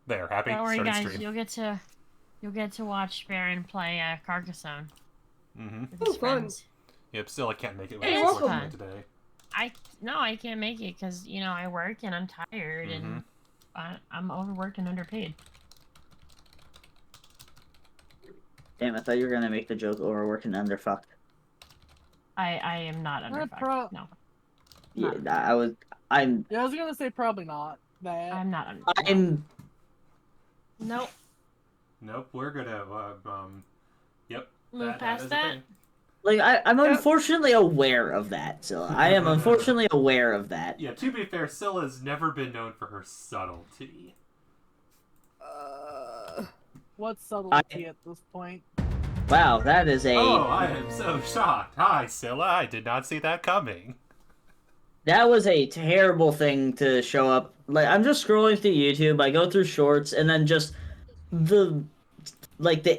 There, happy? Don't worry, Starting guys. stream. You'll get to watch Baron play Carcassonne Mm-hmm. with his friends. Yep, still I can't make it It is unfortunately fun. today. I can't make it because I work and I'm tired and I'm overworked and underpaid. Damn, I thought you were gonna make the joke overworked and underfucked. I am not underfucked. No. Yeah, I'm. Yeah, I was gonna say probably not. That. I'm not. I'm. Nope. Nope, we're gonna yep. Move past that. Like I'm unfortunately aware of that, Scylla. I am unfortunately aware of that. Yeah, to be fair, Scylla's never been known for her subtlety. What's subtlety at this point? Wow, that is a. Oh, I am so shocked. Hi, Scylla. I did not see that coming. That was a terrible thing to show up. Like, I'm just scrolling through YouTube, I go through shorts, and then just the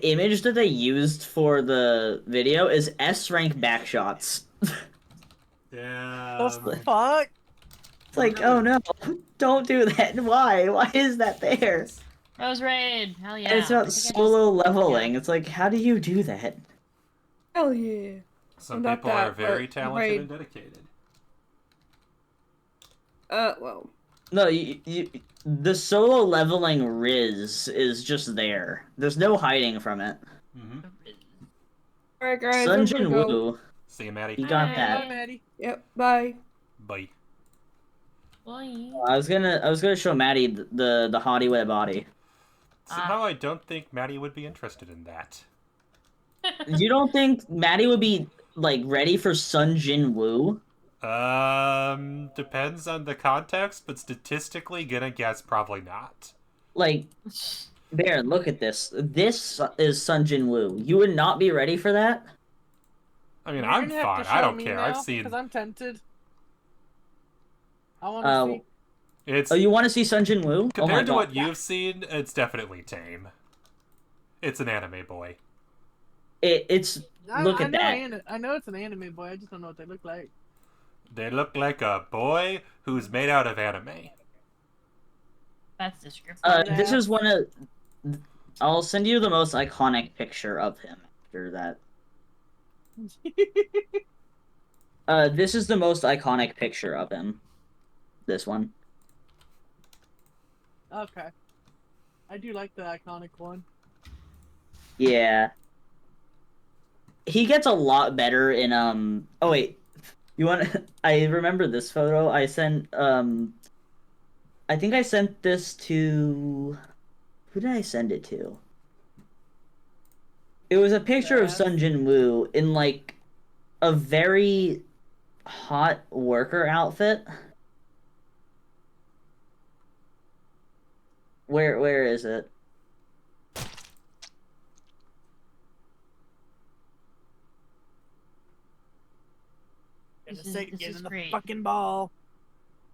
image that they used for the video is S rank backshots. Yeah. What the fuck? It's like, oh no, don't do that. Why? Why is that there? Rose Raid, hell yeah. And it's about solo leveling. It's like, how do you do that? Hell yeah. Some people are very talented and dedicated. Well. No, the solo leveling Riz is just there. There's no hiding from it. Mm-hmm. Alright, guys. Sun Jin Woo. See you, Maddie. You got that. Bye, Maddie. Yep. Bye. Bye. Bye. I was gonna show Maddie the hottie with a body. Somehow I don't think Maddie would be interested in that. You don't think Maddie would be like ready for Sun Jin Woo? Depends on the context, but statistically, gonna guess probably not. Like, Baron, look at this. This is Sun Jin Woo. You would not be ready for that? I mean, I'm fine. I don't care. I've seen. Because I'm tempted. I want to see. It's. Oh, you want to see Sun Jin Woo? Compared to what you've seen, it's definitely tame. It's an anime boy. It's. Look at that. I know it's an anime boy. I just don't know what they look like. They look like a boy who's made out of anime. That's descriptive. This is one of. I'll send you the most iconic picture of him after that. This is the most iconic picture of him. This one. Okay. I do like the iconic one. Yeah. He gets a lot better in oh wait. You want I remember this photo I sent I think I sent this to who did I send it to? It was a picture of Sun Jin Woo in like a very hot worker outfit. Where is it? This is great. The fucking ball.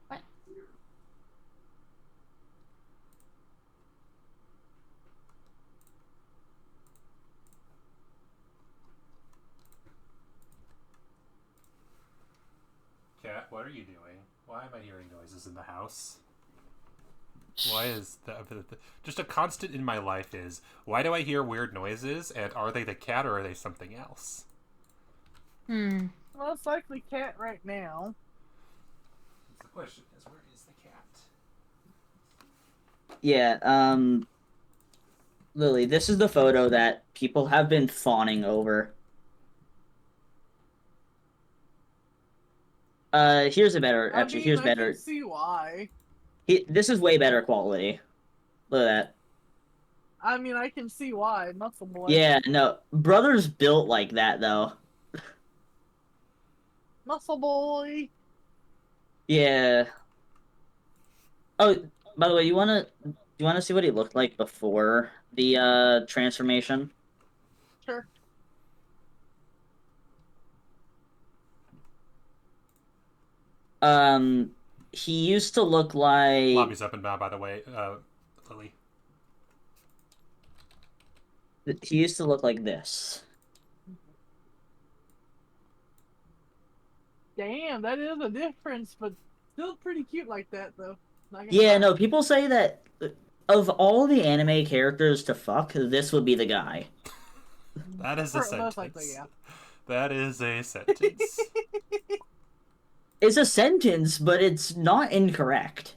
What? Cat, what are you doing? Why am I hearing noises in the house? Why is that? Just a constant in my life is, why do I hear weird noises, and are they the cat or are they something else? Most likely cat right now. The question is, where is the cat? Yeah, Lily, this is the photo that people have been fawning over. Here's a better, actually, here's better. I can see why. This is way better quality. Look at that. I mean, I can see why. Muscle boy. Yeah, no. Brother's built like that, though. Muscle boy. Yeah. Oh, by the way, you wanna see what he looked like before the transformation? Sure. He used to look like... Lobby's up and down, by the way, Lily. He used to look like this. Damn, that is a difference, but still pretty cute like that, though. Yeah, no, people say that... of all the anime characters to fuck, this would be the guy. That is a Most sentence. likely, yeah. That is a sentence. It's a sentence, but it's not incorrect.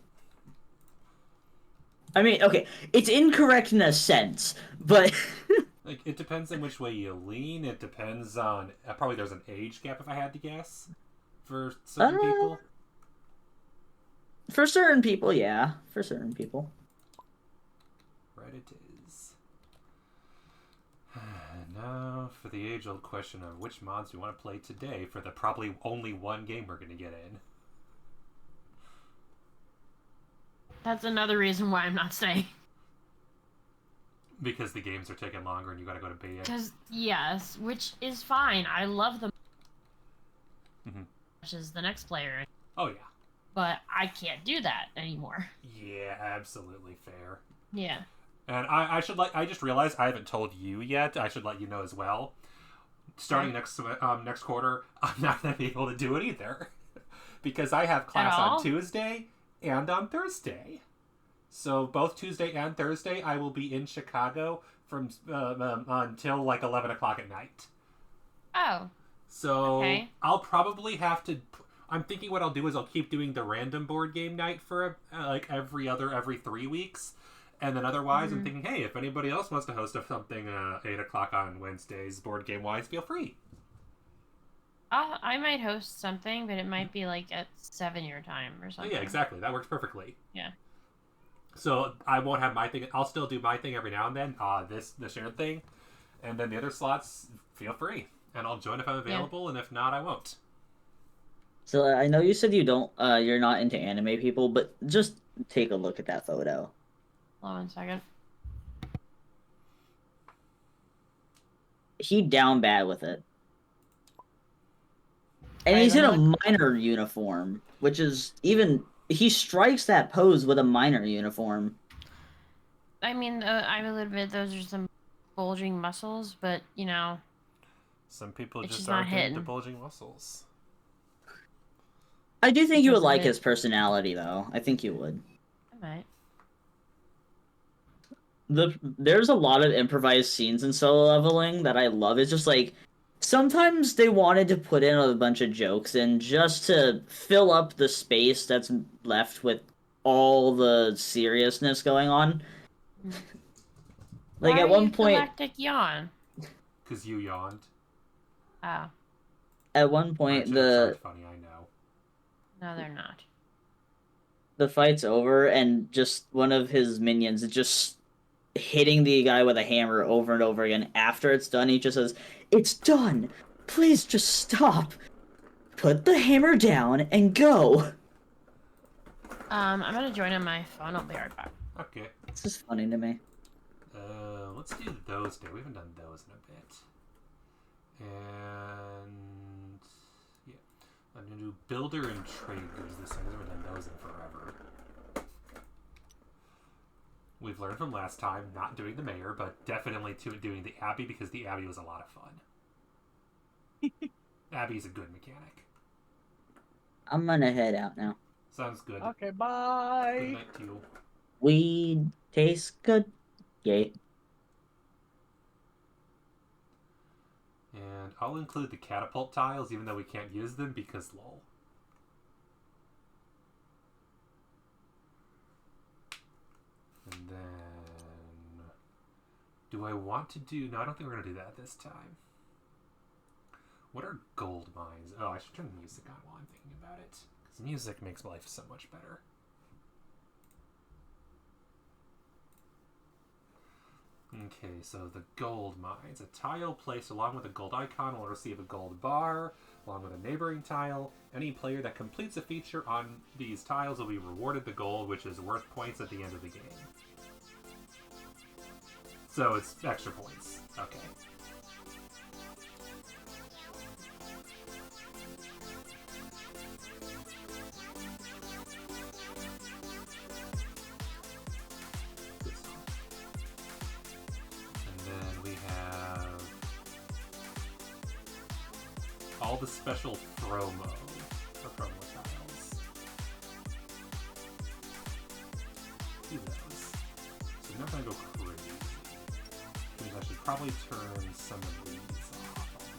I mean, okay, it's incorrect in a sense, but Like, it depends on which way you lean. It depends on... probably there's an age gap, if I had to guess, for certain people. for certain people, yeah. For certain people. Right it is. Now, for the age-old question of which mods we want to play today for the probably only one game we're going to get in. That's another reason why I'm not staying. Because the games are taking longer and you gotta go to bed. Because, yes, which is fine. I love them. Which is the next player. Oh, yeah. But I can't do that anymore. Yeah, absolutely fair. Yeah. And I just realized I haven't told you yet. I should let you know as well. Starting next quarter, I'm not going to be able to do it either. Because I have class on Tuesday and on Thursday. So both Tuesday and Thursday, I will be in Chicago from until like 11 o'clock at night. Oh. So okay. I'll probably have to... I'm thinking what I'll do is I'll keep doing the random board game night for like every 3 weeks. And then otherwise, I'm thinking, hey, if anybody else wants to host something 8 o'clock on Wednesdays, board game-wise, feel free. I might host something, but it might be like at 7 your time or something. Oh, yeah, exactly. That works perfectly. Yeah. So I won't have my thing. I'll still do my thing every now and then. The shared thing. And then the other slots, feel free. And I'll join if I'm available, and if not, I won't. So I know you said you're not into anime people, but just take a look at that photo. Hold on 1 second. He down bad with it. And he's in a minor uniform, which is even... He strikes that pose with a minor uniform. I mean, I will admit those are some bulging muscles, but, you know... Some people it's just not aren't hitting. into bulging muscles. I do think you would like his personality, though. I think you would. I might. There's a lot of improvised scenes in Solo Leveling that I love. It's just like... Sometimes they wanted to put in a bunch of jokes and just to fill up the space that's left with all the seriousness going on. Like Why at are one you point, galactic yawn? Because you yawned. Oh. at one point Jokes aren't funny, I know. No, they're not. The fight's over and just one of his minions is just hitting the guy with a hammer over and over again. After it's done, he just says, "It's done! Please just stop! Put the hammer down and go!" I'm gonna join on my phone. I'll be right back. Okay. This is funny to me. Let's do those two. We haven't done those in a bit. And... yeah. I'm gonna do Builder and Traders this time. I haven't done those in forever. We've learned from last time, not doing the mayor, but definitely doing the Abbey, because the Abbey was a lot of fun. Abbey's a good mechanic. I'm gonna head out now. Sounds good. Okay, Good bye. night to you. Weed tastes good. Yay. And I'll include the catapult tiles, even though we can't use them, because lol. And then... do I want to do... no, I don't think we're going to do that this time. What are gold mines? Oh, I should turn the music on while I'm thinking about it. Because music makes life so much better. Okay, so the gold mines. A tile placed along with a gold icon will receive a gold bar, along with a neighboring tile. Any player that completes a feature on these tiles will be rewarded the gold, which is worth points at the end of the game. So it's extra points. Okay. All the special promo tiles. Do those. gonna go crazy. Which means I should probably turn some of these off. I'll do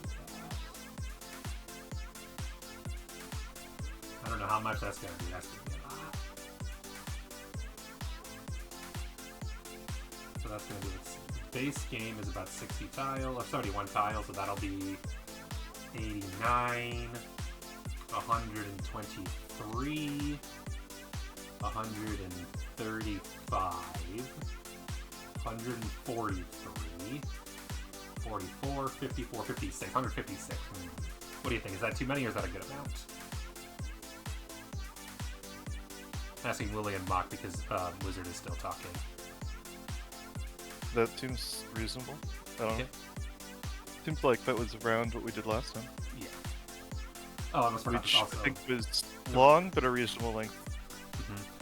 that. I don't know how much that's gonna be. That's gonna be a lot. So that's gonna be the base game is about 60 tile or 71 tiles, so that'll be 89, 123, 135, 143, 44, 54, 56, 156. What do you think? Is that too many or is that a good amount? I'm asking Willie and Mock because Wizard is still talking. That seems reasonable. I don't know. Yep. Seems like that was around what we did last time. Yeah. Oh, I must forget Which also. I think was long, but a reasonable length.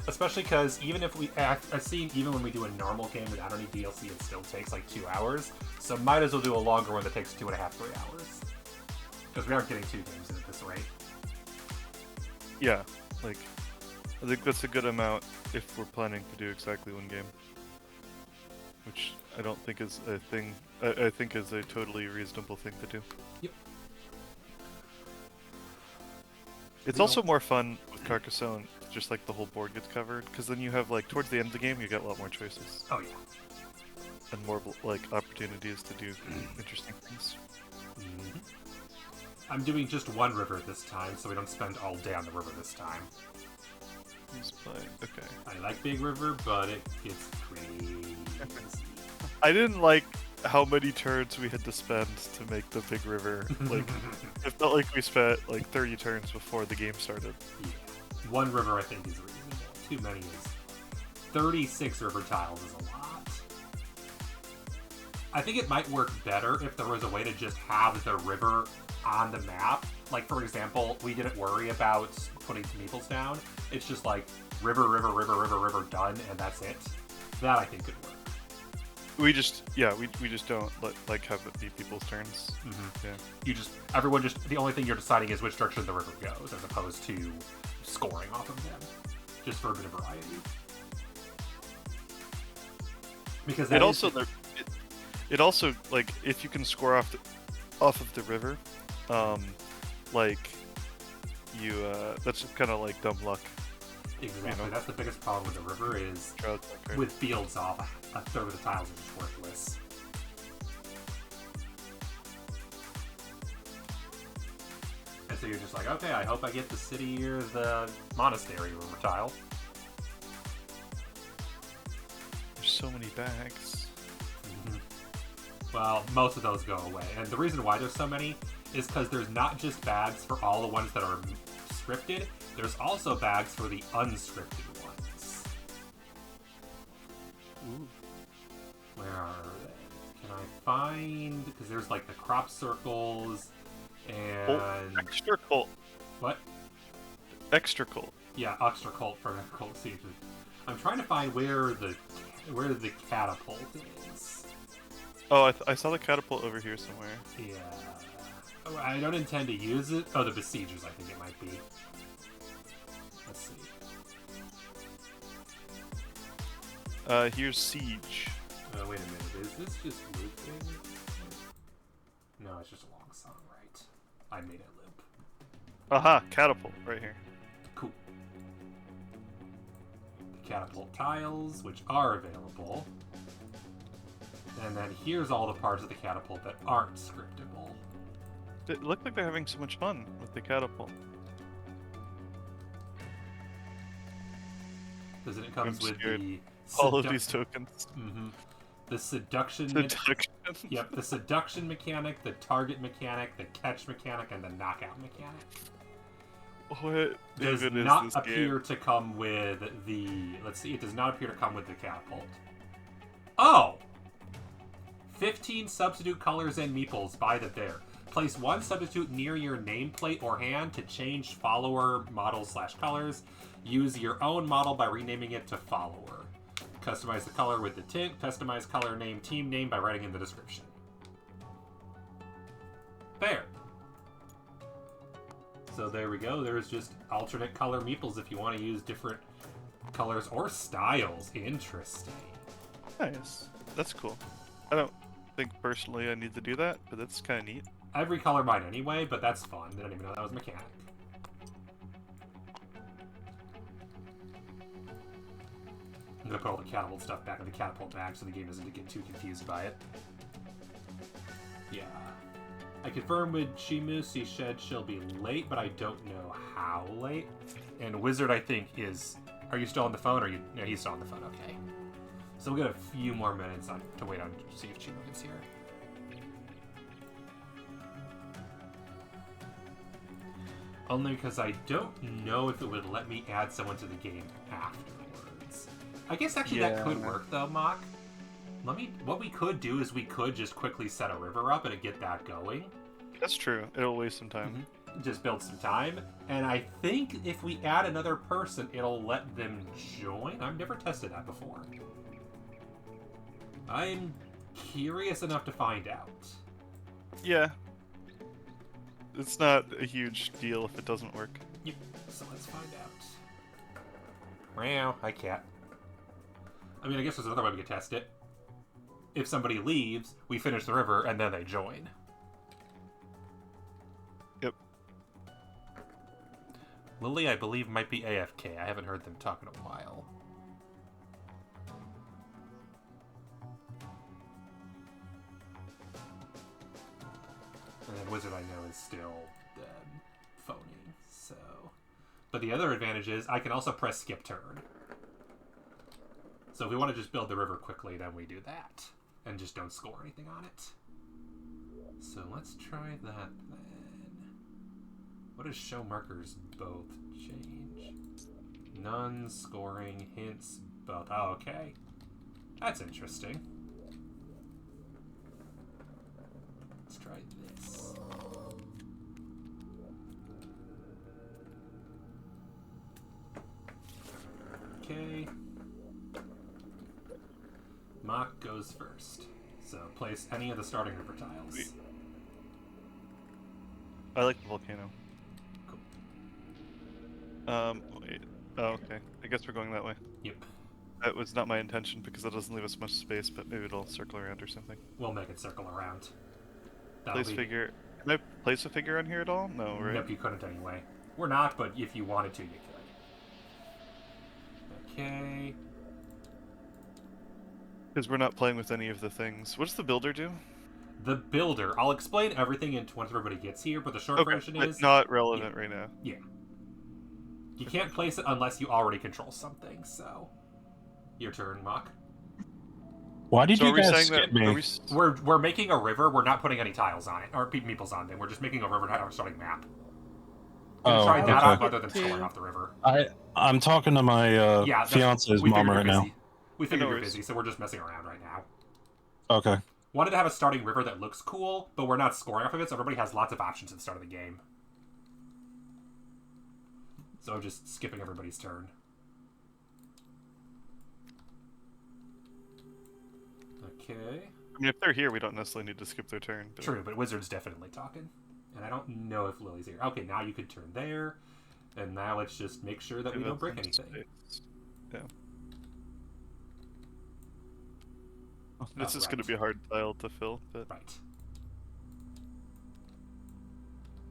Especially because even if I've seen even when we do a normal game without any DLC, it still takes like 2 hours. So might as well do a longer one that takes 2.5, 3 hours. Because we aren't getting 2 games in at this rate. Yeah, like, I think that's a good amount if we're planning to do exactly one game. Which I don't think is a thing, I think is a totally reasonable thing to do. Yep. It's also more fun with Carcassonne, just like the whole board gets covered, because then you have, like, towards the end of the game, you get a lot more choices. Oh yeah. And more, like, opportunities to do interesting things. Mm-hmm. I'm doing just one river this time, so we don't spend all day on the river this time. Okay. I like Big River, but it gets crazy. I didn't like how many turns we had to spend to make the big river. Like, it felt like we spent like 30 turns before the game started. Yeah. One river I think is reasonable. Too many is 36 river tiles is a lot. I think it might work better if there was a way to just have the river on the map. Like, for example, we didn't worry about putting meeples down. It's just like river, river, river, river, river, done, and that's it. That I think could work. We just don't like have it be people's turns. Mm-hmm. Yeah. The only thing you're deciding is which direction the river goes, as opposed to scoring off of them, just for a bit of variety. Because It also like if you can score off of the river, like you that's kind of like dumb luck. Exactly. You know? That's the biggest problem with the river is with fields off, a third of the tiles are just worthless. And so you're just like, okay, I hope I get the city or the monastery river tile. There's so many bags. Mm-hmm. Well, most of those go away. And the reason why there's so many is because there's not just bags for all the ones that are scripted, there's also bags for the unscripted ones. Ooh. Where are they? Can I find... Because there's like the crop circles and... Extra cult. What? Extra cult. Yeah, extra cult for cult sieges. I'm trying to find where the catapult is. Oh, I saw the catapult over here somewhere. Yeah. Oh, I don't intend to use it. Oh, the besiegers, I think it might be. Let's see. Here's siege. Wait a minute. Is this just looping? No, it's just a long song, right? I made it loop. Aha, catapult right here. Cool. The catapult tiles, which are available. And then here's all the parts of the catapult that aren't scriptable. It looked like they're having so much fun with the catapult. Because it comes with scared. the... All of these tokens. Mm-hmm. The seduction... Seduction. Yep, the seduction mechanic, the target mechanic, the catch mechanic, and the knockout mechanic. What Does even is not this appear game? to come with the... Let's see, it does not appear to come with the catapult. Oh! 15 substitute colors and meeples by the bear. Place one substitute near your nameplate or hand to change follower model/colors. Use your own model by renaming it to follower. Customize the color with the tint. Customize color name, team name by writing in the description. There. So there we go. There's just alternate color meeples if you want to use different colors or styles. Interesting. Nice. That's cool. I don't think personally I need to do that, but that's kind of neat. I've recolored mine anyway, but that's fun. I didn't even know that was a mechanic. I'm gonna put all the catapult stuff back in the catapult bag so the game doesn't get too confused by it. Yeah. I confirmed with Shimus, he said she'll be late, but I don't know how late. And Wizard, I think, is... Are you still on the phone, or you... No, he's still on the phone, okay. So we'll get a few more minutes to wait on to see if Chimo is here. Only because I don't know if it would let me add someone to the game afterwards. I guess actually that could work though, Mock. What we could do is we could just quickly set a river up and get that going. That's true. It'll waste some time. Just build some time. And I think if we add another person, it'll let them join. I've never tested that before. I'm curious enough to find out. Yeah. It's not a huge deal if it doesn't work. Yep. So let's find out. Meow. Hi, cat. I mean, I guess there's another way we could test it. If somebody leaves, we finish the river, and then they join. Yep. Lily, I believe, might be AFK. I haven't heard them talk in a while. And then Wizard, I know, is still phoning, so... But the other advantage is I can also press skip turn. So if we want to just build the river quickly, then we do that. And just don't score anything on it. So let's try that then. What does show markers both change? None, scoring, hints, both. Oh, okay. That's interesting. Let's try this. Okay. Mock goes first. So place any of the starting river tiles. Sweet. I like the volcano. Cool. Wait. Oh, okay. I guess we're going that way. Yep. That was not my intention because that doesn't leave us much space, but maybe it'll circle around or something. We'll make it circle around. Place figure. Can I place a figure on here at all? No, right? Nope, you couldn't anyway. We're not, but if you wanted to, you could. Okay. Because we're not playing with any of the things. What does the builder do? The builder. I'll explain everything once everybody gets here, but the short version but is... not relevant right now. Yeah. You can't place it unless you already control something, so... Your turn, Mock. Why did So you are we guys saying skip that? me? We're making a river. We're not putting any tiles on it, or meeples on them. We're just making a river to have a starting map. We're Oh, try that okay. out rather than scoring off the river. I'm talking to my Yeah, fiance's we mom figured right you're now. busy. We figured No you're worries. busy, so we're just messing around right now. Okay. Wanted to have a starting river that looks cool, but we're not scoring off of it, so everybody has lots of options at the start of the game. So I'm just skipping everybody's turn. Okay. I mean, if they're here, we don't necessarily need to skip their turn. But... True, but Wizard's definitely talking. And I don't know if Lily's here. Okay, now you could turn there. And now let's just make sure that we don't break anything. Space. Yeah. This is right. going to be a hard tile to fill, but Right.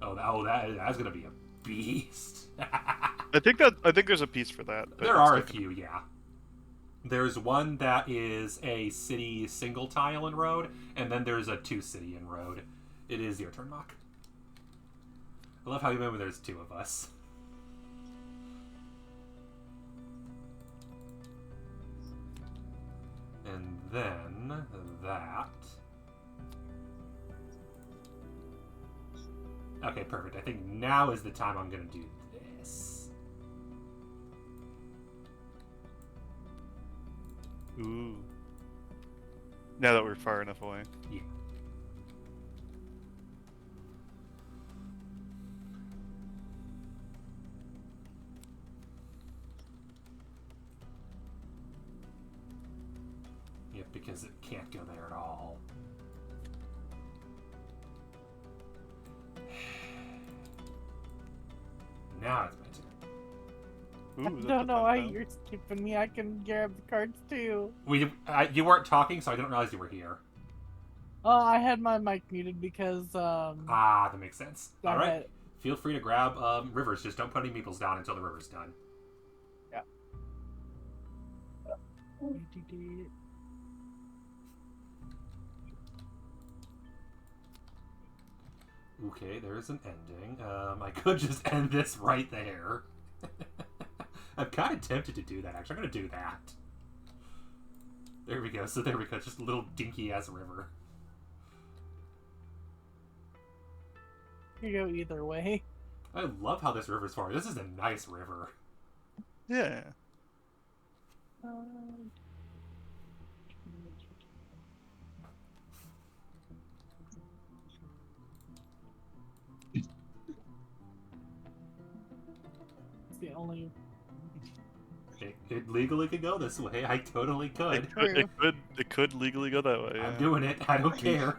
Oh, that's going to be a beast. I think there's a piece for that. But There it's are a not gonna- few, yeah. There's one that is a city single tile and road, and then there's a 2-city and road. It is your turn, Mock. I love how you remember there's 2 of us. And then that. Okay, perfect. I think now is the time I'm going to do this. Ooh. Now that we're far enough away. Yeah. Yep, because it can't go there at all. Now it's my turn. Ooh, I that's a don't know fun why sound. you're skipping me. I can grab the cards too. You weren't talking, so I didn't realize you were here. Oh, I had my mic muted because Ah, that makes sense. I All right. had- Feel free to grab rivers. Just don't put any meeples down until the river's done. Okay, there's an ending. I could just end this right there. I'm kind of tempted to do that, actually. I'm going to do that. There we go. So there we go. Just a little dinky-ass river. You go either way. I love how this river's formed. This is a nice river. Yeah. It's the only. It legally could go this way. I totally could. It could legally go that way. Yeah. I'm doing it. I don't care.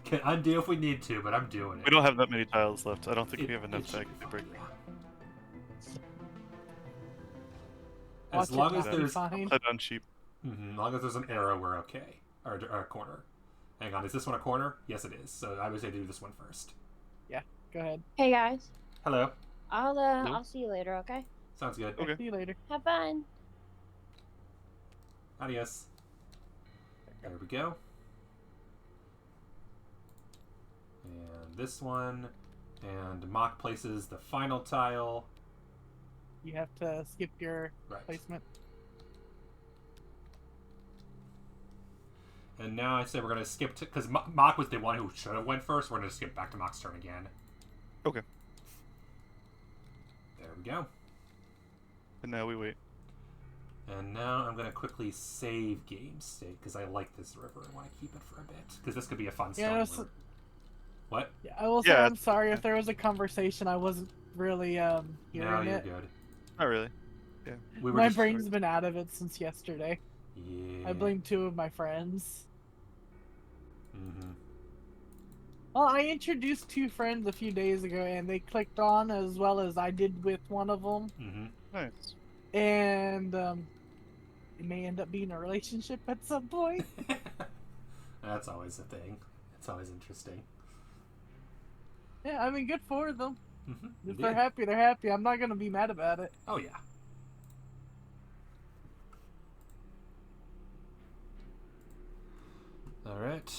Can undo if we need to, but I'm doing it. We don't have that many tiles left. I don't think It- we have enough it should to be actually break. fine, yeah. As long as there's fine. Head on sheep. as long as there's an arrow, we're okay. Or a corner. Hang on, is this one a corner? Yes, it is. So I would say do this one first. Go ahead. Hey guys, Hello. I'll see you later, okay? Sounds good. Okay. See you later. Have fun. Adios. There we go. And this one. And Mock places the final tile. You have to skip your Right. placement. And now I say we're going to skip to... Because Mock was the one who should have went first. We're going to skip back to Mock's turn again. Okay. There we go. And now we wait. And now I'm going to quickly save game state. Because I like this river and want to keep it for a bit. Because this could be a fun story. Yeah, so- What? Yeah, I will say Yeah, I'm sorry if there was a conversation I wasn't really No, hearing you're it. good. Not really. We were My just... brain's been out of it since yesterday. Yeah. I blame two of my friends. Mm-hmm. Well, I introduced two friends a few days ago, and they clicked on as well as I did with one of them, Mm-hmm. Nice. and it may end up being a relationship at some point. That's always a thing. It's always interesting. Yeah, I mean, good for them. Mm-hmm. If they're happy, they're happy. I'm not gonna be mad about it. Oh, yeah. Alright.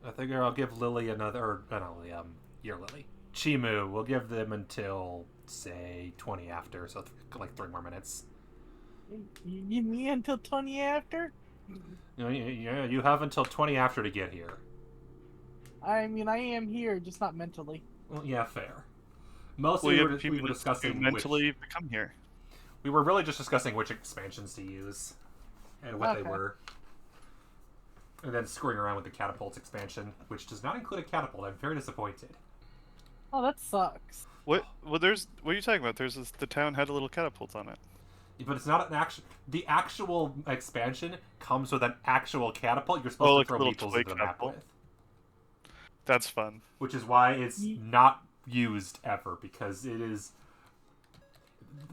I figure I'll give Lily another... Or, not Lily, your Lily. Chimu, we'll give them until, say, 20 after, so like 3 more minutes. You me until 20 after? Yeah, you have until 20 after to get here. I mean, I am here, just not mentally. Well, yeah, fair. Well, Mostly you we have a few were minutes to discussing mentally become here. We were really just discussing which expansions to use and what they Okay. were. And then screwing around with the catapults expansion, which does not include a catapult. I'm very disappointed. Oh, that sucks. What? Well, there's. What are you talking about? There's this, the town had a little catapult on it. But it's not an actual... The actual expansion comes with an actual catapult you're supposed like to a throw little meeples toy into the map catapult? with. That's fun. Which is why it's not used ever, because it is...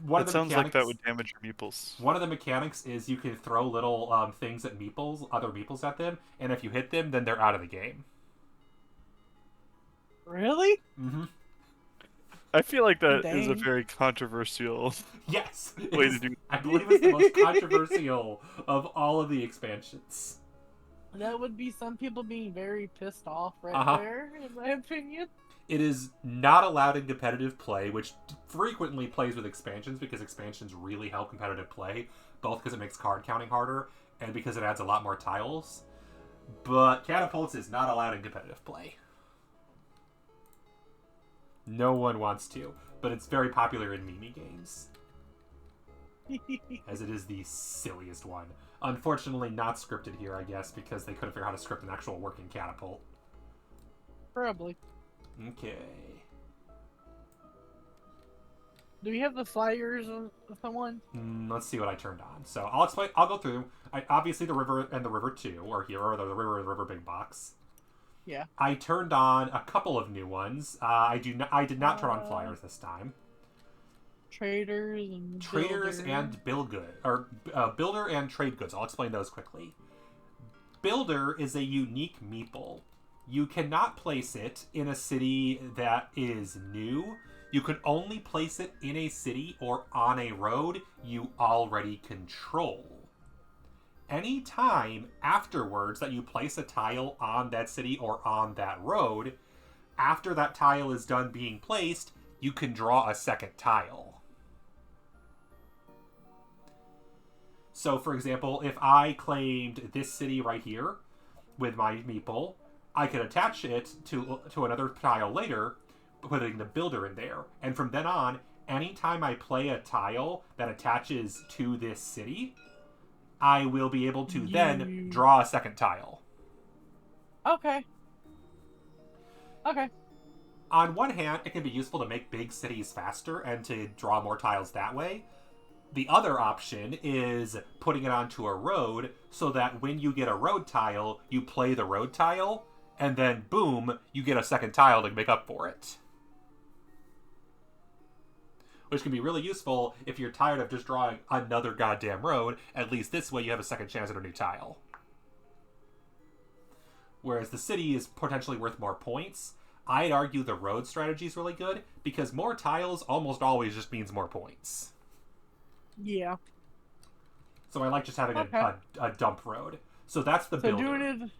That sounds like that would damage your meeples. One of the mechanics is you can throw little things at meeples, other meeples at them, and if you hit them, then they're out of the game. Really? Mm-hmm. I feel like that is a Dang. very controversial. Yes! Way it's- to do- I believe it's the most controversial of all of the expansions. That would be some people being very pissed off right Uh-huh. there, in my opinion. It is not allowed in competitive play, which frequently plays with expansions because expansions really help competitive play, both because it makes card counting harder and because it adds a lot more tiles. But catapults is not allowed in competitive play. No one wants to, but it's very popular in meme games, as it is the silliest one. Unfortunately, not scripted here, I guess, because they couldn't figure out how to script an actual working catapult. Probably. Okay. Do we have the flyers of someone? Let's see what I turned on. So I'll explain. I'll go through. Obviously, the river and the river 2 are here, or the river and the river big box. Yeah. I turned on a couple of new ones. I did not turn on flyers this time. Traders and Traders builder. and builder and trade goods. I'll explain those quickly. Builder is a unique meeple. You cannot place it in a city that is new. You can only place it in a city or on a road you already control. Any time afterwards that you place a tile on that city or on that road, after that tile is done being placed, you can draw a second tile. So, for example, if I claimed this city right here with my meeple, I could attach it to another tile later, putting the builder in there. And from then on, anytime I play a tile that attaches to this city, I will be able to then draw a second tile. Okay. Okay. On one hand, it can be useful to make big cities faster and to draw more tiles that way. The other option is putting it onto a road so that when you get a road tile, you play the road tile, and then boom, you get a second tile to make up for it. Which can be really useful if you're tired of just drawing another goddamn road. At least this way you have a second chance at a new tile. Whereas the city is potentially worth more points. I'd argue the road strategy is really good because more tiles almost always just means more points. Yeah. So I like just having Okay. a dump road. So that's the So builder. doing it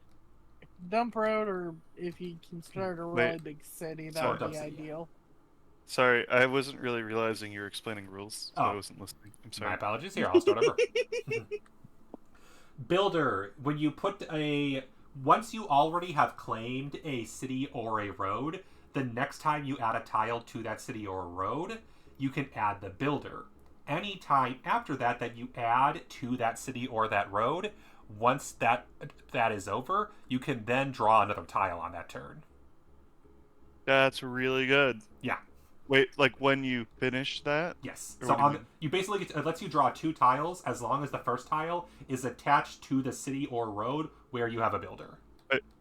dump road, or if you can start a really big city, that Sorry. would Dump be city, yeah. ideal. Sorry, I wasn't really realizing you were explaining rules, so I Oh. wasn't listening. I'm My sorry. apologies. Here, I'll start over. Builder, when you put once you already have claimed a city or a road, the next time you add a tile to that city or road, you can add the builder. Any time after that you add to that city or that road, once that is over, you can then draw another tile on that turn. That's really good. Yeah. Wait, like when you finish that? Yes. Or So what do you mean? you basically it lets you draw 2 tiles as long as the first tile is attached to the city or road where you have a builder.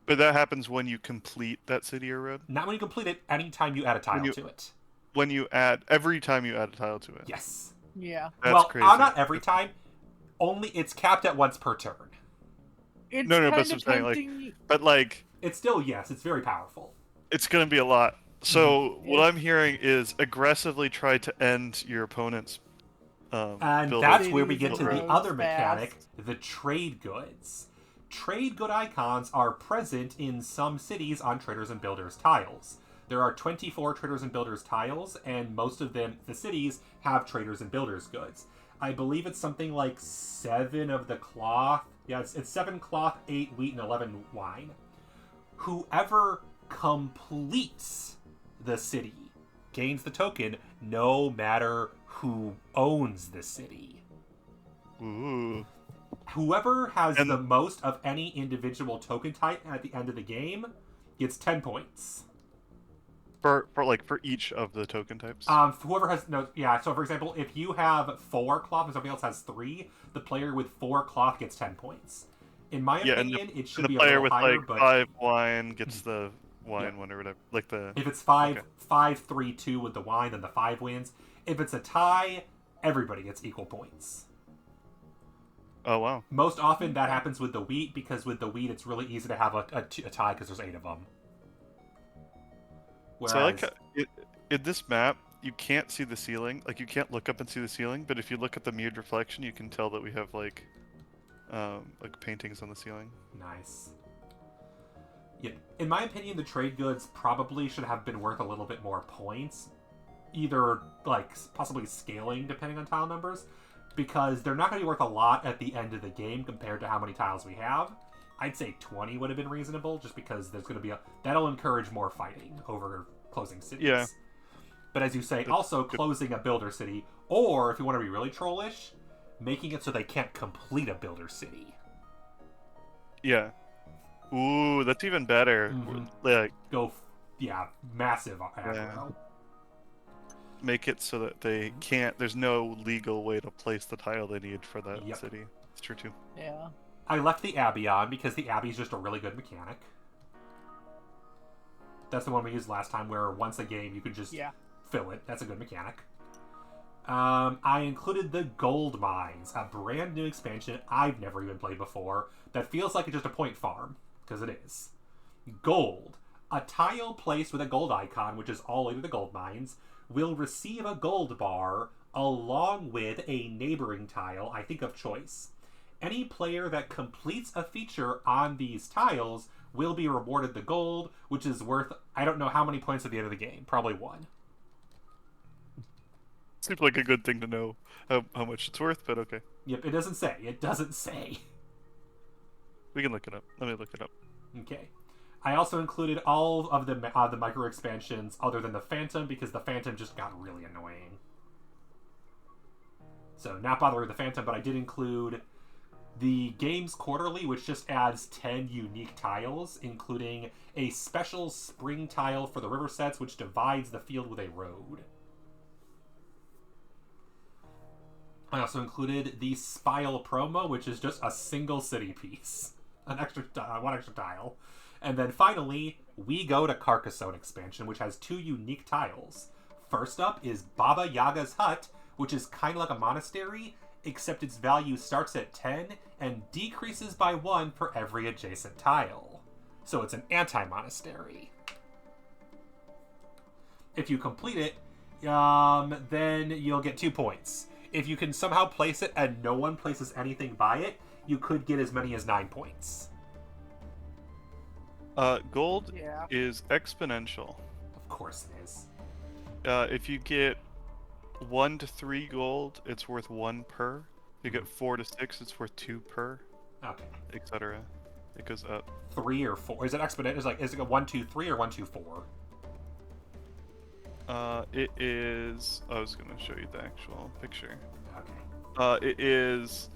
But that happens when you complete that city or road? Not when you complete it, anytime you add a tile to it. Every time you add a tile to it. Yes. Yeah. That's crazy. Not every time. Only it's capped at once per turn. It's No, but kinda I'm saying, like, tempting- but like, It's still, yes, it's very powerful. it's gonna be a lot. So what It's- I'm hearing is aggressively try to end your opponent's And building. that's where we get Cities to and the roads other mechanic, fast. the trade goods. Trade good icons are present in some cities on Traders and Builders tiles. There are 24 Traders and Builders tiles, and most of them, the cities, have Traders and Builders goods. I believe it's something like 7 of the cloth. Yeah, it's 7 cloth, 8 wheat, and 11 wine. Whoever completes the city gains the token no matter who owns the city. Ooh. Whoever has And- the most of any individual token type at the end of the game gets 10 points. For each of the token types. Whoever has so for example, if you have 4 cloth and somebody else has 3, the player with 4 cloth gets 10 points. In my opinion, it should and be the a player little with higher, like but 5 wine gets the wine Yeah. one or whatever. Like the if it's 5, Okay. 5, 3, 2 with the wine, then the 5 wins. If it's a tie, everybody gets equal points. Oh wow. Most often that happens with the wheat, because with the wheat it's really easy to have a tie because there's 8 of them. Whereas, So I like how in this map you can't see the ceiling. Like you can't look up and see the ceiling, but if you look at the mirrored reflection, you can tell that we have like paintings on the ceiling. nice. Yeah, in my opinion, the trade goods probably should have been worth a little bit more points. Either, like, possibly scaling depending on tile numbers, because they're not going to be worth a lot at the end of the game compared to how many tiles we have. I'd say 20 would have been reasonable, just because there's going to be that'll encourage more fighting over closing cities. Yeah. But as you say, also closing a builder city, or if you want to be really trollish, making it so they can't complete a builder city. Yeah. Ooh, that's even better. Mhm. Like Massive aggro. make it so that they can't. There's no legal way to place the tile they need for that Yep. city. It's true too. Yeah. I left the Abbey on because the Abbey is just a really good mechanic. That's the one we used last time, where once a game you could just Yeah. fill it. That's a good mechanic. I included the Gold Mines, a brand new expansion I've never even played before that feels like it's just a point farm, because it is. Gold. A tile placed with a gold icon, which is all over the gold mines, will receive a gold bar along with a neighboring tile, I think of choice. Any player that completes a feature on these tiles will be rewarded the gold, which is worth, I don't know how many points at the end of the game. Probably 1. Seems like a good thing to know how much it's worth, but okay. Yep, it doesn't say. It doesn't say. We can look it up. Let me look it up. Okay. I also included all of the micro expansions other than the Phantom, because the Phantom just got really annoying. So not bothering with the Phantom, but I did include the Games Quarterly, which just adds 10 unique tiles, including a special spring tile for the river sets, which divides the field with a road. I also included the Spile promo, which is just a single city piece. One extra tile. And then finally, we go to Carcassonne expansion, which has 2 unique tiles. First up is Baba Yaga's Hut, which is kind of like a monastery, except its value starts at 10 and decreases by 1 for every adjacent tile. So it's an anti-monastery. If you complete it, then you'll get 2 points. If you can somehow place it and no one places anything by it, you could get as many as 9 points. Gold is exponential. Of course it is. If you get 1 to 3 gold, it's worth 1 per. If you get 4 to 6, it's worth 2 per. Okay. Etc. It goes up. 3 or 4? Is it exponential? Is it a 1, 2, 3 or 1, 2, 4? It is. I was gonna show you the actual picture. Okay. It is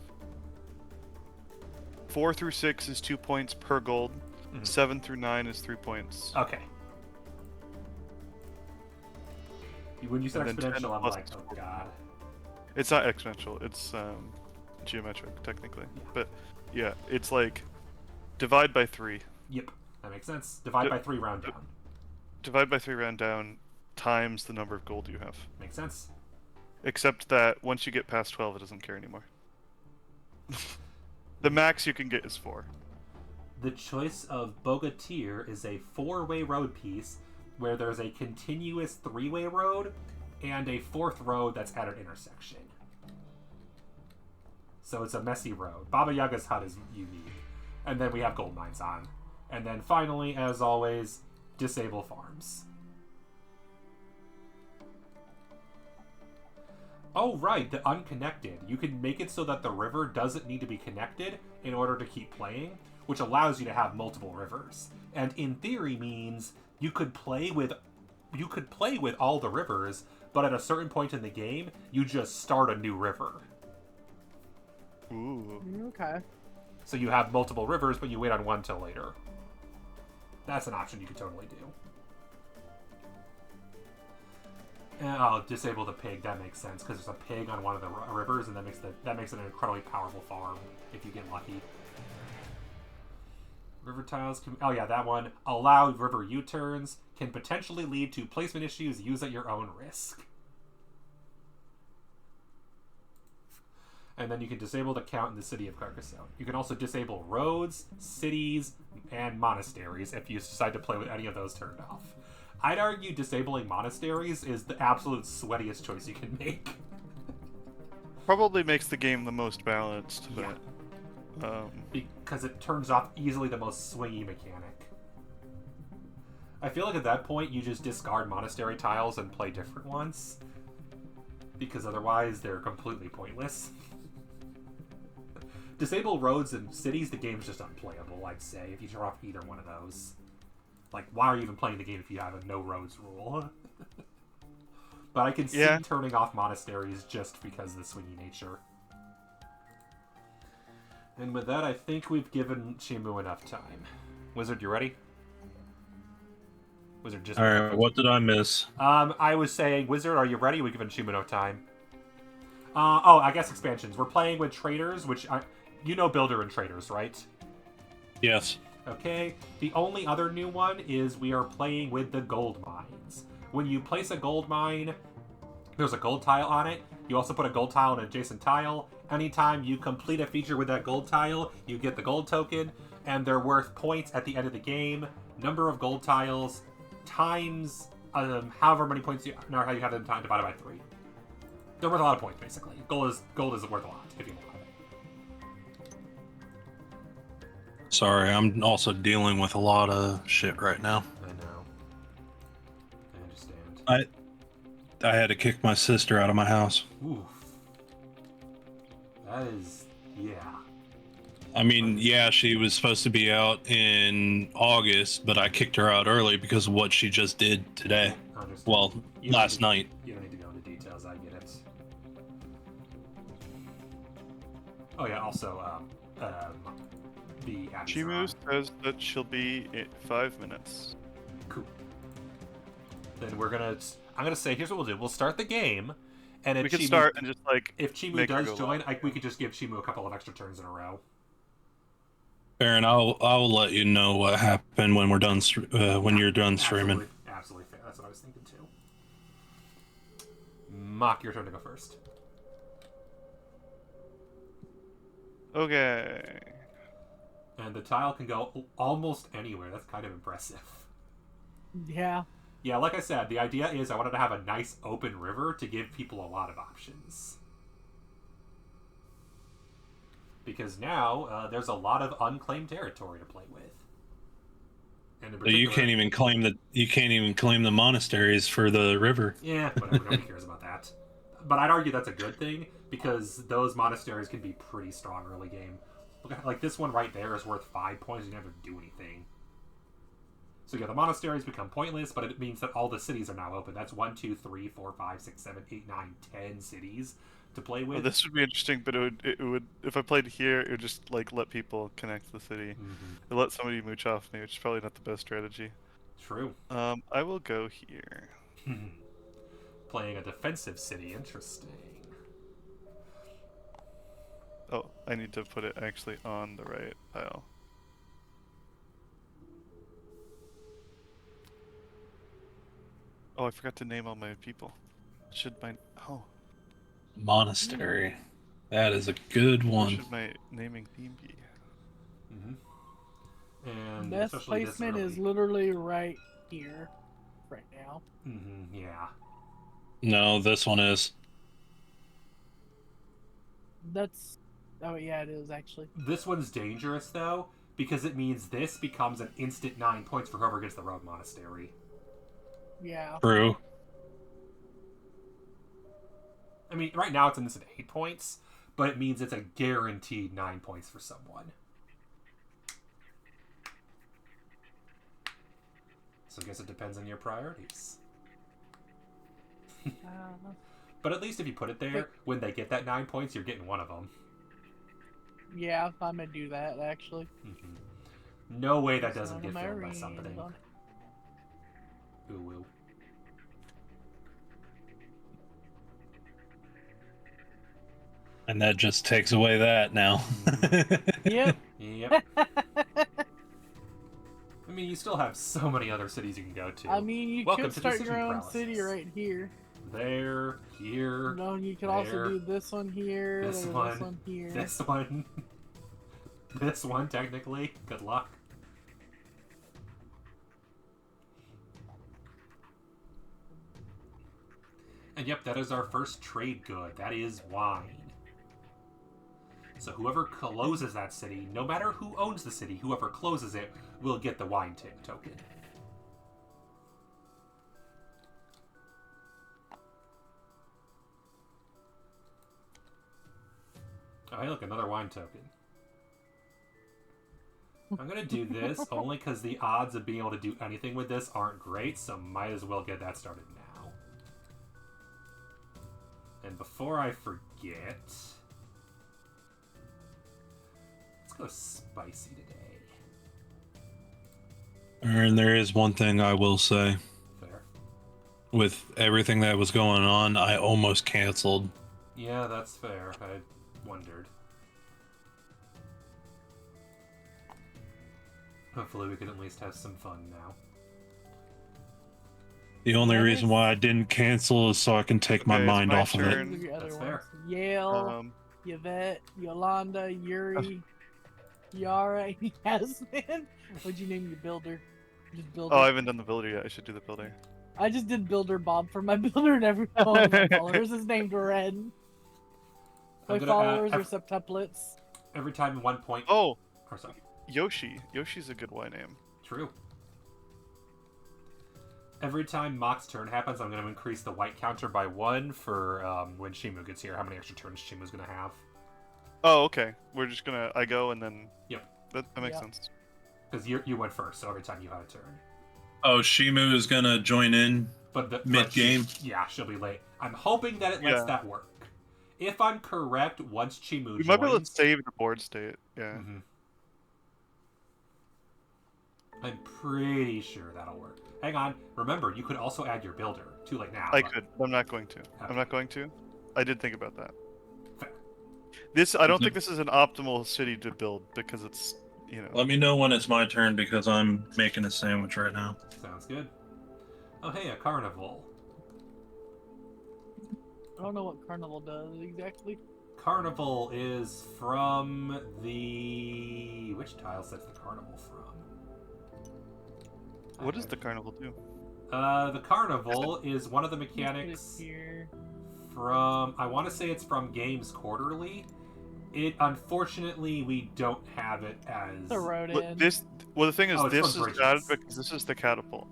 4 through 6 is 2 points per gold. 7 through 9 is 3 points. Okay. When you said And then exponential, 10 I'm plus like, oh god. It's not exponential. It's geometric technically. Yeah. But yeah, it's like divide by 3. Yep, that makes sense. Divide by 3, round down. Divide by 3 round down times the number of gold you have. Makes sense. Except that once you get past 12, it doesn't care anymore. The max you can get is 4. The choice of Bogatir is a 4-way road piece where there's a continuous 3-way road and a 4th road that's at an intersection. So it's a messy road. Baba Yaga's Hut is unique. And then we have gold mines on. And then finally, as always, disable farms. Oh, right, the unconnected. You can make it so that the river doesn't need to be connected in order to keep playing, which allows you to have multiple rivers. And in theory means you could play with all the rivers, but at a certain point in the game, you just start a new river. Ooh. Okay. So you have multiple rivers, but you wait on one till later. That's an option you could totally do. Oh, disable the pig. That makes sense because there's a pig on one of the rivers, and that makes it an incredibly powerful farm if you get lucky. River tiles can... Oh yeah, that one. Allow river U-turns. Can potentially lead to placement issues. Use at your own risk. And then you can disable the count in the city of Carcassonne. You can also disable roads, cities, and monasteries if you decide to play with any of those turned off. I'd argue disabling monasteries is the absolute sweatiest choice you can make. Probably makes the game the most balanced, but... Yeah. Because it turns off easily the most swingy mechanic. I feel like at that point you just discard monastery tiles and play different ones. Because otherwise they're completely pointless. Disable roads and cities, the game's just unplayable, I'd say, if you turn off either one of those. Like, why are you even playing the game if you have a no roads rule? But I can see turning off monasteries just because of the swingy nature. And with that, I think we've given Shimu enough time. Wizard, you ready? Wizard, just... Alright, what did I miss? I was saying, Wizard, are you ready? We've given Shimu enough time. I guess expansions. We're playing with traders, which... You know Builder and Traders, right? Yes. Okay. The only other new one is we are playing with the gold mines. When you place a gold mine, there's a gold tile on it. You also put a gold tile on an adjacent tile. Anytime you complete a feature with that gold tile, you get the gold token, and they're worth points at the end of the game. Number of gold tiles times however many points you had in time divided by 3. They're worth a lot of points, basically. Gold is worth a lot if you want it. Sorry, I'm also dealing with a lot of shit right now. I know. I understand. I had to kick my sister out of my house. Oof. That is, yeah. I mean, yeah, she was supposed to be out in August, but I kicked her out early because of what she just did today. I understand. Well, last night. You don't need to go into details. I get it. Oh yeah. Also, the Abby's Chimu says that she'll be in 5 minutes. Cool. Then I'm gonna say, here's what we'll do. We'll start the game, and if We can Chimu, start and just like if Chimu make her does go join, live. we could just give Chimu a couple of extra turns in a row. Aaron, I'll let you know what happened when we're done. When you're done streaming. Absolutely fair. That's what I was thinking too. Mock, your turn to go first. Okay. And the tile can go almost anywhere. That's kind of impressive. Yeah. Yeah, like I said, the idea is I wanted to have a nice open river to give people a lot of options. Because now there's a lot of unclaimed territory to play with. And in So you can't even claim the monasteries for the river. Yeah, whatever. Nobody cares about that. But I'd argue that's a good thing because those monasteries can be pretty strong early game. Look at, like this one right there is worth 5 points. You never do anything. So yeah, the monasteries become pointless, but it means that all the cities are now open. That's 1, 2, 3, 4, 5, 6, 7, 8, 9, 10 cities to play with. Well, this would be interesting, but it would if I played here, it would just like let people connect the city. Mm-hmm. It let somebody mooch off me, which is probably not the best strategy. True. I will go here. Playing a defensive city, interesting. Oh, I need to put it actually on the right tile. Oh, I forgot to name all my people. Oh. Monastery. That is a good What one. should my naming theme be? Mm-hmm. And Best especially placement this is literally right here, right now. Mm-hmm. Yeah. No, this one is. That's. Oh yeah, it is actually. This one's dangerous though because it means this becomes an instant 9 points for whoever gets the rogue monastery. Yeah. True. I mean, right now it's an instant 8 points, but it means it's a guaranteed 9 points for someone. So I guess it depends on your priorities. But at least if you put it there, when they get that 9 points, you're getting one of them. Yeah, I'm gonna do that actually. Mm-hmm. No way that doesn't get filled by Marines something. on it. Ooh, ooh. And that just takes away that now. Yep. Yep. I mean, you still have so many other cities you can go to. I mean, you Welcome could to start decision your own paralysis. city right here. There, here, No, you could there, also do this one here. this This one, one here. this one, this one, technically. Good luck. And yep, that is our first trade good. That is wine. So whoever closes that city, no matter who owns the city, whoever closes it will get the wine token. Oh, hey, look, another wine token. I'm going to do this only because the odds of being able to do anything with this aren't great, so might as well get that started now. And before I forget, let's go spicy today. And there is one thing I will say. Fair. With everything that was going on, I almost canceled. Yeah, that's fair. I wondered. Hopefully we can at least have some fun now. The only Yeah, reason why I didn't cancel is so I can take my Okay, it's mind my off of it. turn. These are your other That's fair. ones. Yale, Um, Yvette, Yolanda, Yuri, Yara, Yasmin. What'd you name your builder? Just builder. oh, I haven't done the builder yet. I should do the builder. I just did Builder Bob for my builder, and every one of my followers is named Ren. My I'm gonna followers add are septuplets. every time 1 point. Oh, Or sorry. Yoshi. Yoshi's a good Y name. True. Every time Mock's turn happens, I'm going to increase the white counter by 1 for when Shimu gets here. How many extra turns Shimu's going to have? Oh, okay. We're just gonna. I go and then. Yep. That makes Yep. sense. Because you went first, so every time you had a turn. Oh, Shimu is gonna join in. But Mid-game? Yeah, she'll be late. I'm hoping that it lets Yeah. that work. If I'm correct, once Chimu We joins... might be able to save the board state. Yeah. Mhm. I'm pretty sure that'll work. Hang on. Remember, you could also add your builder. Too late now. I but- could. I'm not going to. I'm not going to. I did think about that. Fair. I don't think this is an optimal city to build because it's, you know. Let me know when it's my turn because I'm making a sandwich right now. Sounds good. Oh, hey, a carnival. I don't know what Carnival does exactly. Carnival is from the... Which tile set's the carnival from? What does the carnival do? The carnival is one of the Let's put mechanics it here. from... I want to say it's from Games Quarterly. Unfortunately, we don't have it as... The road Well, in. the thing is, Oh, it's this from is bad Bridges. because this is the catapult.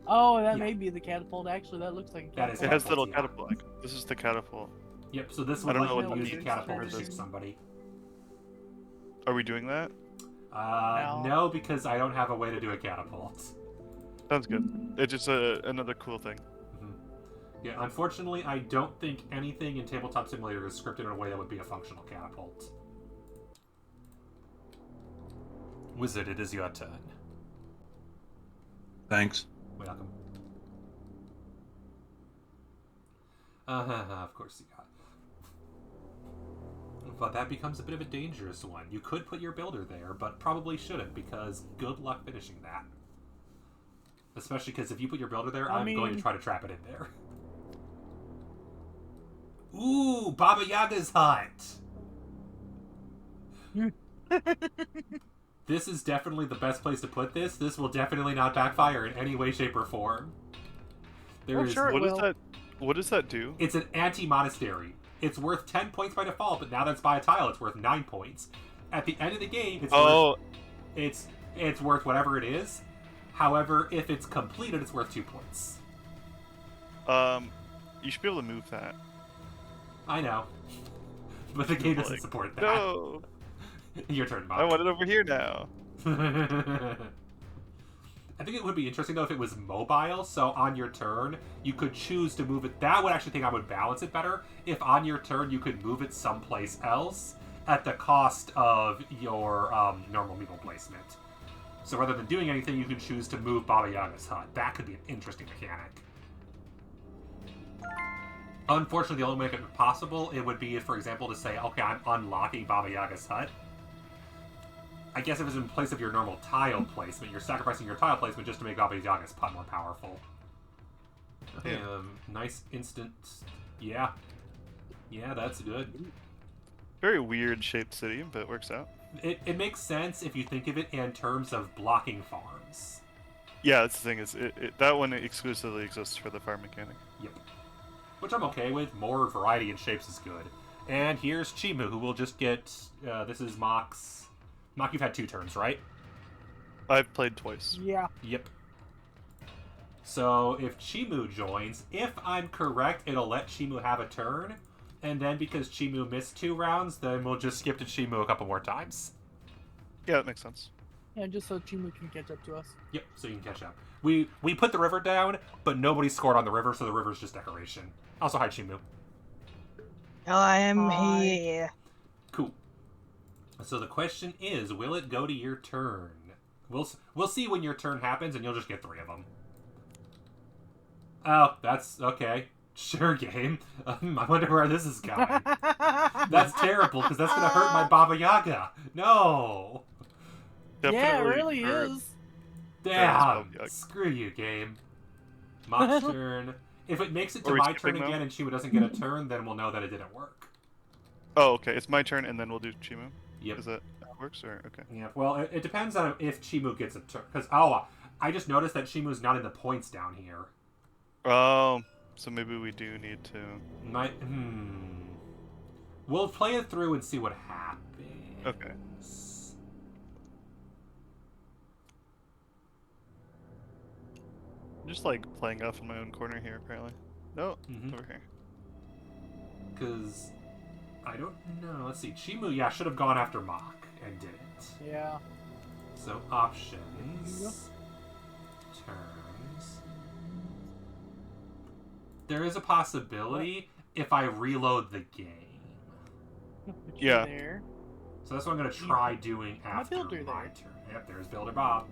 Oh, that Yeah. may be the catapult. Actually, that looks like a That is It catapult. has Catapult, little yeah. catapult. icon. This is the catapult. Yep, so this I would don't let know you what use that the is. catapult to Where shoot is it? somebody. Are we doing that? No, because I don't have a way to do a catapult. Sounds good. It's just another cool thing. Yeah, unfortunately, I don't think anything in Tabletop Simulator is scripted in a way that would be a functional catapult. Wizard, it is your turn. Thanks. Welcome. Of course you got it. But that becomes a bit of a dangerous one. You could put your builder there, but probably shouldn't, because good luck finishing that. Especially because if you put your builder there, I'm going to try to trap it in there. Ooh, Baba Yaga's hut! This is definitely the best place to put this. This will definitely not backfire in any way, shape, or form. There is sure. What does will. that? What does that do? It's an anti-monastery. It's worth 10 points by default, but now that it's by a tile, it's worth 9 points. At the end of the game, it's worth whatever it is. However, if it's completed, it's worth 2 points. You should be able to move that. I know. But the game doesn't Like, support that. No, Your turn, I Bob. want it over here now. I think it would be interesting, though, if it was mobile, so on your turn, you could choose to move it. That would actually think I would balance it better. If on your turn, you could move it someplace else at the cost of your normal meeple placement. So rather than doing anything, you can choose to move Baba Yaga's hut. That could be an interesting mechanic. Unfortunately, the only way it could be possible, it would be, for example, to say, okay, I'm unlocking Baba Yaga's hut. I guess if it's in place of your normal tile placement, you're sacrificing your tile placement just to make Baba Yaga's hut more powerful. Yeah. Nice instant. Yeah. Yeah, that's good. Very weird shaped city, but it works out. It makes sense if you think of it in terms of blocking farms. Yeah, that's the thing is, that one exclusively exists for the farm mechanic. Yep. Which I'm okay with. More variety in shapes is good. And here's Chimu, who will just get... this is Mock's... Mock, you've had 2 turns, right? I've played twice. Yeah. Yep. So if Chimu joins, if I'm correct, it'll let Chimu have a turn. And then because Chimu missed 2 rounds, then we'll just skip to Chimu a couple more times. Yeah, that makes sense. Yeah, just so Chimu can catch up to us. Yep, so you can catch up. We put the river down, but nobody scored on the river, so the river's just decoration. Also, hi, Chimu. I am Hi. here. Cool. So the question is, will it go to your turn? We'll see when your turn happens, and you'll just get 3 of them. Oh, that's okay. Sure, game. I wonder where this is going. That's terrible, because that's going to hurt my Baba Yaga. No! Yeah, it Definitely really hurt. is. Damn! Baba Yaga. Screw you, game. Mock's turn. If it makes it to Are we my turn skipping, though? again and Chimu doesn't get a turn, then we'll know that it didn't work. Oh, okay. It's my turn, and then we'll do Chimu. Yep. Is that how it works, or okay? Yeah. Well, it depends on if Chimu gets a turn. Because I just noticed that Chimu's not in the points down here. Oh, so maybe we do need to. We'll play it through and see what happens. Okay. I'm just like playing off in my own corner here, apparently. No, over here. Because I don't know. Let's see. Chimu, yeah, should have gone after Mock and didn't. Yeah. So options, turns. There is a possibility if I reload the game. Yeah. There. So that's what I'm going to try doing after my Builder there. turn. Yep, there's Builder Bob.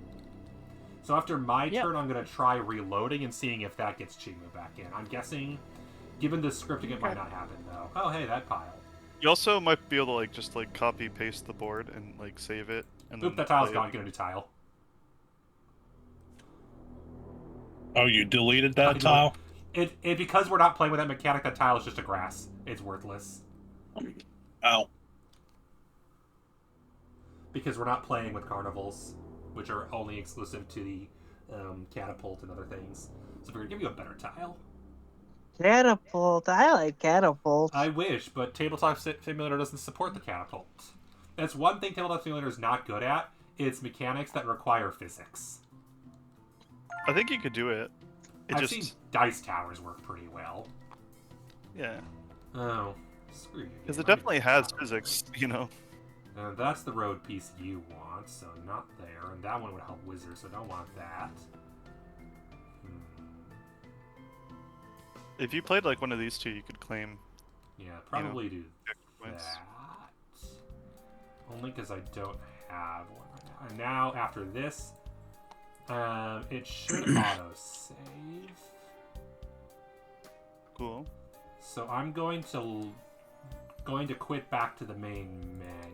So after my turn, I'm going to try reloading and seeing if that gets Chimu back in. I'm guessing, given the scripting, it might not happen, though. Oh, hey, that pile. You also might be able to like just like copy paste the board and like save it. And Oop, then that tile's play gone. it. Get a new tile. Oh, you deleted I that know. tile? It because we're not playing with that mechanic, that tile is just a grass. It's worthless. Oh. Because we're not playing with carnivals, which are only exclusive to the catapult and other things. So we're going to give you a better tile. Catapult. I like catapults. I wish, but Tabletop Simulator doesn't support the catapult. That's one thing Tabletop Simulator is not good at. It's mechanics that require physics. I think you could do it. I've seen dice towers work pretty well. Yeah. Oh, screw you. Because it definitely has physics, you know. And that's the road piece you want, so not there. And that one would help wizards, so don't want that. If you played like one of these two, you could claim. Yeah, probably do points. that. Only because I don't have one right now. And now, after this, it should auto-save. Cool. So I'm going to quit back to the main menu.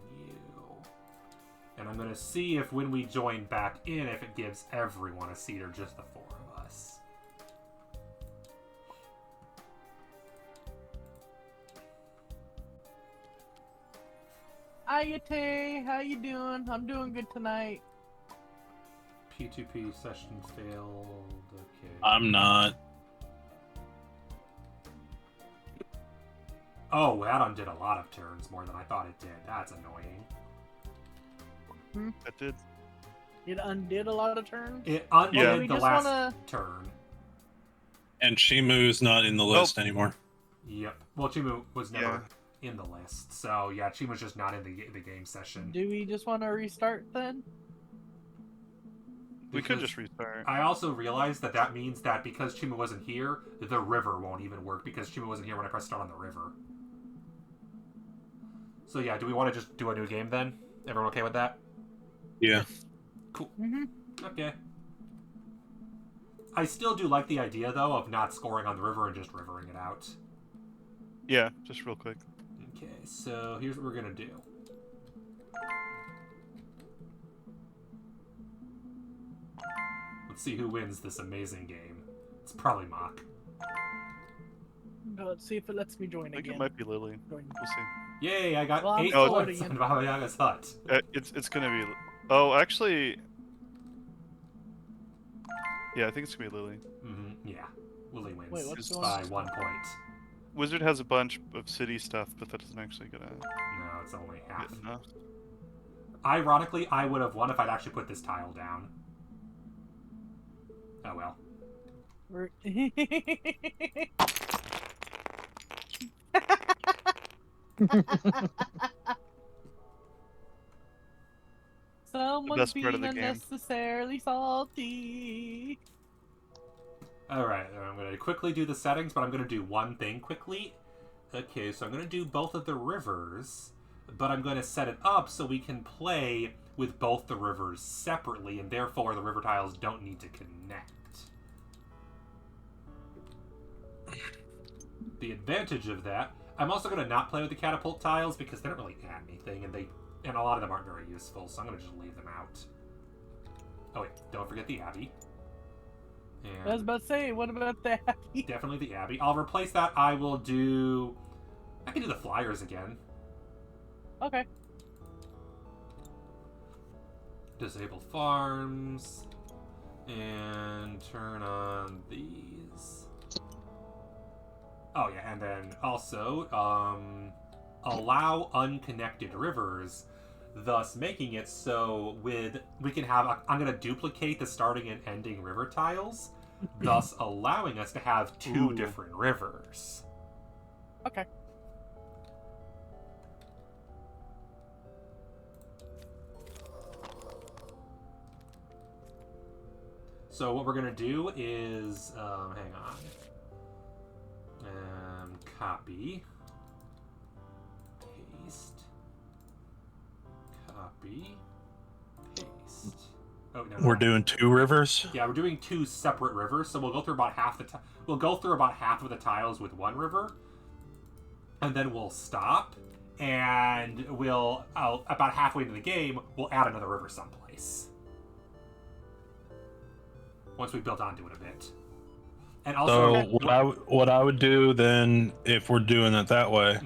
And I'm going to see if when we join back in, if it gives everyone a seat or just the four of us. Hiya, Tay. How you doing? I'm doing good tonight. P2P session failed. Okay. I'm not. Oh, that undid a lot of turns, more than I thought it did. That's annoying. That did. It undid a lot of turns. It undid We the just last turn. And Chimu's not in the list anymore. Yep. Well, Chimu was never in the list, so yeah, Chimu's just not in the game session. Do we just want to restart then? We could just restart. I also realized that means that because Chimu wasn't here, the river won't even work because Chimu wasn't here when I pressed start on the river. So yeah, do we want to just do a new game then? Everyone okay with that? Yeah. Cool. Mm-hmm. Okay. I still do like the idea, though, of not scoring on the river and just rivering it out. Yeah, just real quick. Okay, so here's what we're gonna do. Let's see who wins this amazing game. It's probably Mock. Let's see if it lets me join I think again. it might be Lily. Join. We'll see. Yay, I got Well, I'm 8 Oh, points on Baba Yaga's hut. It's gonna be. Oh, actually. Yeah, I think it's gonna be Lily. Yeah. Lily wins Wait, what's going by on? 1 point. Wizard has a bunch of city stuff, but that doesn't actually get No, it's only half. enough. Ironically, I would have won if I'd actually put this tile down. Oh well. Someone's best part being of the game. unnecessarily salty. Alright, I'm going to quickly do the settings, but I'm going to do one thing quickly. Okay, so I'm going to do both of the rivers, but I'm going to set it up so we can play with both the rivers separately, and therefore the river tiles don't need to connect. The advantage of that, I'm also going to not play with the catapult tiles because they don't really add anything, and a lot of them aren't very useful, so I'm going to just leave them out. Oh wait, don't forget the Abbey. I was And about to say, what about the Abbey? definitely the Abbey. I'll replace that. I can do the flyers again. Okay. Disable farms. And turn on these. Oh yeah, and then also, allow unconnected rivers, thus making it so we can have, I'm going to duplicate the starting and ending river tiles, thus allowing us to have two different rivers. Okay. So what we're going to do is, hang on, copy, paste, copy, paste. Oh, no, We're doing 2 rivers. Yeah, we're doing 2 separate rivers, so we'll go through about half we'll go through about half of the tiles with one river, and then we'll stop, and we'll about halfway into the game we'll add another river someplace. Once we build onto it a bit. And also, so what I would do then, if we're doing it that way,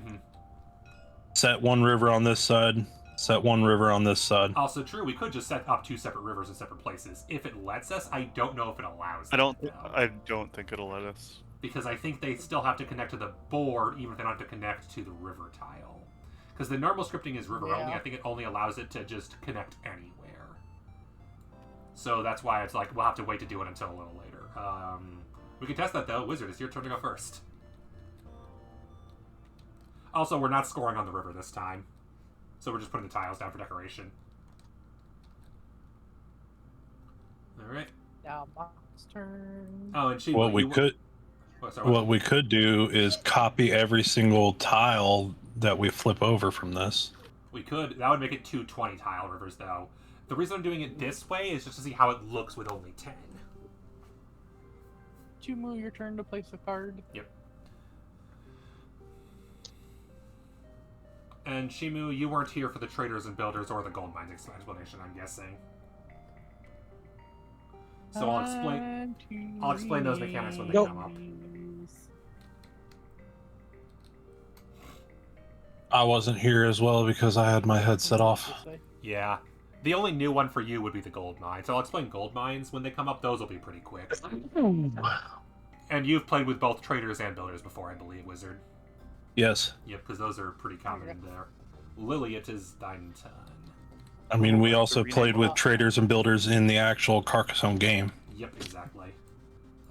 set one river on this side, set one river on this side. Also true, we could just set up 2 separate rivers in separate places. If it lets us, I don't know if it allows I don't think it'll let us. Because I think they still have to connect to the board, even if they don't have to connect to the river tile. Because the normal scripting is river only. I think it only allows it to just connect anywhere. So that's why it's like, we'll have to wait to do it until a little later. We can test that though. Wizard, it's your turn to go first. Also, we're not scoring on the river this time. So we're just putting the tiles down for decoration. Alright. Now, Bob's turn. Oh, and What we could do is copy every single tile that we flip over from this. We could. That would make it 2 20 tile rivers, though. The reason I'm doing it this way is just to see how it looks with only 10. Chumu, your turn to place a card. Yep. And Shimu, you weren't here for the traders and builders or the gold mines explanation, I'm guessing. So I'll explain those mechanics when they come up. I wasn't here as well because I had my headset off. Yeah. The only new one for you would be the gold mines. So I'll explain gold mines when they come up. Those will be pretty quick. And you've played with both traders and builders before, I believe, Wizard. Yes. Yep, because those are pretty common in there. Lily, it is thine turn. I mean, we also played with traders and builders in the actual Carcassonne game. Yep, exactly.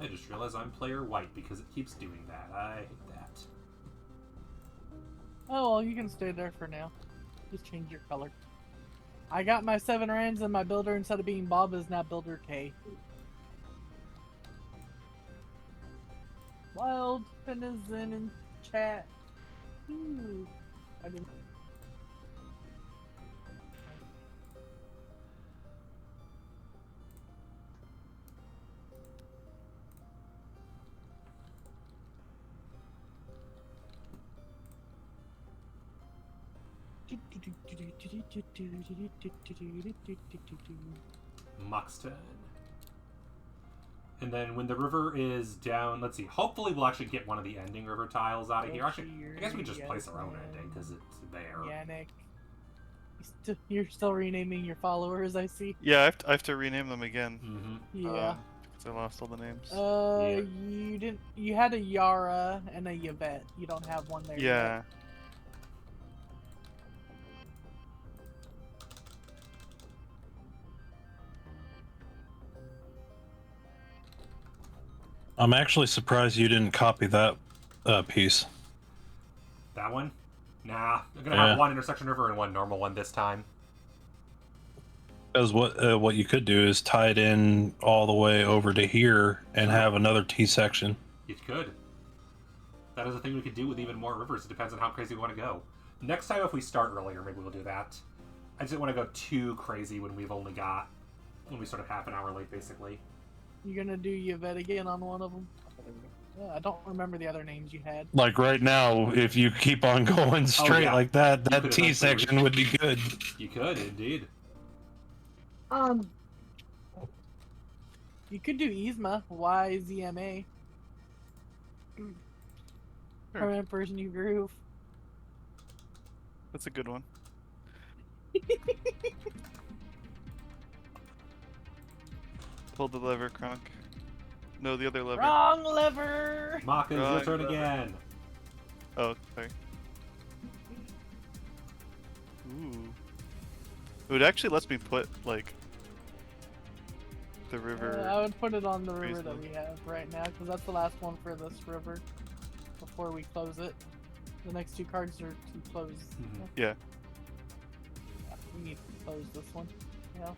I just realized I'm player white because it keeps doing that. I hate that. Oh, well, you can stay there for now. Just change your color. I got my 7 rands and my builder, instead of being Bob, is now Builder K. Wild Penizen in chat. Ooh. I didn't... Mock's turn. And then when the river is down, let's see, hopefully we'll actually get one of the ending river tiles out of here. Actually, I guess we can just place our own ending because it's there. Yannick. You're still renaming your followers, I see. Yeah, I have to rename them again. Yeah. Because I lost all the names. You didn't. You had a Yara and a Yvette. You don't have one there. Yeah. Yet. I'm actually surprised you didn't copy that piece. That one? Nah, I'm gonna have one intersection river and one normal one this time. Because what you could do is tie it in all the way over to here and have another T section. You could. That is a thing we could do with even more rivers. It depends on how crazy we want to go. Next time, if we start earlier, maybe we'll do that. I just didn't want to go too crazy when we started half an hour late, basically. You gonna do Yvette again on one of them? I don't remember the other names you had. Like right now, if you keep on going straight like that, that T section would be good. You could, indeed. You could do Yzma. YZMA. Permanent version of groove. That's a good one. Pull the lever, Kronk. No, the other lever. Wrong lever. Maka, it's your Wrong turn lever. again. Oh, sorry. Ooh. It actually lets me put, like, the river. I would put it on the river Basement. that we have right now, because that's the last one for this river before we close it. The next two cards are to close. Mhm. Yeah. Yeah, we need to close this one. Yeah.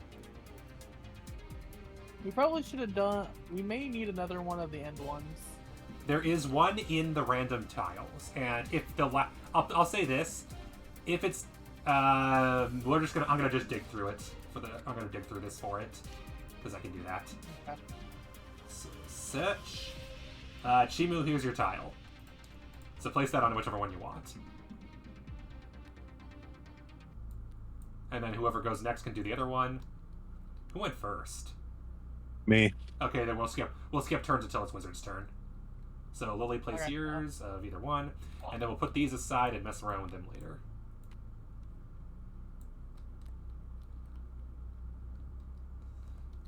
We probably should have done. We may need another one of the end ones. There is one in the random tiles, and if the I'll say this, if it's I'm gonna just dig through it I'm gonna dig through this for it because I can do that. Okay. So search. Chimu, here's your tile. So place that on whichever one you want. And then whoever goes next can do the other one. Who went first? Me. Okay, then we'll skip turns until it's Wizard's turn. So Lily plays Okay. yours of either one, and then we'll put these aside and mess around with them later.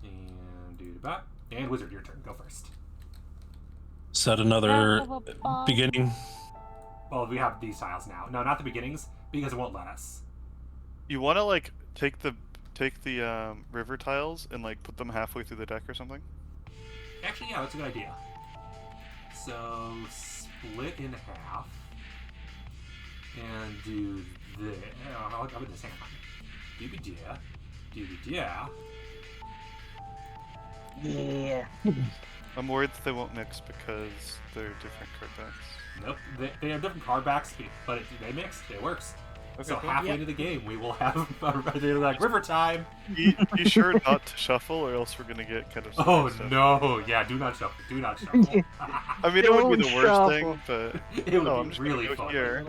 And do that. And Wizard, your turn. Go first. Set another beginning. Well, we have these tiles now. No, not the beginnings, because it won't let us. You want to, like, take the river tiles and, like, put them halfway through the deck or something? Actually, yeah, that's a good idea. So, split in half. And do this. I'll do this. Hang on. Doobie-da. Doobie-da. Yeah. I'm worried that they won't mix because they're different card backs. Nope. They have different card backs, but they mixed. It works. Okay, So cool. halfway into the game, we will have they're like river time. You sure not to shuffle, or else we're gonna get kind of. Oh stuff. no! Yeah, do not shuffle. Do not shuffle. I mean, it would be the worst Don't thing, but It would I'm be just gonna really go fun. here,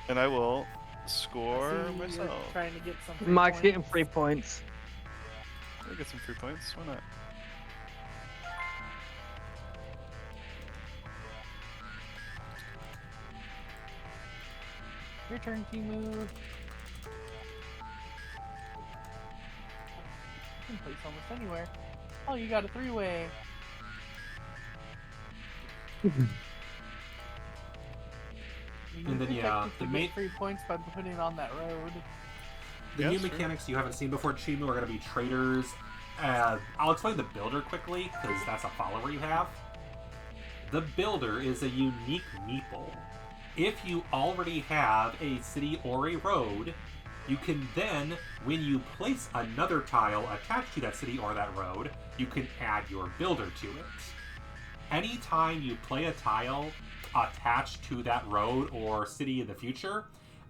and I will I score see you're myself. trying to get some. free Mark's getting points. 3 points. I'll get some free points. Why not? Your turn, Timu. You can place almost anywhere. Oh, you got a three-way. And then, yeah, the main- 3 points by putting it on that road. The Yeah, new sure. mechanics you haven't seen before, Chimu, are going to be traders. I'll explain the builder quickly, because that's a follower you have. The builder is a unique meeple. If you already have a city or a road, you can then, when you place another tile attached to that city or that road, you can add your builder to it. Anytime you play a tile attached to that road or city in the future,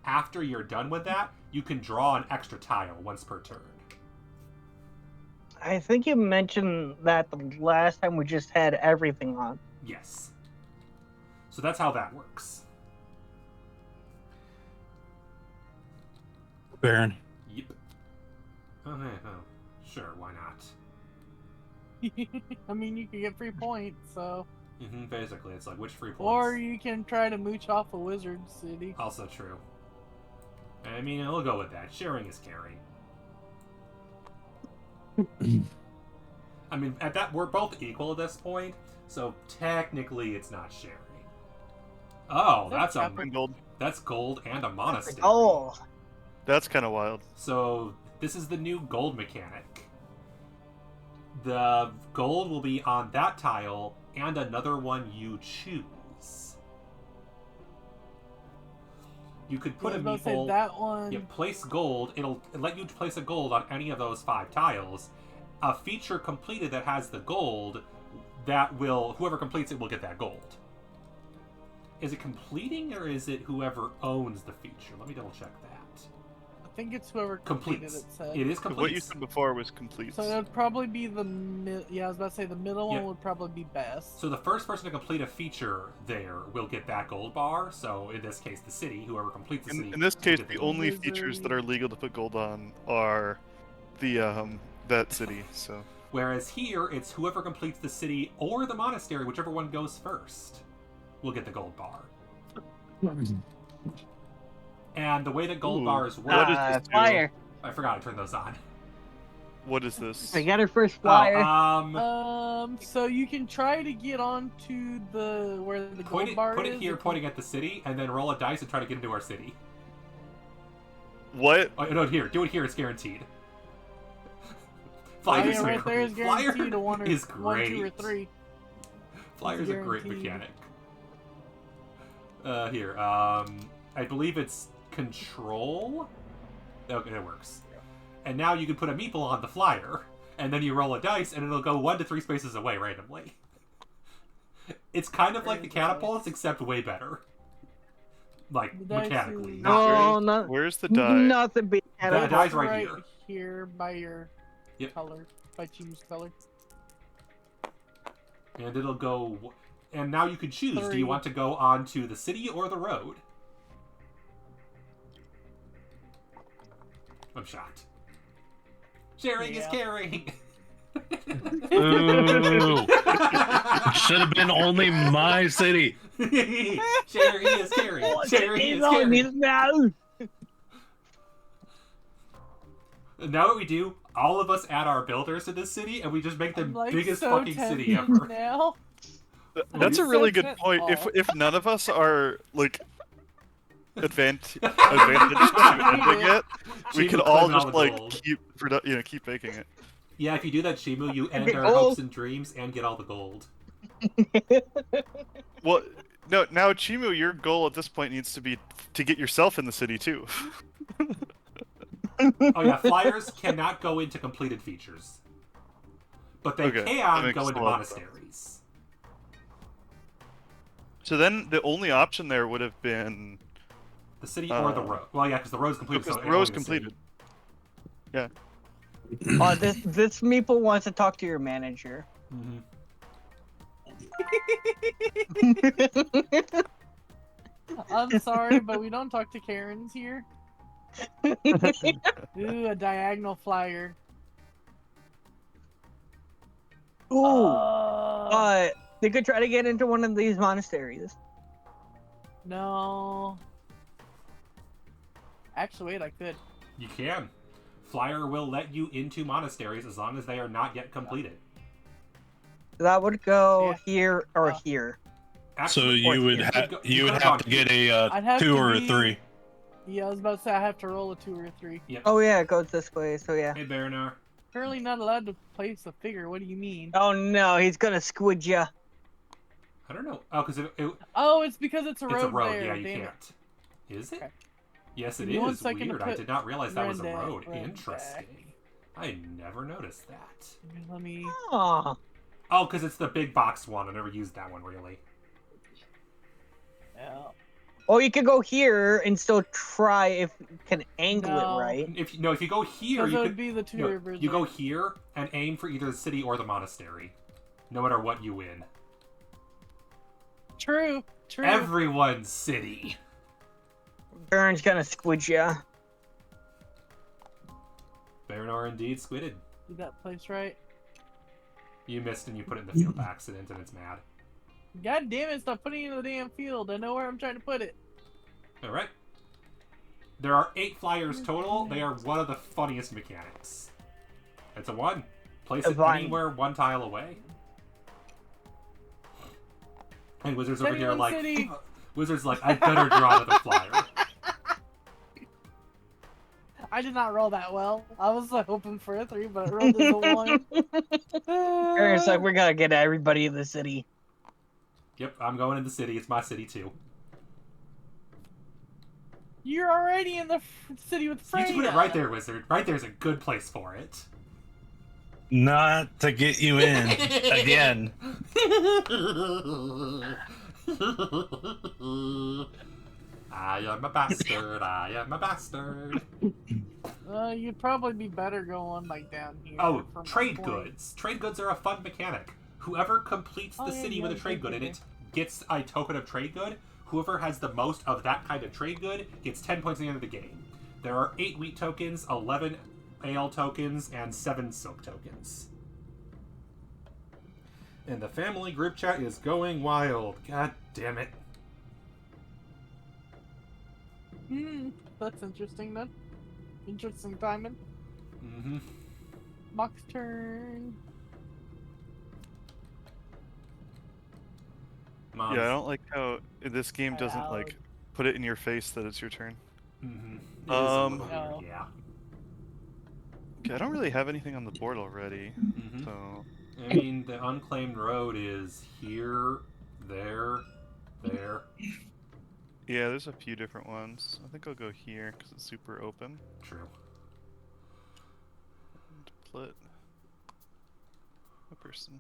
after you're done with that, you can draw an extra tile once per turn. I think you mentioned that the last time we just had everything on. Yes. So that's how that works. Baron. Yep. Okay, oh, sure, why not? I mean, you can get 3 points, so. Basically, it's like, which free points? Or you can try to mooch off a wizard city. Also true. I mean, we'll go with that. Sharing is caring. I mean, at that, we're both equal at this point, so technically it's not sharing. Oh, that's Gold. that's gold and a monastery. Oh, That's kind of wild. So this is the new gold mechanic. The gold will be on that tile and another one you choose. You could put I a was about to say meeple. that one. You place gold. It'll let you place a gold on any of those 5 tiles. A feature completed that has the gold, that will, whoever completes it will get that gold. Is it completing or is it whoever owns the feature? Let me double check that. I think it's whoever completed Completes. it. Said. It is What you complete. said before was complete. So it would probably be the yeah. I was about to say the middle Yeah. one would probably be best. So the first person to complete a feature there will get that gold bar. So in this case, the city, whoever completes the city. In this will case, get the gold. only features that are legal to put gold on are the that city. So Whereas here, it's whoever completes the city or the monastery, whichever one goes first, will get the gold bar. And the way that gold bars work... What does this do? Flyer. I forgot to turn those on. What is this? I got her first flyer. So you can try to get onto where the gold bar is. Put it here, pointing at the city, and then roll a dice and try to get into our city. What? Oh, no, here. Do it here. It's guaranteed. Flyers right there is guaranteed to one, is great. 1, 2, or 3. Flyers are a great mechanic. Here. I believe it's control. Okay, it works. And now you can put a meeple on the flyer, and then you roll a dice, and it'll go 1 to 3 spaces away randomly. It's kind of like the catapults, except way better. Like, mechanically. Where's the die? Nothing beat The die's right here. Here by your color, by Chimu's color. And it'll go... And now you can choose. 3. Do you want to go on to the city or the road? I'm shocked. Sharing is caring. Ooh. Should have been only my city. Sharing is caring. Sharing is caring. Now what we do, all of us add our builders to this city, and we just make the biggest fucking city ever. Now. That's a really good point. If none of us are like advantaged to ending it, we could all just like keep making it. Yeah, if you do that, Shimu, you end our hopes and dreams and get all the gold. Well, no, now Chimu, your goal at this point needs to be to get yourself in the city too. Oh yeah, flyers cannot go into completed features, but they can go into monasteries. So then the only option there would have been the city or the road. Well, yeah, because the road's completed. Because the road's completed. Yeah. Oh, this meeple wants to talk to your manager. I'm sorry, but we don't talk to Karens here. Ooh, a diagonal flyer. Ooh. They could try to get into one of these monasteries. No. Actually, wait, I could. You can. Flyer will let you into monasteries as long as they are not yet completed. That would go here or here. Actually, so you would have to get a 2 or a 3. Yeah, I was about to say I have to roll a 2 or a 3. Yep. Oh yeah, it goes this way. So yeah. Hey, Baranar. Currently not allowed to place a figure. What do you mean? Oh no, he's gonna squid ya. I don't know. Oh, because Oh, it's because it's a road. It's a road. There. Yeah, you Damn can't. Is it? Okay. Yes, it One is. second to Weird. I did not realize that was a road. Rendack. Interesting. I never noticed that. Let me. Oh, because it's the big box one. I never used that one really. Yeah. Or you could go here and still try if you can angle it right. If you go here, you would could be the two rivers. You go here and aim for either the city or the monastery, no matter what you win. True. Everyone's city. Baron's gonna squid ya. Baranar indeed squidded. Did that place right? You missed and you put it in the field by accident and it's mad. God damn it, stop putting it in the damn field. I know where I'm trying to put it. Alright. There are 8 flyers total. They are one of the funniest mechanics. It's a 1. Place it anywhere 1 tile away. And Wizards over here like... Wizards like, I better draw with a flyer. I did not roll that well. I was hoping for a 3, but I rolled as a 1. Baron's like, we gotta get everybody in the city. Yep, I'm going in the city. It's my city too. You're already in the city with Freya. You just put it right there, Wizard. Right there's a good place for it. Not to get you in again. I am a bastard. I am a bastard. You'd probably be better going like down here. Oh, trade goods. Trade goods are a fun mechanic. Whoever completes the city with a trade good in it gets a token of trade good. Whoever has the most of that kind of trade good gets 10 points at the end of the game. There are 8 wheat tokens, 11 ale tokens, and 7 silk tokens. And the family group chat is going wild. God damn it. That's interesting then. Interesting timing. Mm-hmm. Mock's turn. Mom's... Yeah, I don't like how this game doesn't Loud. like put it in your face that it's your turn. Mm-hmm. It is a little weird, No. yeah. Okay, I don't really have anything on the board already, Mm-hmm. so I mean, the unclaimed road is here, there, there. yeah, there's a few different ones. I think I'll go here because it's super open. True. Split a person.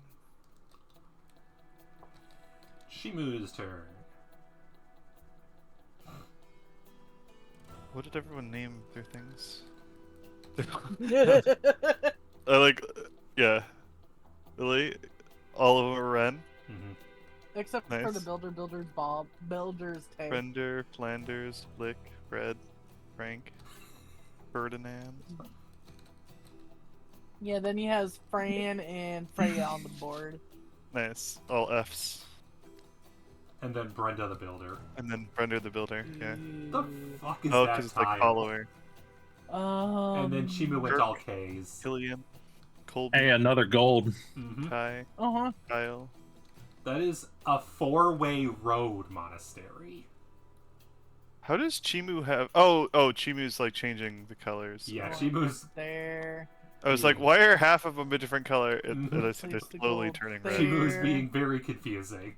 Shimu's turn. What did everyone name their things? I like, yeah. Really? All of them are Ren? Mm-hmm. Except for Nice. the Builder's Tank. Fender, Flanders, Flick, Fred, Frank, Ferdinand. Yeah, then he has Fran and Freya on the board. Nice. All Fs. And then Brenda the Builder. And then Brenda the Builder, yeah. The fuck is Oh, that because it's tile? like follower. And then Shimu went Kirk. all K's. Killian, Colby, Hey, another gold. Mm-hmm. Kai, Uh-huh. Kyle. That is a 4-way road monastery. How does Chimu have... Oh, Chimu's like changing the colors. Yeah, Oh, Shimu's... There. I was like, why are half of them a different color? And Mhm. I see they're Place the slowly gold turning there. red. Shimu's being very confusing.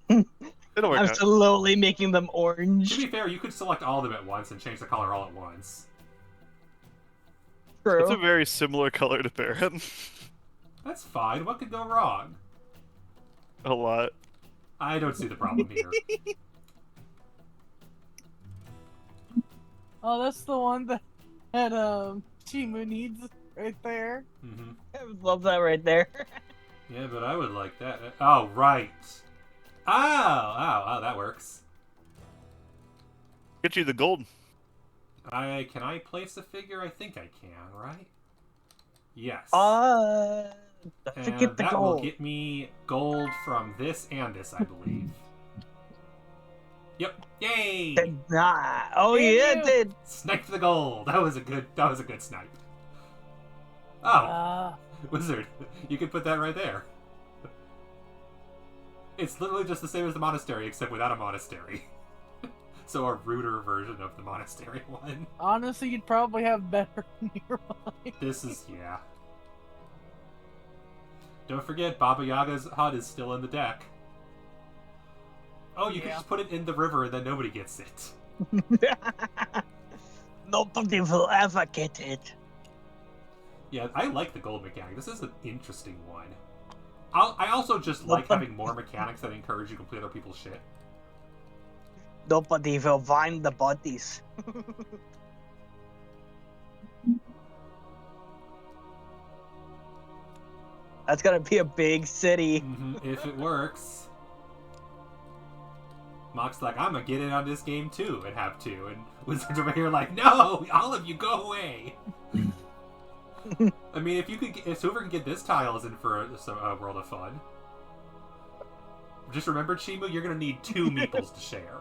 It'll work I'm out. slowly making them To orange. be fair, you could select all of them at once and change the color all at once. True. It's a very similar color to Baron. That's fine. What could go wrong? A lot. I don't see the problem here. Oh, that's the one that Chimu needs right there. Mm-hmm. I love that right there. Yeah, but I would like that. Oh, right. Oh, that works. Get you the gold. Can I place a figure? I think I can, right? Yes. Don't And forget the that gold. will get me gold from this and this, I believe. Yep. Yay! Did not. Oh Damn yeah, you. it did. Sniped the gold. That was a good snipe. Oh, wizard, you could put that right there. It's literally just the same as the monastery, except without a monastery. So a ruder version of the monastery one. Honestly, you'd probably have better nearby. This is, yeah. Don't forget, Baba Yaga's hut is still in the deck. Oh, you can Yeah. just put it in the river and then nobody gets it. Nobody will ever get it. Yeah, I like the gold mechanic. This is an interesting one. I also just like having more mechanics that encourage you to complete other people's shit. Nobody will find the bodies. That's gonna be a big city. If it works. Mock's like, I'm gonna get in on this game too, and have to. And Wizards over here like, no, all of you go away. I mean, if whoever can get this tile is in for a world of fun. Just remember, Chimu, you're gonna need 2 meeples to share.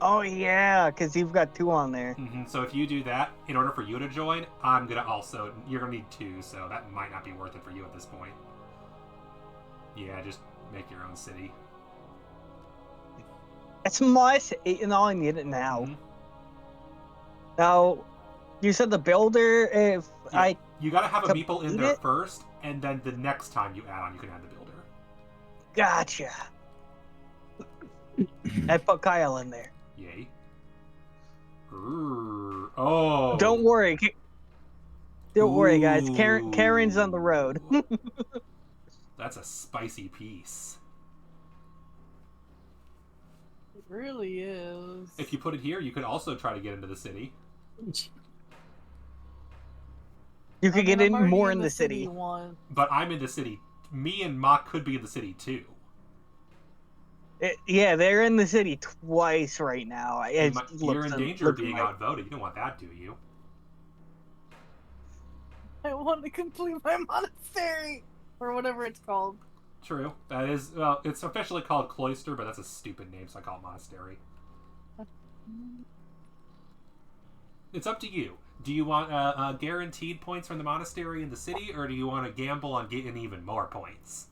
Oh yeah, because you've got 2 on there. So if you do that, in order for you to join, you're gonna need 2, so that might not be worth it for you at this point. Yeah, just make your own city. It's my city, and I need it now. Mhm. Now, you said the builder. If Yeah, you gotta have a meeple in complete there it? first, and then the next time you add on, you can add the builder. Gotcha. I put Kyle in there. Yay. Grrr. Oh. Don't worry. Don't worry, guys. Karen's on the road. That's a spicy piece. It really is. If you put it here, you could also try to get into the city. You could get I'm in already more in the city. one. But I'm in the city. Me and Mock could be in the city too. Yeah, they're in the city twice right now. You're in danger of being outvoted. You don't want that, do you? I want to complete my monastery or whatever it's called. True. That is, well, it's officially called Cloister, but that's a stupid name, so I call it Monastery. It's up to you. Do you want guaranteed points from the monastery in the city, or do you want to gamble on getting even more points?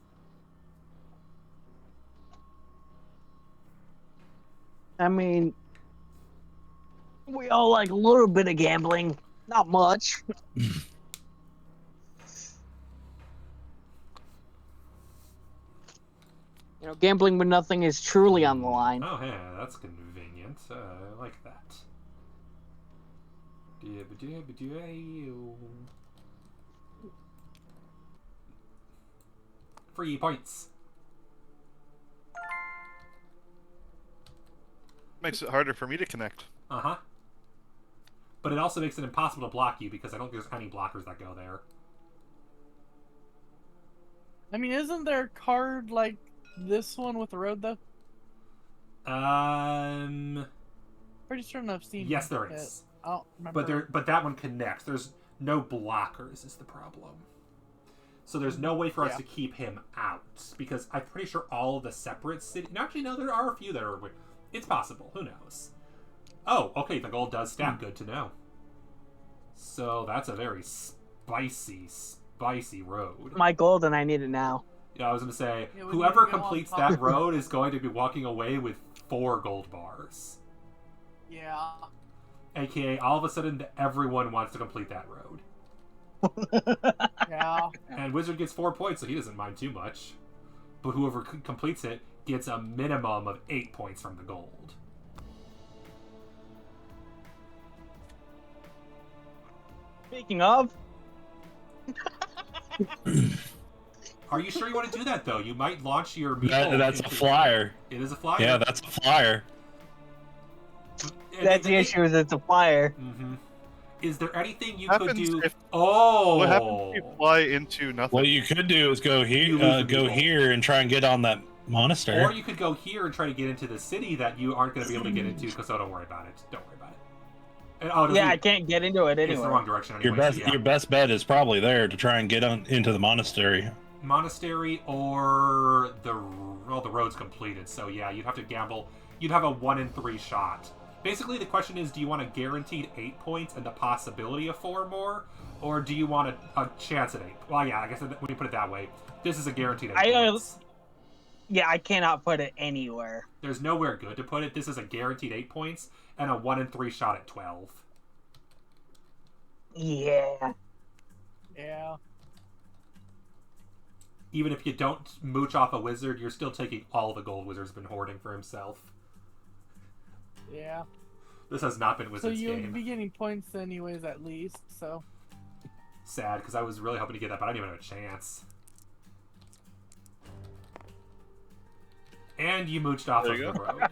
I mean, we all like a little bit of gambling, not much. You know, gambling with nothing is truly on the line. Oh, yeah, that's convenient. I like that. Free points. Makes it harder for me to connect. Uh-huh. But it also makes it impossible to block you because I don't think there's any blockers that go there. I mean, isn't there a card like this one with the road, though? Pretty sure I've seen. Yes, there is. I don't remember. But that one connects. There's no blockers is the problem. So there's no way for us to keep him out because I'm pretty sure all of the separate city. Actually, no, there are a few that are. It's possible. Who knows? Oh, okay. The gold does stack. Good to know. So that's a very spicy road. My gold, and I need it now. Yeah, I was going to say, Yeah, whoever completes that road is going to be walking away with 4 gold bars. Yeah. AKA, all of a sudden, everyone wants to complete that road. Yeah. And Wizard gets 4 points, so he doesn't mind too much. But whoever completes it gets a minimum of 8 points from the gold. Speaking of... Are you sure you want to do that, though? You might launch your meeple. That's a flyer. It is a flyer? Yeah, that's a flyer. That's the issue, is it's a flyer. Mm-hmm. Is there anything you Happens could do? if- Oh! What happens if you fly into nothing? What you could do is go You lose the go meeple. here and try and get on that monastery. Or you could go here and try to get into the city that you aren't going to be able to get into, so don't worry about it. Don't worry about it. And, Yeah, I can't get into it It's the anyway. wrong direction anyway. Your best bet is probably there to try and get on into the monastery. Monastery or the road's completed. So yeah, you'd have to gamble. You'd have a 1 in 3 shot. Basically, the question is, do you want a guaranteed 8 points and the possibility of 4 more, or do you want a chance at 8? Well, yeah, I guess when you put it that way, this is a guaranteed 8 points. Yeah, I cannot put it anywhere. There's nowhere good to put it. This is a guaranteed 8 points and a 1 in 3 shot at 12. Yeah. Yeah. Even if you don't mooch off a wizard, you're still taking all the gold Wizard's been hoarding for himself. Yeah. This has not been So Wizard's you'll game. be getting points anyways, at least. So. Sad, because I was really hoping to get that, but I didn't even have a chance. And you mooched off There of you the go. road.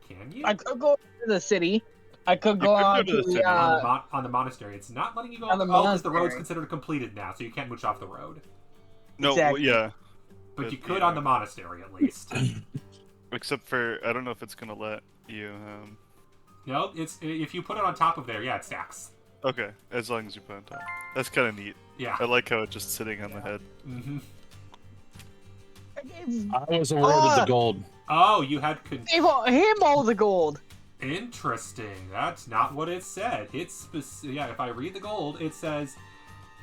Can you? I could go to the city. I could go could on go to the to city. the, on the monastery. It's not letting you go on the because the road's monastery. considered completed now, so you can't mooch off the road. No, Exactly. yeah. But you But, could yeah. on the monastery, at least. Except for, I don't know if it's gonna let you, No, it's if you put it on top of there, yeah, it stacks. Okay, as long as you put it on top. That's kind of neat. Yeah. I like how it's just sitting on the head. Mm-hmm. I was awarded the gold. Oh, you had... Give him all the gold. Interesting. That's not what it said. It's yeah. If I read the gold, it says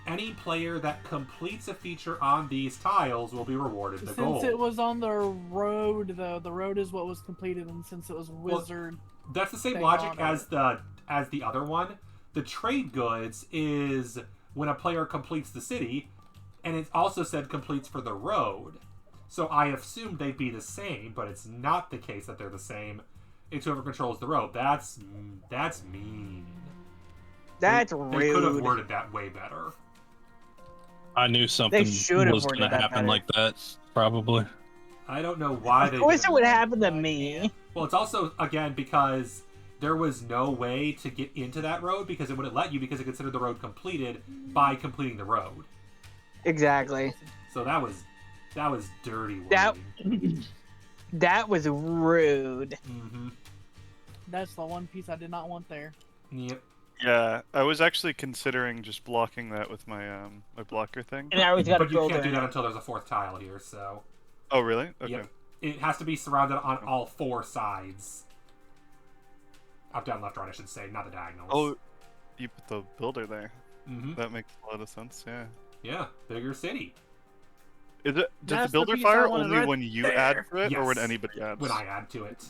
any player that completes a feature on these tiles will be rewarded the Since gold. it was on the road, though, the road is what was completed, and since it was wizard, That's the same thing logic on as the other one. The trade goods is when a player completes the city, and it also said completes for the road. So I assumed they'd be the same, but it's not the case that they're the same. It's whoever controls the road. That's mean. That's They rude. could have worded that way better. I knew something should have was going to worded that happen better. like that, probably. I don't know why they Of course did it would happen to me. Well, it's also, again, because there was no way to get into that road because it wouldn't let you because it considered the road completed by completing the road. Exactly. So that was dirty That- wording. That was rude. Mm-hmm. that's the one piece I did not want there. Yep. Yeah, I was actually considering just blocking that with my my blocker thing. And now he's got a But you builder can't do in that it. until there's a 4th tile here, so... Oh, really? Okay. Yep. It has to be surrounded on all 4 sides. Up, down, left, right, I should say, not the diagonals. Oh, you put the builder there. Mm-hmm. That makes a lot of sense, yeah. Yeah, bigger city. Is it, does That's the the builder piece I fire wanted only right when you there. add to it, or when Yes, anybody adds? when I add to it.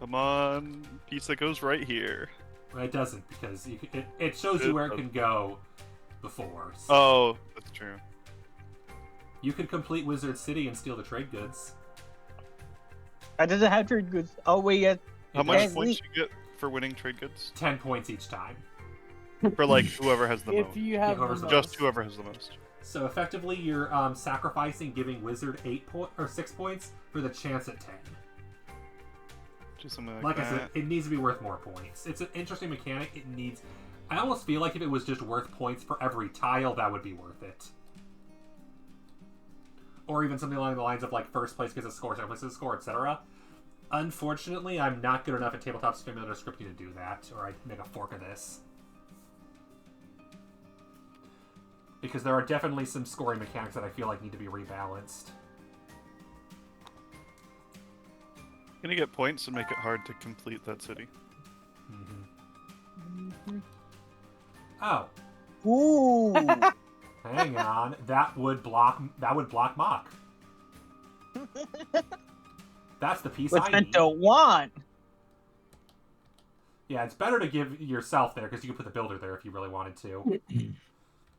Come on, piece that goes right here. Well, it doesn't, because it shows you where it can go before. So. Oh, that's true. You could complete Wizard City and steal the trade goods. That doesn't have trade goods. Oh, wait, yeah. How much does. points you get for winning trade goods? 10 points each time. For like whoever has the If most. you have whoever's the the Just most. whoever has the most. So effectively, you're sacrificing giving Wizard 6 points for the chance at 10. Just something Like that. I said, it needs to be worth more points. It's an interesting mechanic. It needs... I almost feel like if it was just worth points for every tile, that would be worth it. Or even something along the lines of like first place gets a score, second place gets a score, etc. Unfortunately, I'm not good enough at Tabletop Simulator scripting to do that, or I'd make a fork of this. Because there are definitely some scoring mechanics that I feel like need to be rebalanced. Gonna get points and make it hard to complete that city. Mm-hmm. Oh, Ooh. hang on. That would block Mock. That's the piece What's I meant need. to want? Yeah, it's better to give yourself there because you can put the builder there if you really wanted to.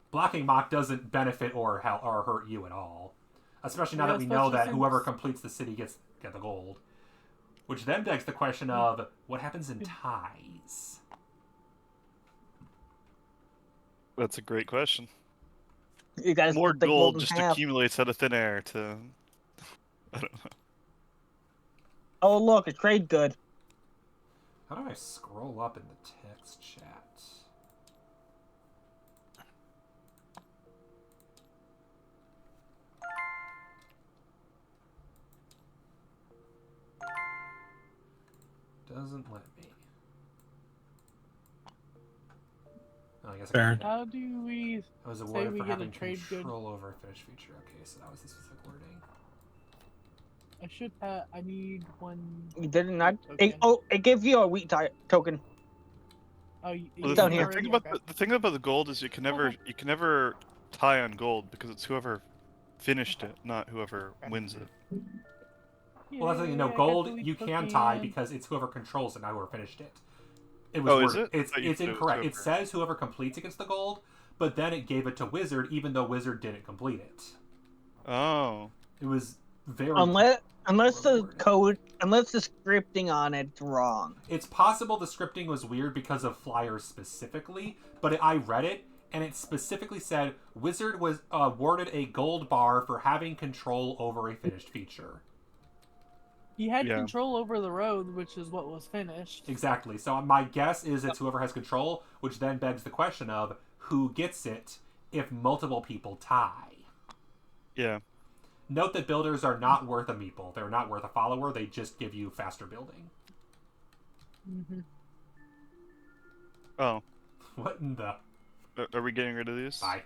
Blocking Mock doesn't benefit or hurt you at all, especially now Yeah, that we know especially that since- whoever completes the city gets the gold. Which then begs the question of what happens in ties. That's a great question. You guys More split the gold in just half. accumulates out of thin air to... I don't know. Oh, look, a trade good. How do I scroll up in the text chat? Doesn't let me. Oh, I guess Fair. How do we? I was Say awarded we for get a having trade good. control over a finished feature. Okay, so that was the specific wording. I should have. I need one. You did not. Okay. It gave you a wheat token. Oh, Well, Down the here. thing about the thing about the gold is you can never tie on gold because it's whoever finished it, not whoever wins it. Well, that's the thing, you know, gold you can tie because it's whoever controls it, not whoever finished it. It was Oh, is worded- it? It's I thought you said it was incorrect. It whoever. says whoever completes it gets the gold, but then it gave it to Wizard, even though Wizard didn't complete it. Oh. It was very Unless the worded. code, unless the scripting on it's wrong. It's possible the scripting was weird because of flyers specifically, but I read it and it specifically said Wizard was awarded a gold bar for having control over a finished feature. He had Yeah. control over the road, which is what was finished. Exactly. So my guess is it's whoever has control, which then begs the question of who gets it if multiple people tie. Yeah. Note that builders are not worth a meeple. They're not worth a follower. They just give you faster building. Mm-hmm. Oh. What in the... Are we getting rid of these? Bye.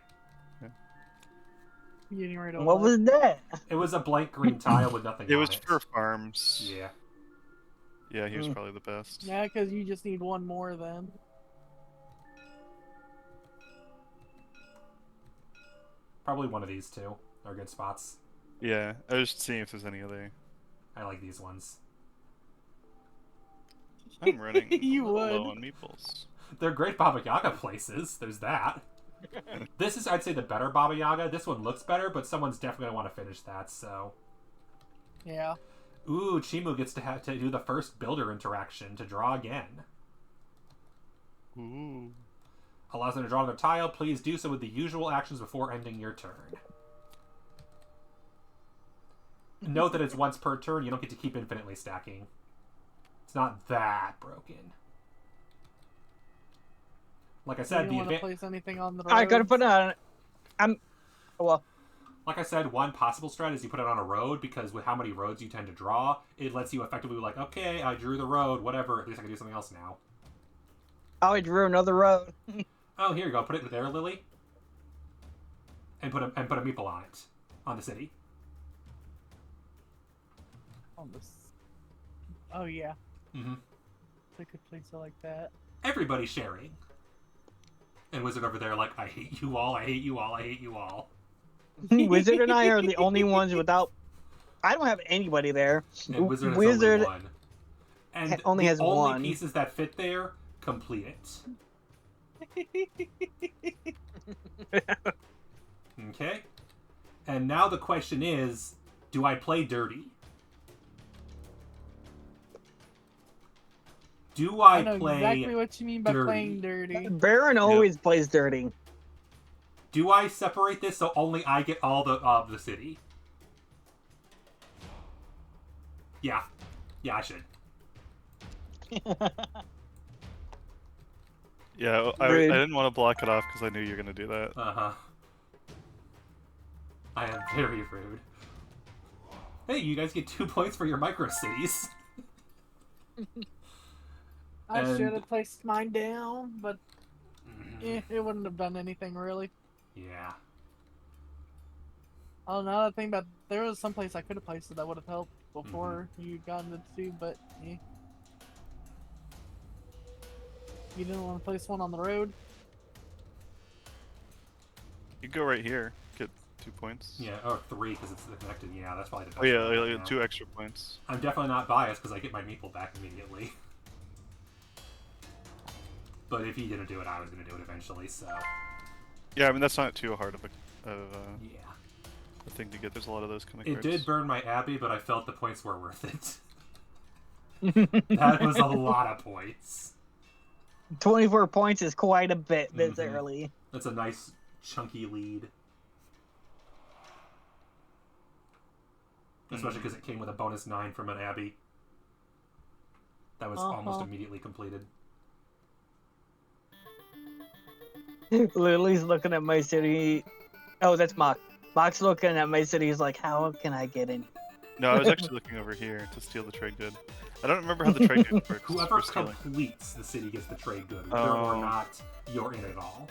Getting rid of What was that? It was a blank green tile with nothing It on was it. for farms. Yeah. Yeah, he was Hmm. probably the best. Yeah, because you just need one more then. Probably one of these two are good spots. Yeah, I was just seeing if there's any other. I like these ones. I'm running You a little low would. on meeples. They're great Baba Yaga places. There's that. This is, I'd say, the better Baba Yaga. This one looks better, but someone's definitely going to want to finish that, so... Yeah. Ooh, Chimu gets to have to do the first builder interaction to draw again. Ooh. Allows them to draw another tile. Please do so with the usual actions before ending your turn. Note that it's once per turn. You don't get to keep infinitely stacking. It's not that broken. Like I You said, didn't the want to advantage... place anything on the road. I gotta put on. I'm. Well, like I said, one possible strat is you put it on a road, because with how many roads you tend to draw, it lets you effectively be like, okay, I drew the road, whatever, at least I can do something else now. Oh, I drew another road. Oh, here you go. Put it there, Lily. And put a meeple on it. On the city. On this. Oh yeah. Mm-hmm. I could place it like that. Everybody's sharing. And Wizard over there like, I hate you all, I hate you all, I hate you all. Wizard and I are the only ones without... I don't have anybody there. And Wizard has only one. And only the has only one. pieces that fit there, complete it. Okay. And now the question is, do I play dirty? Do I know play exactly what you mean by dirty? playing dirty. Baron always plays dirty. Do I separate this so only I get all of the city? Yeah. Yeah, I should. Yeah, I didn't want to block it off because I knew you were going to do that. Uh-huh. I am very rude. Hey, you guys get 2 points for your micro cities. I And- should have placed mine down, but it wouldn't have done anything really. Yeah. Oh, now that I think about, there was some place I could have placed it that would have helped before you got into the 2, but yeah. You didn't want to place one on the road? You go right here, get 2 points. Yeah, or 3 because it's connected. Yeah, that's probably the best. Oh yeah, way right like, now. 2 extra points. I'm definitely not biased because I get my meeple back immediately. But if he didn't do it, I was going to do it eventually, so... Yeah, I mean, that's not too hard of Yeah. a thing to get. There's a lot of those kind of It cards. did burn my Abbey, but I felt the points were worth it. That was a lot of points. 24 points is quite a bit this early. That's a nice, chunky lead. Especially because it came with a bonus 9 from an Abbey. That was almost immediately completed. Lily's looking at my city. Oh, that's Mock. Mock's looking at my city. He's like, how can I get in? No, I was actually looking over here to steal the trade good. I don't remember how the trade good works. Whoever for stealing. completes the city gets the trade good, whether or not you're in it all.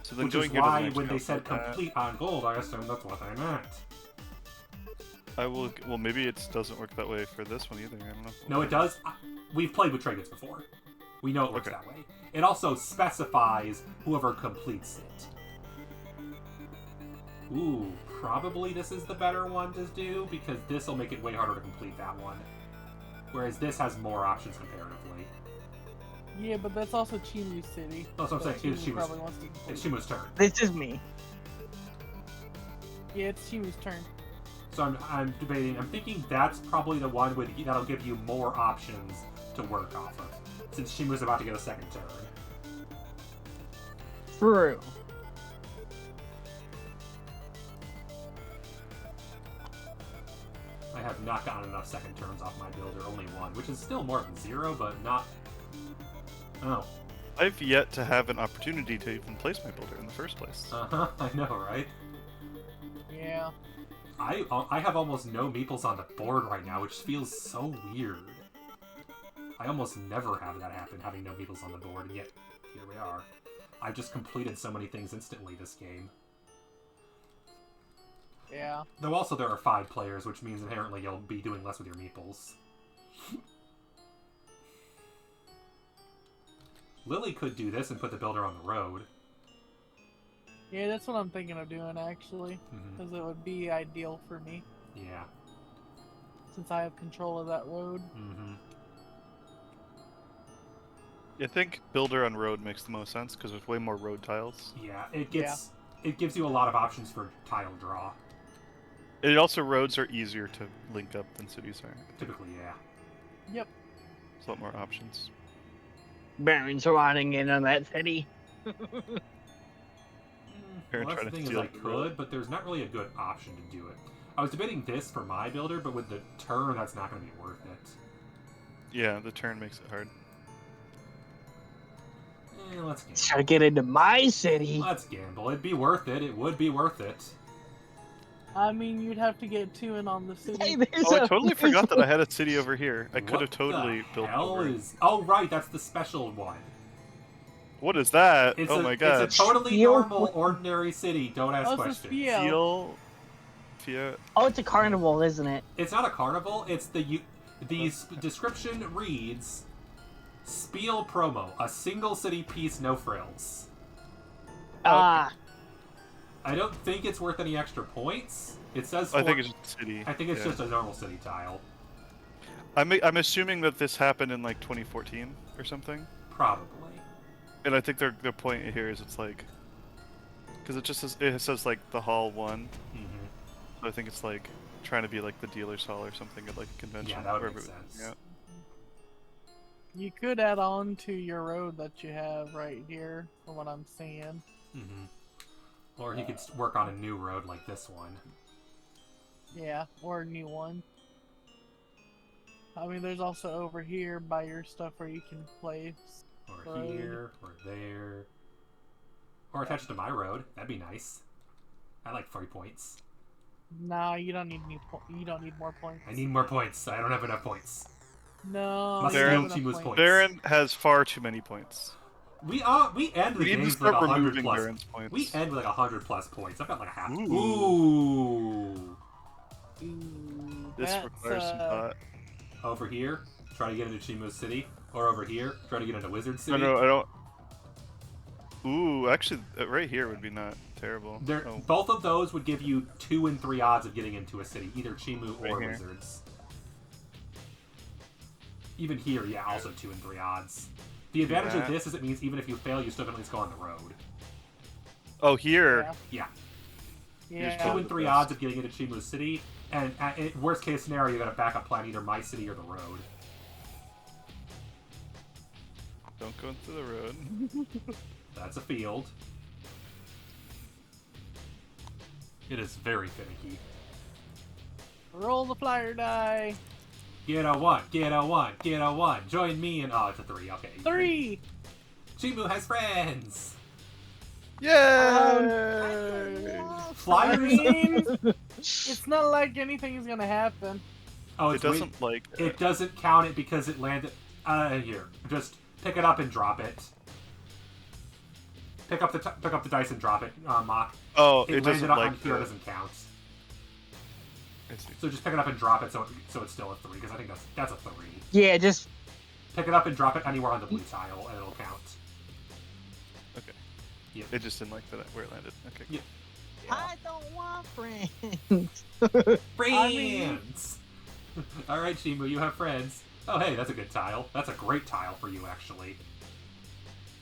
So then Which is going here doesn't why actually when they help said with that. complete on gold, I assumed that's what they meant. I will. Well, maybe it doesn't work that way for this one either. I don't know. No, it does. We've played with trade goods before. We know it works Okay. that way. It also specifies whoever completes it. Ooh, probably this is the better one to do, because this will make it way harder to complete that one. Whereas this has more options comparatively. Yeah, but that's also Chimu's city. That's what I'm that saying. It's Chimu Shimu's, probably wants to complete. it's Shimu's turn. This is me. Yeah, it's Chimu's turn. So I'm debating. I'm thinking that's probably the one with that'll give you more options to work off of, since Shimu's about to get a second turn. True. I have not gotten enough second turns off my builder, only 1, which is still more than 0, but not... Oh. I've yet to have an opportunity to even place my builder in the first place. Uh-huh, I know, right? Yeah. I have almost no meeples on the board right now, which feels so weird. I almost never have that happen, having no meeples on the board, and yet here we are. I've just completed so many things instantly this game. Yeah. Though also there are 5 players, which means inherently you'll be doing less with your meeples. Lily could do this and put the builder on the road. Yeah, that's what I'm thinking of doing, actually. Because it would be ideal for me, Yeah. since I have control of that road. I think builder on road makes the most sense because there's way more road tiles. Yeah, it gives you a lot of options for tile draw. It also roads are easier to link up than cities are. Typically, yeah. Yep. There's a lot more options. Baron's riding in on that city. Well, that's trying the to thing is steal I the road. could, but there's not really a good option to do it. I was debating this for my builder, but with the turn, that's not going to be worth it. Yeah, the turn makes it hard. Let's gamble. Try to get into my city. Let's gamble. It'd be worth it. It would be worth it. I mean, you'd have to get 2 in on the Hey, city. there's Oh, I a- totally there's forgot that a- I had a city over here. I could What have totally the built hell over it. is... Oh, right, that's the special one. What is that? It's Oh a, my It's god. a totally Steel normal, wood. ordinary city. Don't ask Oh, it's a questions. spiel. Oh, it's a carnival, isn't it? It's not a carnival. It's the description reads, Spiel promo, a single city piece, no frills. Ah, I don't think it's worth any extra points. It says. I think it's just a city. I think it's yeah. just a normal city tile. I'm assuming that this happened in like 2014 or something. Probably. And I think their point here is it's like, because it says like the hall 1. Mm-hmm. So I think it's like trying to be like the dealer's hall or something at like a convention. Yeah, that would wherever make it was. sense. Yeah. You could add on to your road that you have right here, from what I'm seeing. Mm-hmm. Or he could work on a new road like this one. Yeah, or a new one. I mean, there's also over here by your stuff where you can place. Or road. here, or there. Or attach it to my road. That'd be nice. I like 3 points. Nah, you don't need you don't need more points. I need more points. I don't have enough points. No, Must you don't Baron- have enough Chimu's points. points. Baron has far too many points. We end the We need to games with start like 100 removing plus. Baron's points. We end with like 100 plus points. I've got like a half. Ooh. Ooh. Ooh, This that's, requires some thought. Over here, try to get into Chimu City. Or over here, try to get into Wizard No, City. no, I don't. Ooh, actually, right here would be not terrible. Oh, Both of those would give you 2 and 3 odds of getting into a city, either Chimu or Right here. Wizards. Even here, yeah, also 2 and 3 odds. The advantage of that. this is it means even if you fail, you still can at least go on the road. oh here. Yeah. Yeah. Yeah. There's 2 and 3 odds of getting into Chimu City, and worst case scenario, you got a backup plan, either my city or the road. Don't go into the road. That's a field. It is very finicky. Roll the flyer die. Get a 1, get a 1, get a 1. Join me and oh, it's a 3. Okay. 3. Chimu has friends. Yay! I Flyers. mean, it's not like anything's gonna happen. Oh, It it's doesn't like. It doesn't count it because it landed. Here, just pick it up and drop it. Pick up the dice and drop it, Mock. Oh, It it landed doesn't on like. here the- doesn't count. I see. So just pick it up and drop it so it's still a 3 because I think that's a 3. yeah, just Pick it up and drop it anywhere on the blue tile and it'll count. Okay. Yep. It just didn't like where it landed. Okay. Yeah. I don't want friends. Friends. All right, Shimu, you have friends. Oh, hey, that's a good tile. That's a great tile for you, actually.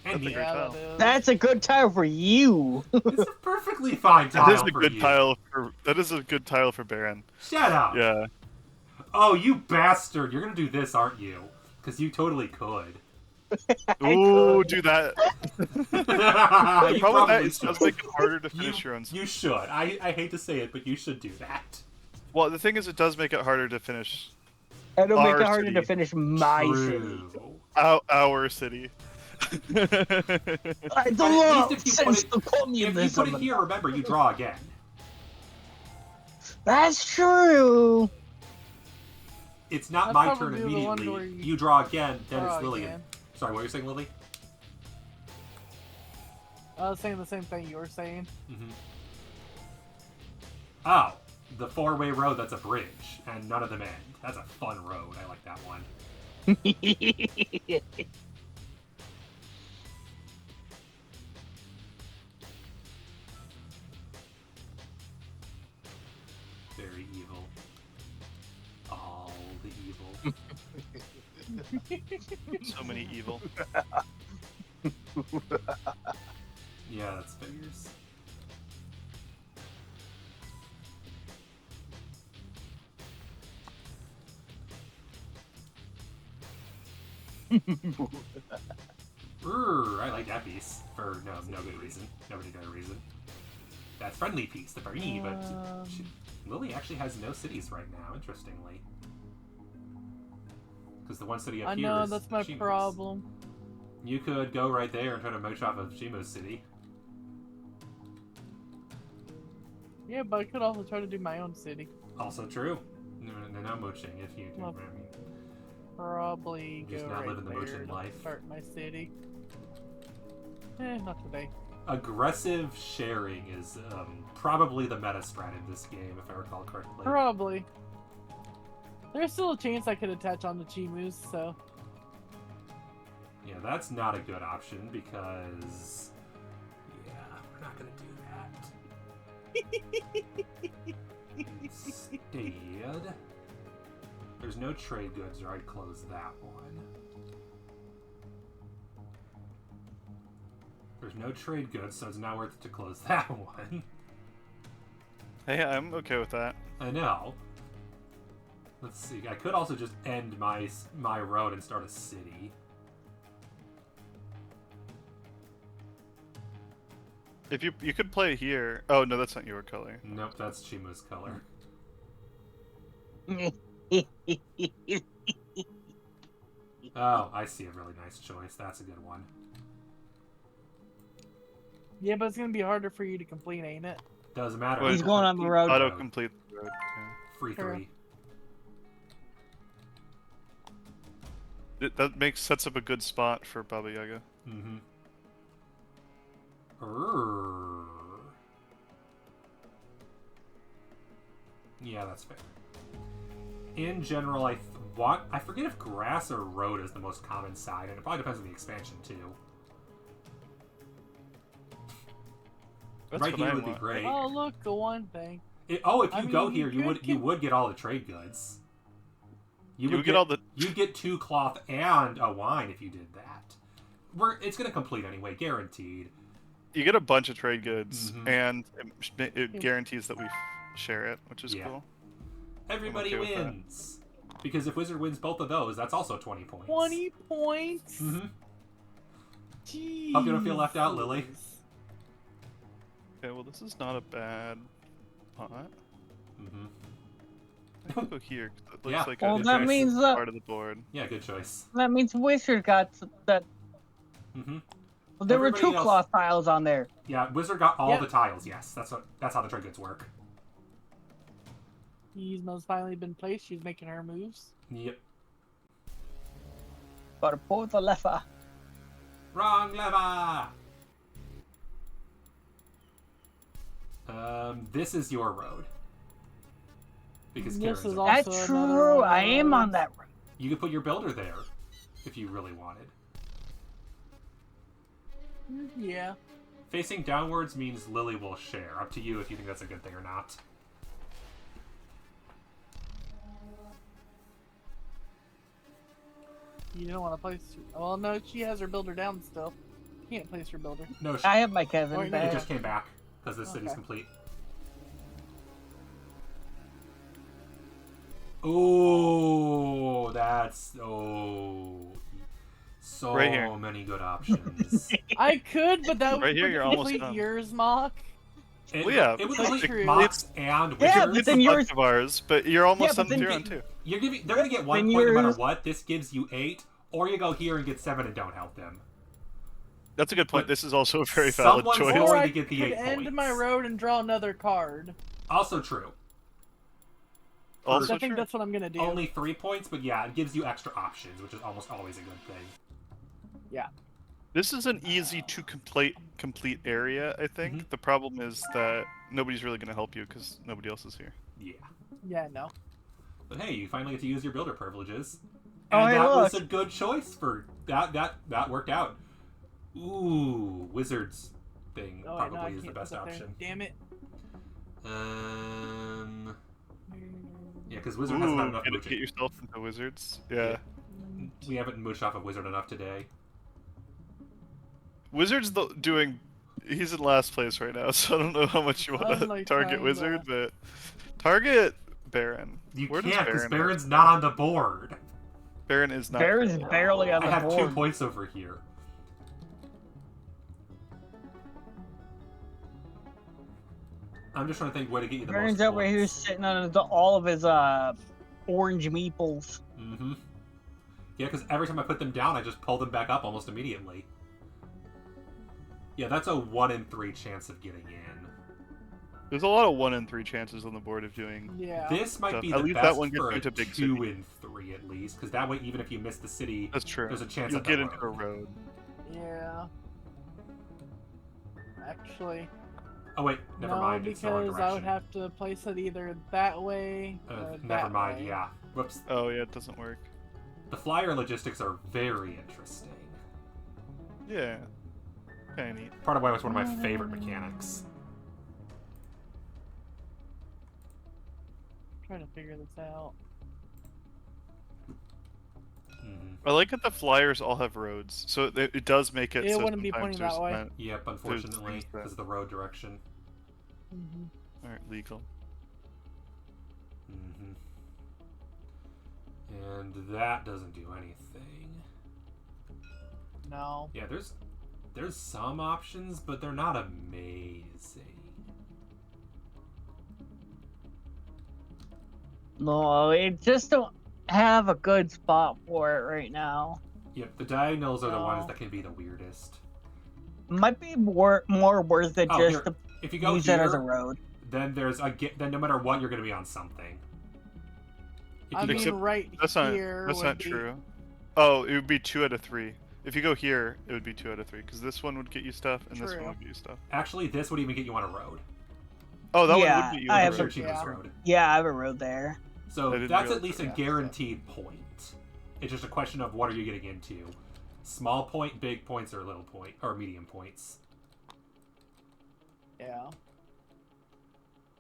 And That's a me. great Yeah, tile. that is. That's a good tile for you. It's a perfectly fine tile That is a for good you. tile for. That is a good tile for Baron. Shut up. Yeah. Oh, you bastard! You're gonna do this, aren't you? Because you totally could. Ooh, do that. You The problem with that probably is it does should. make it harder to finish your own. You should. I hate to say it, but you should do that. Well, the thing is, it does make it harder to finish It'll make Our it harder to city. finish my city. True. our city. I don't But know. at least if you Since put the If you communism. put it here, remember, you draw again. That's true. It's not That's my turn probably the one immediately. where You draw again, then draw it's Lillian. again. Sorry, what were you saying, Lily? I was saying the same thing you were saying. Mm-hmm. Oh, the 4-way road that's a bridge, and none of them end. That's a fun road. I like that one. Very evil. All the evil. So many evil. Yeah, that's figures. I like that piece for no good reason. No particular reason. That friendly piece, the Paris, but Lily actually has no cities right now, interestingly. Because the one city up I here know, is that's my Shimu's. problem. You could go right there and try to mooch off of Shimu's city. Yeah, but I could also try to do my own city. Also true. No mooching if you do. Well, I mean, Probably Just go not right living the there mooching to life. start my city. Not today. aggressive sharing is probably the meta strat in this game, if I recall correctly. Probably. There's still a chance I could attach on the Chimus, so... Yeah, that's not a good option because... Yeah, we're not going to do that. Instead... There's no trade goods, or I'd close that one. There's no trade goods, so it's not worth it to close that one. Hey, I'm okay with that. I know. Let's see. I could also just end my road and start a city. If you could play here. Oh no, that's not your color. Nope, that's Chimu's color. Oh, I see a really nice choice. That's a good one. Yeah, but it's gonna be harder for you to complete, ain't it? Doesn't matter. Well, He's going on the road. Auto complete the road. Free Sure. 3. Yeah. That sets up a good spot for Baba Yaga. Mm-hmm. Yeah, that's fair. In general, I forget if grass or road is the most common side, and it probably depends on the expansion too. That's right what here I would be want. great. Oh, look, the one thing. If I you go mean, here, you you could- would get all the trade goods. You would get all the. You'd get 2 cloth and a wine if you did that. It's gonna complete anyway, guaranteed. You get a bunch of trade goods, Mhm. and it guarantees that we share it, which is Yeah. cool. Everybody okay with that. wins. Because if Wizard wins both of those, that's also 20 points. 20 points? Mm-hmm. Jeez. Hope you don't feel left out, Lily. Okay, well this is not a bad pot. Mm-hmm. I can go here 'cause it looks Yeah. like Well, a that choice. means part of the board. Yeah, good choice. that means Wizard got that. Mm-hmm. Well, there were Everybody 2 else- cloth tiles on there. Yeah, Wizard got all Yeah. the tiles, yes. That's how the trade goods work. Yzma's finally been placed. She's making her moves. Yep. Gotta pull the lever. Wrong lever! This is your road. Because This Karen's is in- all- Also That's another true. one of I am on those. that road. You could put your builder there if you really wanted. Yeah. Facing downwards means Lily will share. Up to you if you think that's a good thing or not. You don't want to place. Well, no, she has her builder down still. Can't place her builder. No, I have my Kevin Or it back. just came back because this city's Okay. complete. Oh, so Right here. many good options. I could, but that Right here, would you're almost complete done. yours, Mock. It, Well, yeah, it would that's complete true. Mox and Yeah, Wizards. but It's a then bunch yours- of ours, but you're almost Yeah, but done then with your you- own too. They're gonna get 1 Then point no matter yours- what. This gives you 8, or you go here and get 7 and don't help them. That's a good point. But This is also a very valid someone's choice. going Or to I get the could 8 end points. my road and draw another card. Also true. Also I think true. that's what I'm gonna do. Only 3 points, but yeah, it gives you extra options, which is almost always a good thing. This is an easy to complete area, I think. Mhm. The problem is that nobody's really going to help you because nobody else is here. Yeah. Yeah, no. But hey, you finally get to use your builder privileges. Oh, And hey, that was look. a good choice for that worked out. Ooh, Wizards thing Oh, no, I probably is the can't best put that there. option. Damn it. Yeah, because Wizard hasn't had Ooh, enough get mooching. yourself into wizards. Yeah. We haven't mooched off of Wizard enough today. Wizard's doing. He's in last place right now, so I don't know how much you want I'm, to like, target trying Wizard, to- but target Baron. You Where does can't, because Baron Baron's not on the board. Baron is not. Bear is barely on I the have 2 board. points over here. I'm just trying to think where to get you the Baron's most over here points. sitting on all of his orange meeples. Mm-hmm. Yeah, because every time I put them down, I just pull them back up almost immediately. Yeah, that's a 1 in 3 chance of getting in. There's a lot of 1 in 3 chances on the board of doing. Yeah. This might Stuff. be At the least that best one gets for you a to big 2 city. in 3 at least, because that way even if you miss the city, That's true. there's a chance You'll at get the into a road. Yeah. Actually, Oh wait, never no, mind. It's the wrong because I would direction. have to place it either that way or Never that mind. way. Yeah. Whoops. Oh yeah, it doesn't work. The flyer logistics are very interesting. Yeah. Kinda neat. Part of why it was one of my favorite mechanics. Trying to figure this out. I like that the flyers all have roads, so it does make it. It so wouldn't be sometimes pointing that way. Yep, unfortunately, things that- because of the road direction. Aren't legal. And that doesn't do anything. No. Yeah, there's some options, but they're not amazing. No, it just don't have a good spot for it right now. Yep, the diagonals are the ones No. that can be the weirdest. Might be more worth it Oh, just here, to if you go use here, it as a road. then there's then no matter what, you're going to be on something. If I you mean, go, Except right That's not. here That's would not be... true. Oh, it would be 2 out of 3. If you go here, it would be 2 out of 3 because this one would get you stuff and this one True. would get you stuff. actually, this would even get you on a road. Oh, that Yeah, one would get you. I on have the Your road. cheapest Yeah. road. Yeah, I have a road there. So I didn't that's realize at least a that. guaranteed point. It's just a question of what are you getting into. Small point, big points, or little point, or medium points. Yeah.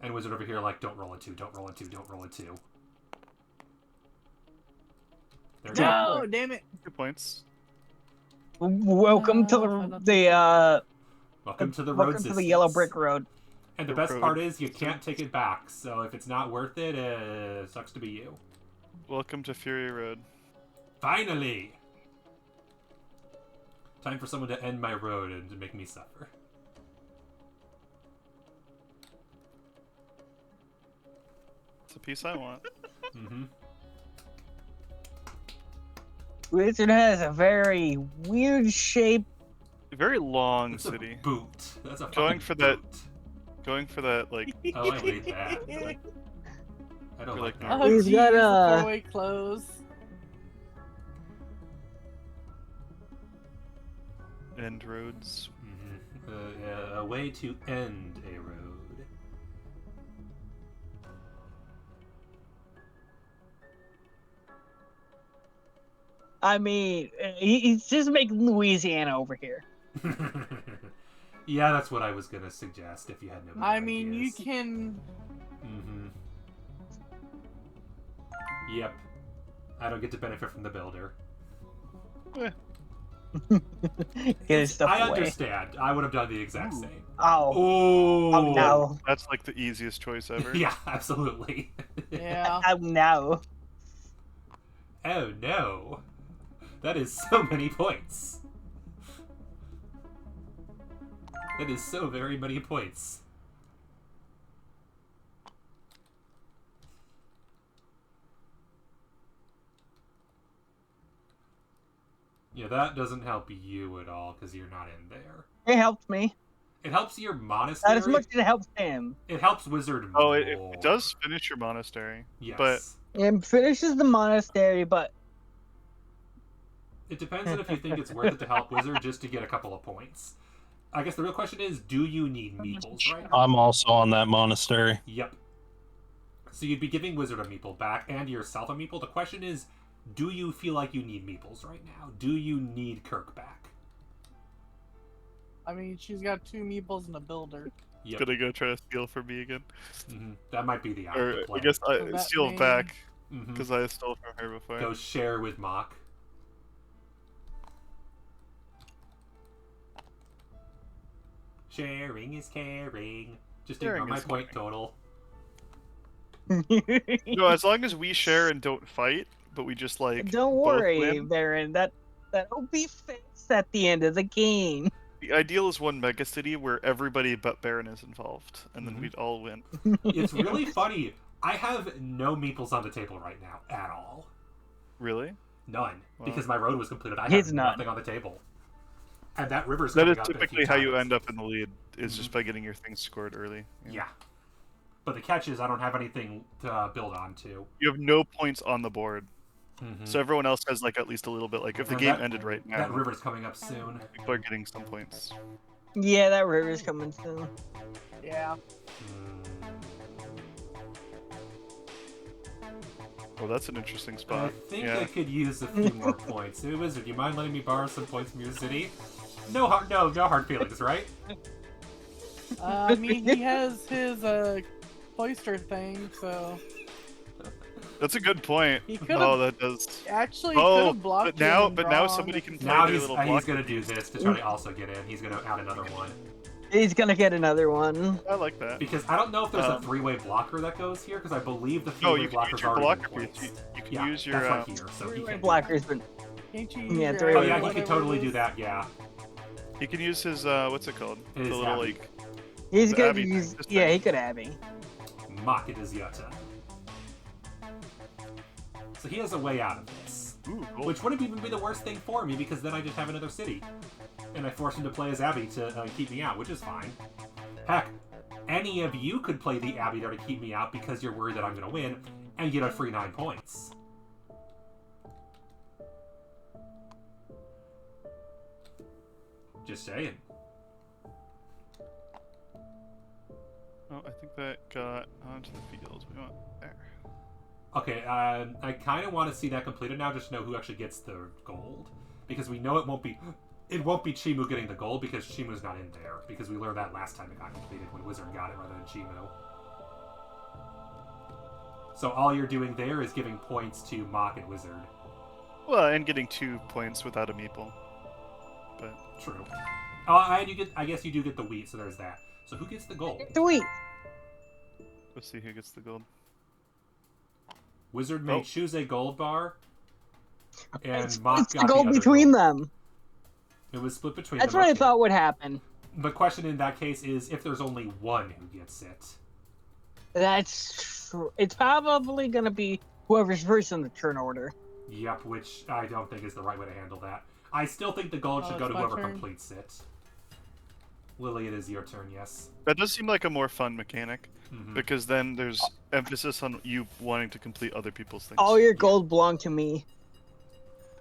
And Wizard over here like, don't roll a 2, don't roll a 2, don't roll a 2. There you go. No, damn it. Good points. Welcome to Welcome to the road welcome to systems. the yellow brick road. And the The best road part is you can't take it back, so if it's not worth it, sucks to be you. Welcome to Fury Road. Finally! Time for someone to end my road and to make me suffer. It's a piece I want. Wizard has a very weird shape. Very long That's city. a boot. That's a Going fucking for that- boot. Going for that like. Oh, I hate that. I don't You're like like, that. Oh, He's geez, got the a- four-way close. End roads. A way to end a road. I mean, he's just making Louisiana over here. Yeah, that's what I was gonna suggest if you had no more I mean, you ideas. can... Yep. I don't get to benefit from the builder. Get his stuff I away. understand. I would have done the exact same. Oh, Oh, oh no. That's like the easiest choice ever. Yeah, absolutely. Yeah. Oh no. Oh no. That is so many points. That is so very many points. Yeah, that doesn't help you at all because you're not in there. It helped me. It helps your monastery. Not as much as it helps him. It helps Wizard Oh, more. it does finish your monastery. Yes. but- It finishes the monastery, but It depends on if you think it's worth it to help Wizard just to get a couple of points. I guess the real question is, do you need meeples right now? I'm also on that monastery. Yep. So you'd be giving Wizard a meeple back and yourself a meeple. The question is, do you feel like you need meeples right now? Do you need Kirk back? I mean, she's got 2 meeples and a builder. Yep. Gonna go try to steal from me again. That might be the Or option. I guess I that steal may- it back Mhm. because I stole from her before. Go share with Mock. Sharing is caring. Just Sharing ignore my is point caring. total. No, as long as we share and don't fight, but we just like don't both worry, win. Baron. That'll be fixed at the end of the game. The ideal is one mega city where everybody but Baron is involved, and then we'd all win. It's really funny. I have no meeples on the table right now at all. Really? None. Wow. Because my road was completed. I He's have none. nothing on the table. And that river's That coming is up in a few typically how you times. end up in the lead, is just by getting your things scored early. Yeah. But the catch is I don't have anything to build onto. You have no points on the board. Mm-hmm. So everyone else has like at least a little bit. Like if the game ended right now, that river's coming up soon. people are getting some points. Yeah, that river's coming soon. Yeah. Oh, that's an interesting I spot. think Yeah. I could use a few more points. Hey, Wizard, do you mind letting me borrow some points from your city? No hard feelings, right? I mean, he has his cloister thing, so That's a good point. he could Oh, have that does. actually could Oh, have blocked but now, you and but now drawn. somebody can play Now their he's little block. gonna do this to try to also get in. He's gonna add another one. He's gonna get another one. I like that. Because I don't know if there's a three-way blocker that goes here, because I believe the No, three-way you can blocker's use your already blocker. been You placed. can Yeah, use your. that's right here, so he Three-way can blocker's been. Can't you Yeah, use your three-way Oh ally, yeah, he whatever can totally it do is? that, yeah. He can use his what's it called? His the little Abby. like. He's The gonna Abby use. thing, this Yeah, thing. he could Abby. Mock it is Yota. So he has a way out of this. Ooh, cool. Which wouldn't even be the worst thing for me, because then I just have another city. And I force him to play as Abby to keep me out, which is fine. Heck, any of you could play the Abby there to keep me out because you're worried that I'm going to win, and get a free 9 points. Just saying. Oh, I think that got onto the field. We want there. Okay, I kind of want to see that completed now, just to know who actually gets the gold. Because we know it won't be Chimu getting the gold, because Chimu's not in there. Because we learned that last time it got completed, when Wizard got it rather than Chimu. So all you're doing there is giving points to Mock and Wizard. Well, and getting 2 points without a meeple. But True. Oh, I guess you do get the wheat, so there's that. So who gets the gold? Sweet. let's see who gets the gold. Wizard may choose a gold bar, and It's Mock the got goal the other between gold. them. It was split between That's them. what I okay. thought would happen. The question in that case is if there's only one who gets it. That's true. It's probably gonna be whoever's first in the turn order. Yep, which I don't think is the right way to handle that. I still think the gold should go it's to my whoever turn. completes it. Lily, it is your turn, yes. That does seem like a more fun mechanic, Mhm. because then there's emphasis on you wanting to complete other people's things. All your gold belong to me.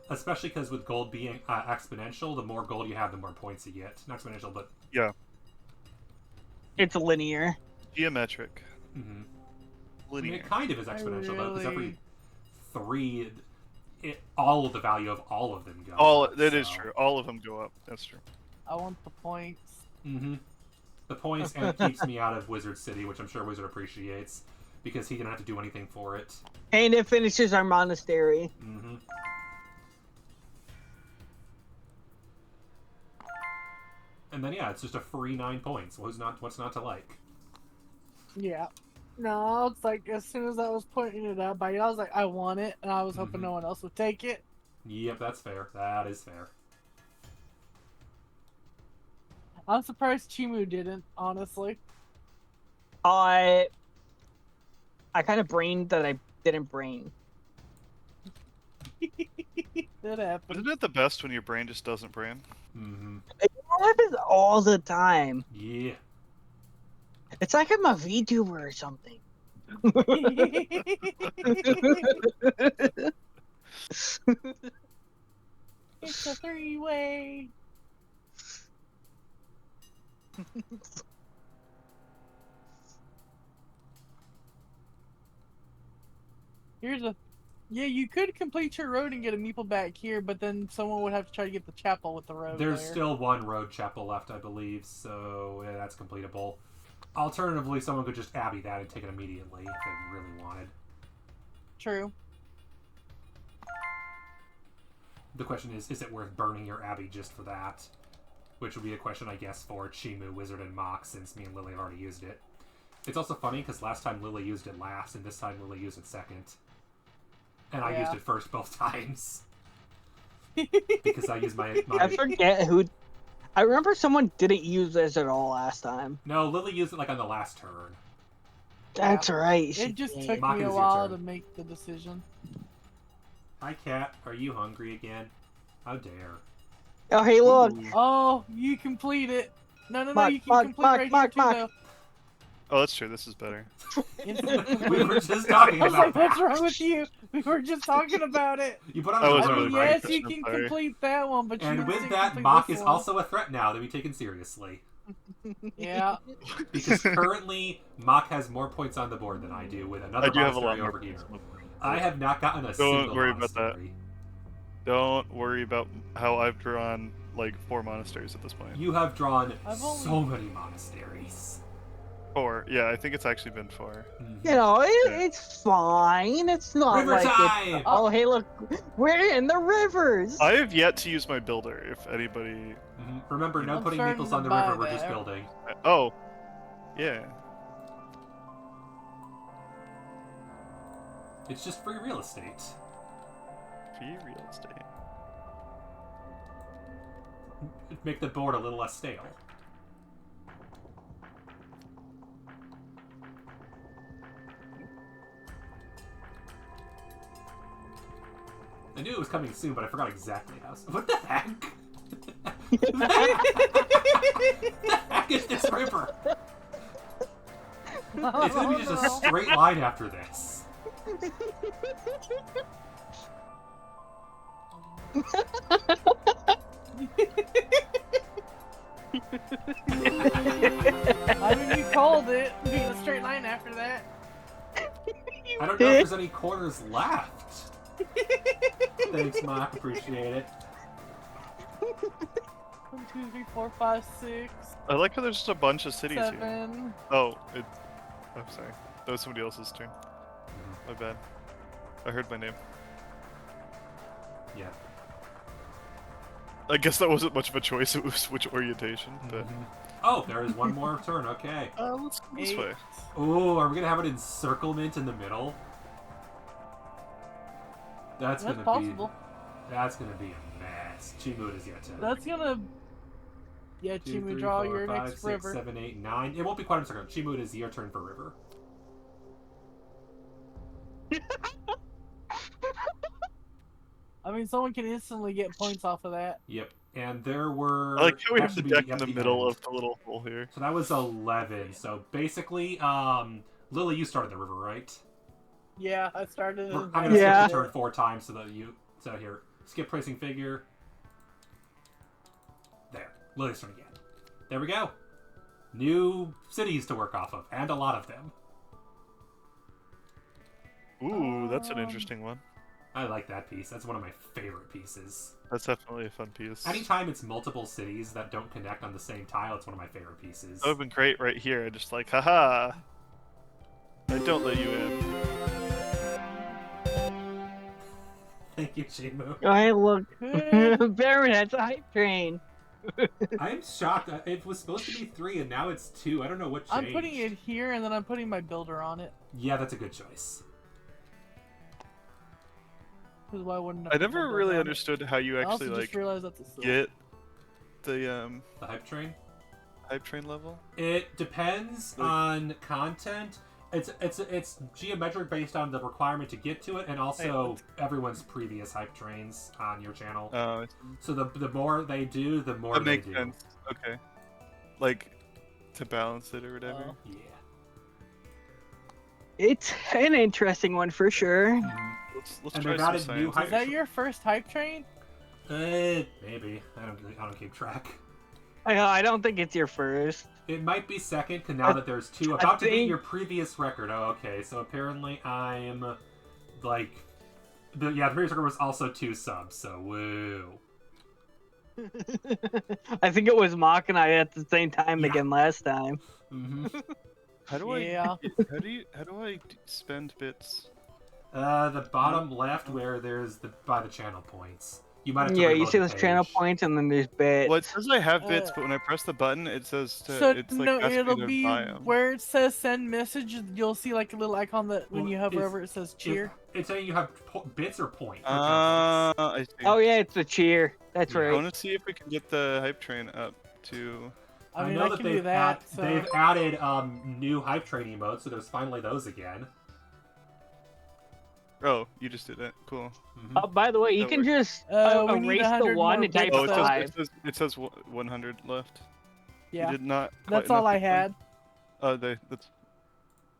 Especially because with gold being exponential, the more gold you have, the more points you get. Not exponential, but... Yeah. It's linear. Geometric. Mhm. I mean, Linear. it kind of is exponential, though, because every really- 3... all of the value of all of them go All up, that is so- true. All of them go up. That's true. I want the points. Mm-hmm. The points, and it keeps me out of Wizard City, which I'm sure Wizard appreciates, because he didn't have to do anything for it. And it finishes our monastery. Mm-hmm. And then yeah, it's just a free 9 points. What's not to like? Yeah. No, it's like as soon as I was pointing it out by you, I was like, I want it, and I was hoping no one else would take it. Yep, that's fair. That is fair. I'm surprised Chimu didn't, honestly. I kind of brained that I didn't brain. That happened. Isn't it the best when your brain just doesn't brain? Mm-hmm. It happens all the time. Yeah. It's like I'm a VTuber or something. It's a three-way. Here's a... Yeah, you could complete your road and get a meeple back here, but then someone would have to try to get the chapel with the road There's there. still one road chapel left, I believe, so yeah, that's completable. Alternatively, someone could just Abbey that and take it immediately if they really wanted. True. The question is it worth burning your Abbey just for that? Which would be a question, I guess, for Chimu, Wizard, and Mock, since me and Lily have already used it. It's also funny, because last time Lily used it last, and this time Lily used it second. And I used it first both times. Because I used my... I forget who. I remember someone didn't use this at all last time. No, Lily used it like on the last turn. That's right. she It just did. took Mock, me it a is your while turn. to make the decision. Hi, Cat. Are you hungry again? How dare. Oh, hey, look. Oh, you complete it. No, Mark, you can Mark, complete Mark, right Mark, here Mark. too, though. Oh, that's true. This is better. We were just talking I was about like, what's that. wrong with you? We were just talking about it. You put on I the was I road, mean, right? yes, you can complete that one, but you And can with still that, complete Mock this is one. also a threat now to be taken seriously. Yeah. Because currently, Mock has more points on the board than I do with another I do have a lot monastery more over here. points on the board. I have not gotten a Don't single worry about that. monastery. Don't worry about how I've drawn like 4 monasteries at this point. You have drawn I've so many monasteries. 4. Yeah, I think it's actually been 4. You know, it's fine. It's not River like time! it's. Oh, hey, look, we're in the rivers. I have yet to use my builder. If anybody. Remember, no I'm putting starting meeples to on the buy river. We're just that. building. Oh, yeah. It's just free real estate. Free real estate. Make the board a little less stale. I knew it was coming soon, but I forgot exactly how. What the heck? The heck is this river? It's gonna be just a straight line after this. I mean, you called it being a straight line after that. I don't know if there's any corners left. Thanks, Mock. Appreciate it. 1, 2, 3, 4, 5, 6, I like how there's just a bunch of cities here. 7. Oh, I'm sorry. That was somebody else's turn. My bad. I heard my name. Yeah. I guess that wasn't much of a choice. It was which orientation, but. Oh, there is one more turn. Okay. Let's go this 8. way. Oh, are we gonna have an encirclement in the middle? That's That's gonna possible. be. That's gonna be a mess. Chimud is your turn. That's gonna. Yeah, 2, Chimu, 3, draw 4, your 5, next 6, river. 7, 8, 9. It won't be quite a circle. Chimud is your turn for river. I mean, someone can instantly get points off of that. Yep. And there were. I like how we that have the should be deck in at the middle end. of the little hole here. So that was 11. So basically, Lily, you started the river, right? Yeah, I started. I'm in- gonna skip Yeah. the turn 4 times so that you. So here, skip placing figure. There, Lily's turn again. There we go. New cities to work off of, and a lot of them. Ooh, that's an interesting one. I like that piece. That's one of my favorite pieces. That's definitely a fun piece. Anytime it's multiple cities that don't connect on the same tile, it's one of my favorite pieces. That would have been great right here. Just like, haha. I don't let you in. Thank you, Shimu. I look. Good. Baron, that's a hype train. I'm shocked. It was supposed to be 3, and now it's 2. I don't know what changed. I'm putting it here, and then I'm putting my builder on it. Yeah, that's a good choice. Because why wouldn't I never really understood how you I actually also just like realized that's a silver. get the The hype train? hype train level. It depends on content. It's geometric based on the requirement to get to it, and also everyone's previous hype trains on your channel. Oh, So the more they do, the more that they makes do. sense. Okay, like to balance it or whatever. Oh. Yeah. It's an interesting one for sure. Let's And try they've some added new science. hype. Is that your first hype train? Maybe I don't keep track. I don't think it's your first. It might be second, cause now that there's 2, about to beat think- your previous record. Oh, okay. So apparently I'm like, the previous record was also 2 subs. So woo. I think it was Mock and I at the same time Yeah. again last time. Mm-hmm. How do Yeah. how do I spend bits? The bottom left where there's by the channel points. You might have to Yeah, you reload see the those channel page. points and then there's bits. Well, it says I have bits, Uh, but when I press the button, it says to, So it's like no, asks me it'll to be buy 'em. where it says send message. You'll see like a little icon that when Well, you hover it's- over it says cheer. It's saying you have bits or point. or channel points. I see. Oh yeah, it's the cheer. That's Yeah. I right. want to see if we can get the hype train up to. I mean, know I that can do that. So. they've added new hype train emotes, so there's finally those again. Oh, you just did it. Cool. Mhm. Oh, by the way, you That can works. just We need erase the 100 one more and type bits, Oh, though. five. it says 100 left. Yeah, You did not. that's quite all I enough had. Oh, that's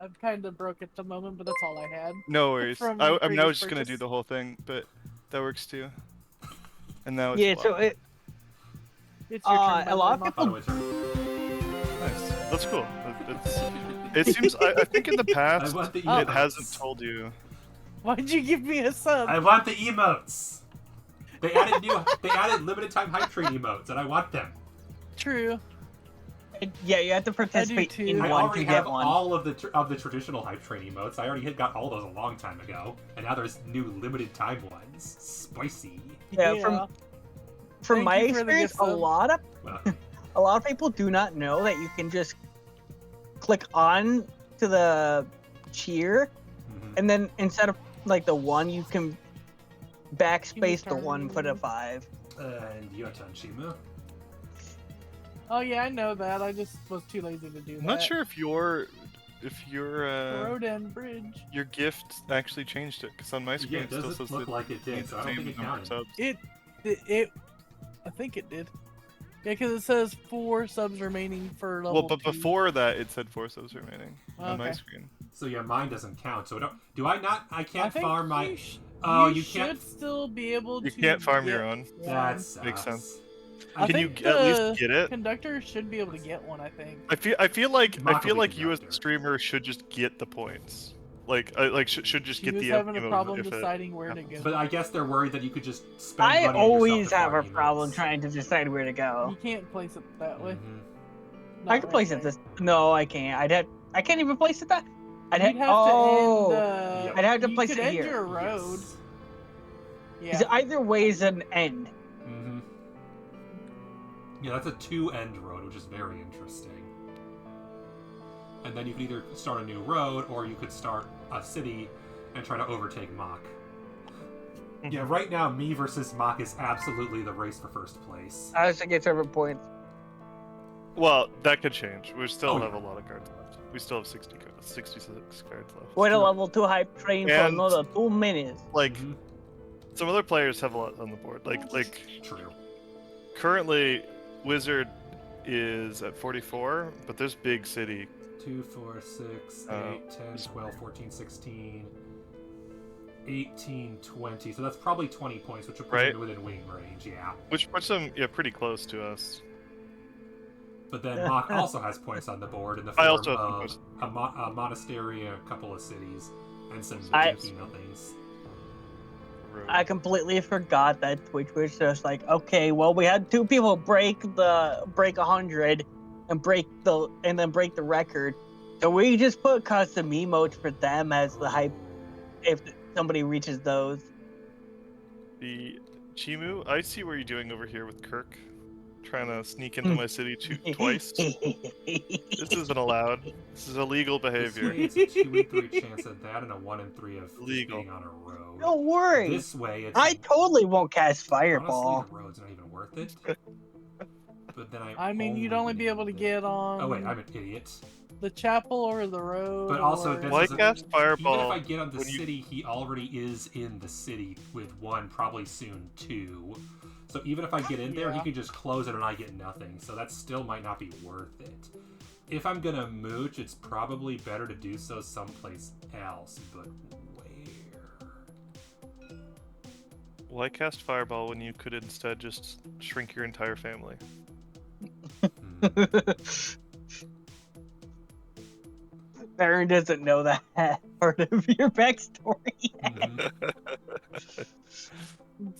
I'm kind of broke at the moment, but that's all I had. No worries. From I previous was just gonna do purchase. the whole thing, but that works too. And now it's Yeah, so blocked. It's your turn, by a the lot way, of Mom. Oh, people. it's Nice. That's cool. It seems. I think in the past I want the it emotes. hasn't told you. Why'd you give me a sub? I want the emotes. They added limited time hype train emotes, and I want them. True. Yeah, you have to participate too. in I one already to have get one. all of the traditional hype train emotes. I already got all those a long time ago, and now there's new limited time ones. Spicy. Yeah, from Thank my you for the experience, gift a sub. lot of people do not know that you can just click on to the cheer, and then instead of like the 1, you can backspace the 1 and put a 5. And you have Shimu. Oh yeah, I know that. I just was too lazy to do that. I'm not sure if your Road and bridge. your gift actually changed it, because on my screen Yeah, it it still doesn't says look the like it did, so I don't think it number of counted. subs. It. I think it did. Yeah, because it says 4 subs remaining for level Well, but 2. before that, it said 4 subs remaining on my Okay. screen. So yeah, mine doesn't count. So do I not? I can't I think farm my. you You should can't. still be able to. You can't farm your get own. one. That sucks. Makes sense. I Can you think at least the get it? Conductor should be able to get one. I think. I feel like Mock will be you as a conductor. streamer should just get the points. Should just She get was the having a emote problem if it deciding where to happens. go. But I guess they're worried that you could just spend I money on yourself always to have a farm problem emotes. trying to decide where to You go. can't place it that way. Mhm. I can place it this. No, I can't. I can't even place it that. You'd have to end. I'd have to you place could it end here. your road. Yes. Because Yeah. either way is an end. Mm-hmm. Yeah, that's a 2-end road, which is very interesting. And then you can either start a new road, or you could start a city and try to overtake Mach. Yeah, right now, me versus Mach is absolutely the race for first place. I was thinking 7 points. Well, that could change. We still Oh, have yeah. a lot of cards left. We still have 66 cards left. Wait a level 2 hype train for And- another 2 minutes. Like, Mhm. some other players have a lot on the board. Like True. currently, Wizard is at 44, but there's Big City. 2, 4, 6, 8, 10, 12, 14, 16, 18, 20. So that's probably 20 points, which will put Right. you within wing range, yeah. Which puts them, pretty close to us. But then Mach also has points on the board in the I form also have of points. a monastery, a couple of cities, and some I- janky nothings. I completely forgot that Twitch was just like, okay, well, we had 2 people break 100 and break the record. So we just put custom emotes for them as the hype if somebody reaches those. The Chimu, I see what you're doing over here with Kirk. Trying to sneak into my city twice. This isn't allowed. This is illegal This behavior. way it's a 2 in 3 chance of that and a 1 in 3 of Illegal. being on a road. Don't worry. This way it's I totally won't cast Fireball. honestly the road's not even worth it. But then I mean, you'd only be able to get on. Oh wait, I'm an idiot. the chapel or the road. But also, or... this Why is a- cast Fireball even if I get on the when you- city, he already is in the city with 1, probably soon 2. So even if I get in there, he Yeah. can just close it and I get nothing. So that still might not be worth it. If I'm gonna mooch, it's probably better to do so someplace else. But where? Why cast Fireball when you could instead just shrink your entire family? Baron doesn't know that part of your backstory.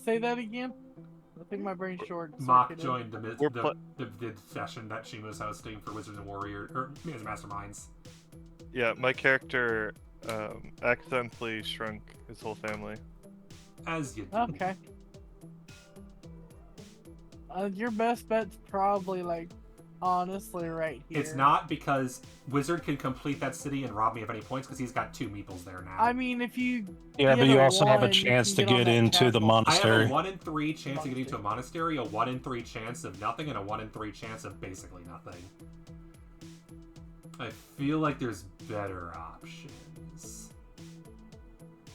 Say that again. I think my brain's short. Mock circuited. joined We're the session that she was hosting for Wizards and Warrior, or as Masterminds. Yeah, my character accidentally shrunk his whole family. As you do. Okay. Your best bet's probably honestly right here. It's not, because Wizard can complete that city and rob me of any points because he's got 2 meeples there now. I mean, if you. Yeah, get but you a also have a 1, you chance to can on get that into the chapel. I have monastery. a 1 in 3 chance of getting to a monastery, a 1 in 3 chance of nothing, and a 1 in 3 chance of basically nothing. I feel like there's better options.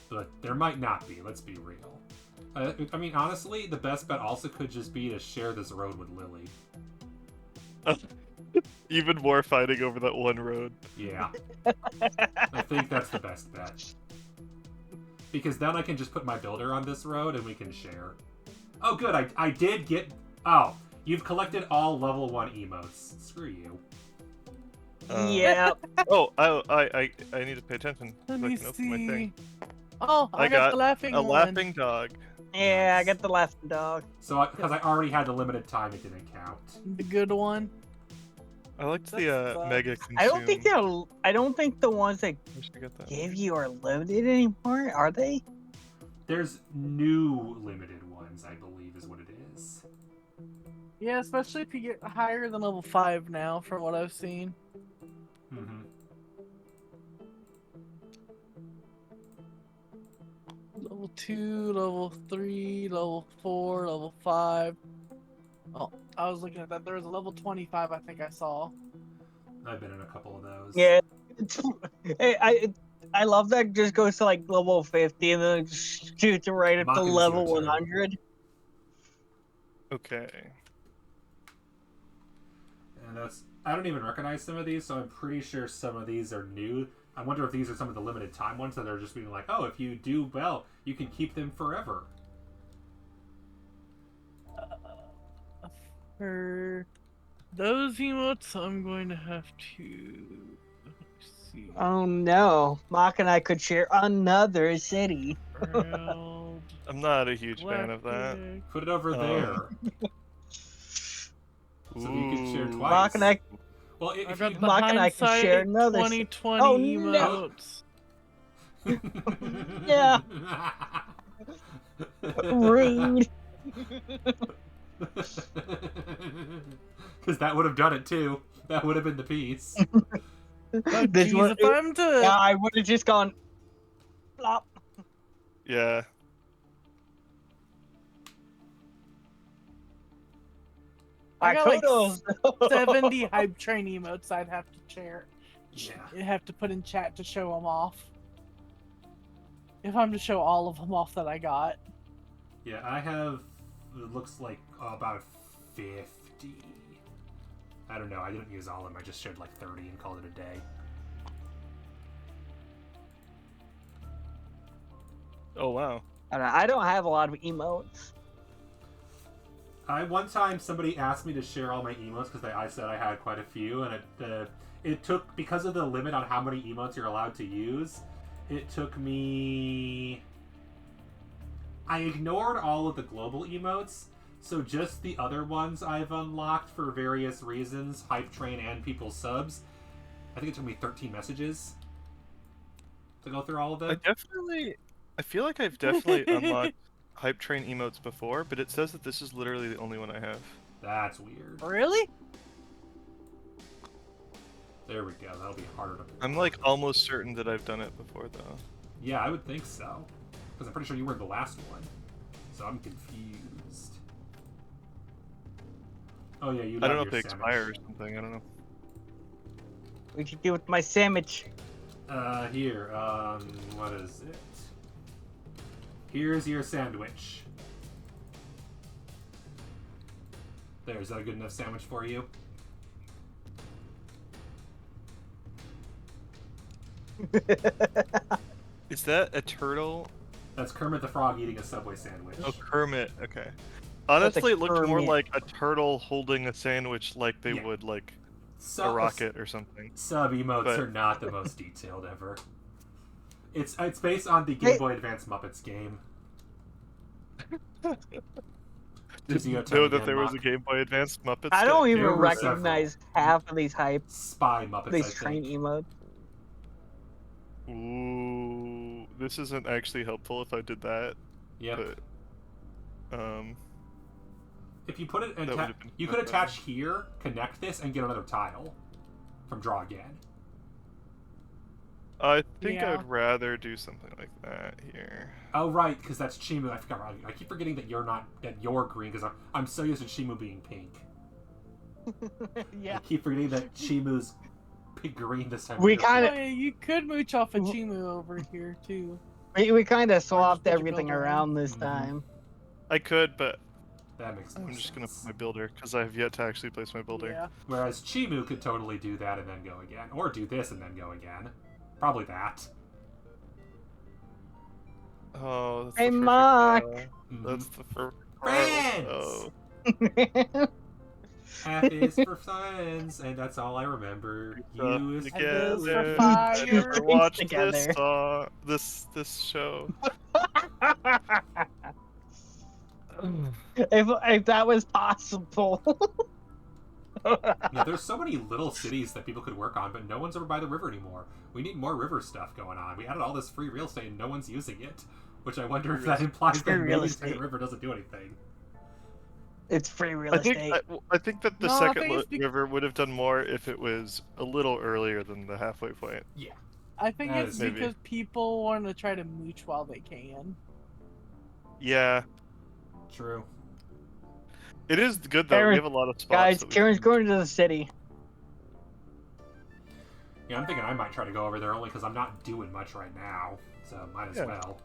But there might not be, let's be real. I mean, honestly, the best bet also could just be to share this road with Lily. Even more fighting over that one road. Yeah. I think that's the best bet. Because then I can just put my builder on this road and we can share. Oh, good. I did get... Oh, you've collected all level 1 emotes. Screw you. Yeah. Oh, I need to pay attention so Let I me can open my see. thing. Oh, I got the laughing a one. laughing dog. Yeah, I got the laughing dog. So, because I already had the limited time, it didn't count. The good one. I liked That the sucks. mega consume. I don't think the ones that Wish I got that gave one. you are limited anymore, are they? There's new limited ones, I believe, is what it is. Yeah, especially if you get higher than level 5 now, from what I've seen. Mm-hmm. Level 2, level 3, level 4, level 5. Oh, I was looking at that. There was a level 25 I think I saw. I've been in a couple of those. Yeah. I love that it just goes to like level 50 and then it just shoots it right up to Maka's level your turn. 100. Okay. And that's... I don't even recognize some of these, so I'm pretty sure some of these are new. I wonder if these are some of the limited time ones that are just being like, oh, if you do well, you can keep them forever. For those emotes, I'm going to have to... see. Oh no. Mock and I could share another city. World I'm not a huge fan of that. Galactic. Put it over there. So you can share Ooh. twice. Mock and I Well, I've if got you... the Mock and I can hindsight share another 2020 Oh, no. emotes. Yeah. Rude. Because that would have done it too. That would have been the piece. Oh, This geez, one- if I'm to... Yeah, I would have just gone flop. Yeah. I got like Kudos. 70 hype train emotes I'd have to share. Yeah. I'd have to put in chat to show them off. If I'm to show all of them off that I got. Yeah, I have... It looks like about 50. I don't know. I didn't use all of them. I just shared like 30 and called it a day. Oh wow. I don't have a lot of emotes. One time somebody asked me to share all my emotes because I said I had quite a few, and it took, because of the limit on how many emotes you're allowed to use, it took me... I ignored all of the global emotes, so just the other ones I've unlocked for various reasons, Hype Train and People's Subs. I think it took me 13 messages to go through all of them. I feel like I've definitely unlocked Hype Train emotes before, but it says that this is literally the only one I have. That's weird. Really? There we go. That'll be harder to... I'm like almost certain that I've done it before though. Yeah, I would think so. Because I'm pretty sure you were the last one. So I'm confused. Oh yeah, you I don't know got if they your expire or sandwich. something, I don't know. We could do with my sandwich. Here, what is it? Here's your sandwich. There, is that a good enough sandwich for you? Is that a turtle? That's Kermit the Frog eating a Subway sandwich. Oh, Kermit, okay. Honestly, a it looked more Kermit. like a turtle holding a sandwich like they Yeah. would like a Sub rocket or something. Sub emotes But- are not the most detailed ever. It's based on the Game Boy Advance Muppets game. Did you you go tell know me that again, there was a Mark? Game Boy Advance Muppets? I don't game? even There were recognize half of these hype, Spy Muppets, I these train think. emotes. Ooh, this isn't actually helpful if I did that. Yep. But, If you put it, That would've been you fun, could though. attach here, connect this, and get another tile from Draw Again. I think Yeah. I'd rather do something like that here. Oh right, because that's Chimu. I forgot. I keep forgetting that you're green because I'm so used to Chimu being pink. Yeah. I keep forgetting that Chimu's green this time. We of year. kinda- Oh, yeah, you could mooch off a Chimu over here too. We kind of just swapped put your everything builder in. around this Mhm. time. I could, but That makes more I'm just gonna put sense. my builder because I have yet to actually place my builder. Yeah. Whereas Chimu could totally do that and then go again. Or do this and then go again. Probably that. Oh, that's Hey, the perfect Mark. tile. That's the perfect Friends! Oh. F is for friends, and that's all I remember. U is for Together. F is for losers. fire. I never watched Together. this song, this show. if that was possible. Yeah, there's so many little cities that people could work on, but no one's over by the river anymore. We need more river stuff going on. We added all this free real estate and no one's using it. Which I wonder if that implies Free that real maybe estate. the river doesn't do anything. It's free real I think estate. I think that the No, I second think it's river would have done more if it was a little earlier than the halfway point. Yeah. I think That it's is maybe. because people want to try to mooch while they can. Yeah, True. it is good though. Karen- We have a lot of spots. Guys, that we Kieran's can- going to the city. Yeah, I'm thinking I might try to go over there only because I'm not doing much right now. So might as Yeah. well.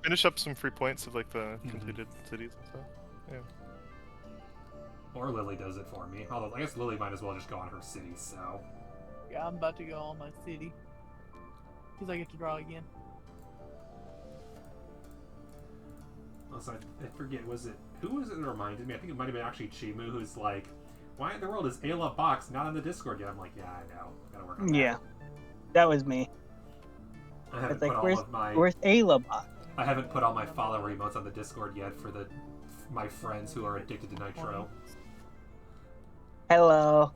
finish up some free points of like the completed cities and stuff. Yeah. Or Lily does it for me. Although I guess Lily might as well just go on her city, so. Yeah, I'm about to go on my city. Because I get to draw again. Also, I forget, was it... Who was it that reminded me? I think it might have been actually Chimu, who's like, why in the world is Ayla Box not on the Discord yet? I'm like, yeah, I know. Gotta work on that. Yeah, that was me. I haven't It's like, put all where's, of my... where's Ayla bot? I haven't put all my follower emotes on the Discord yet for my friends who are addicted to Nitro. Hello.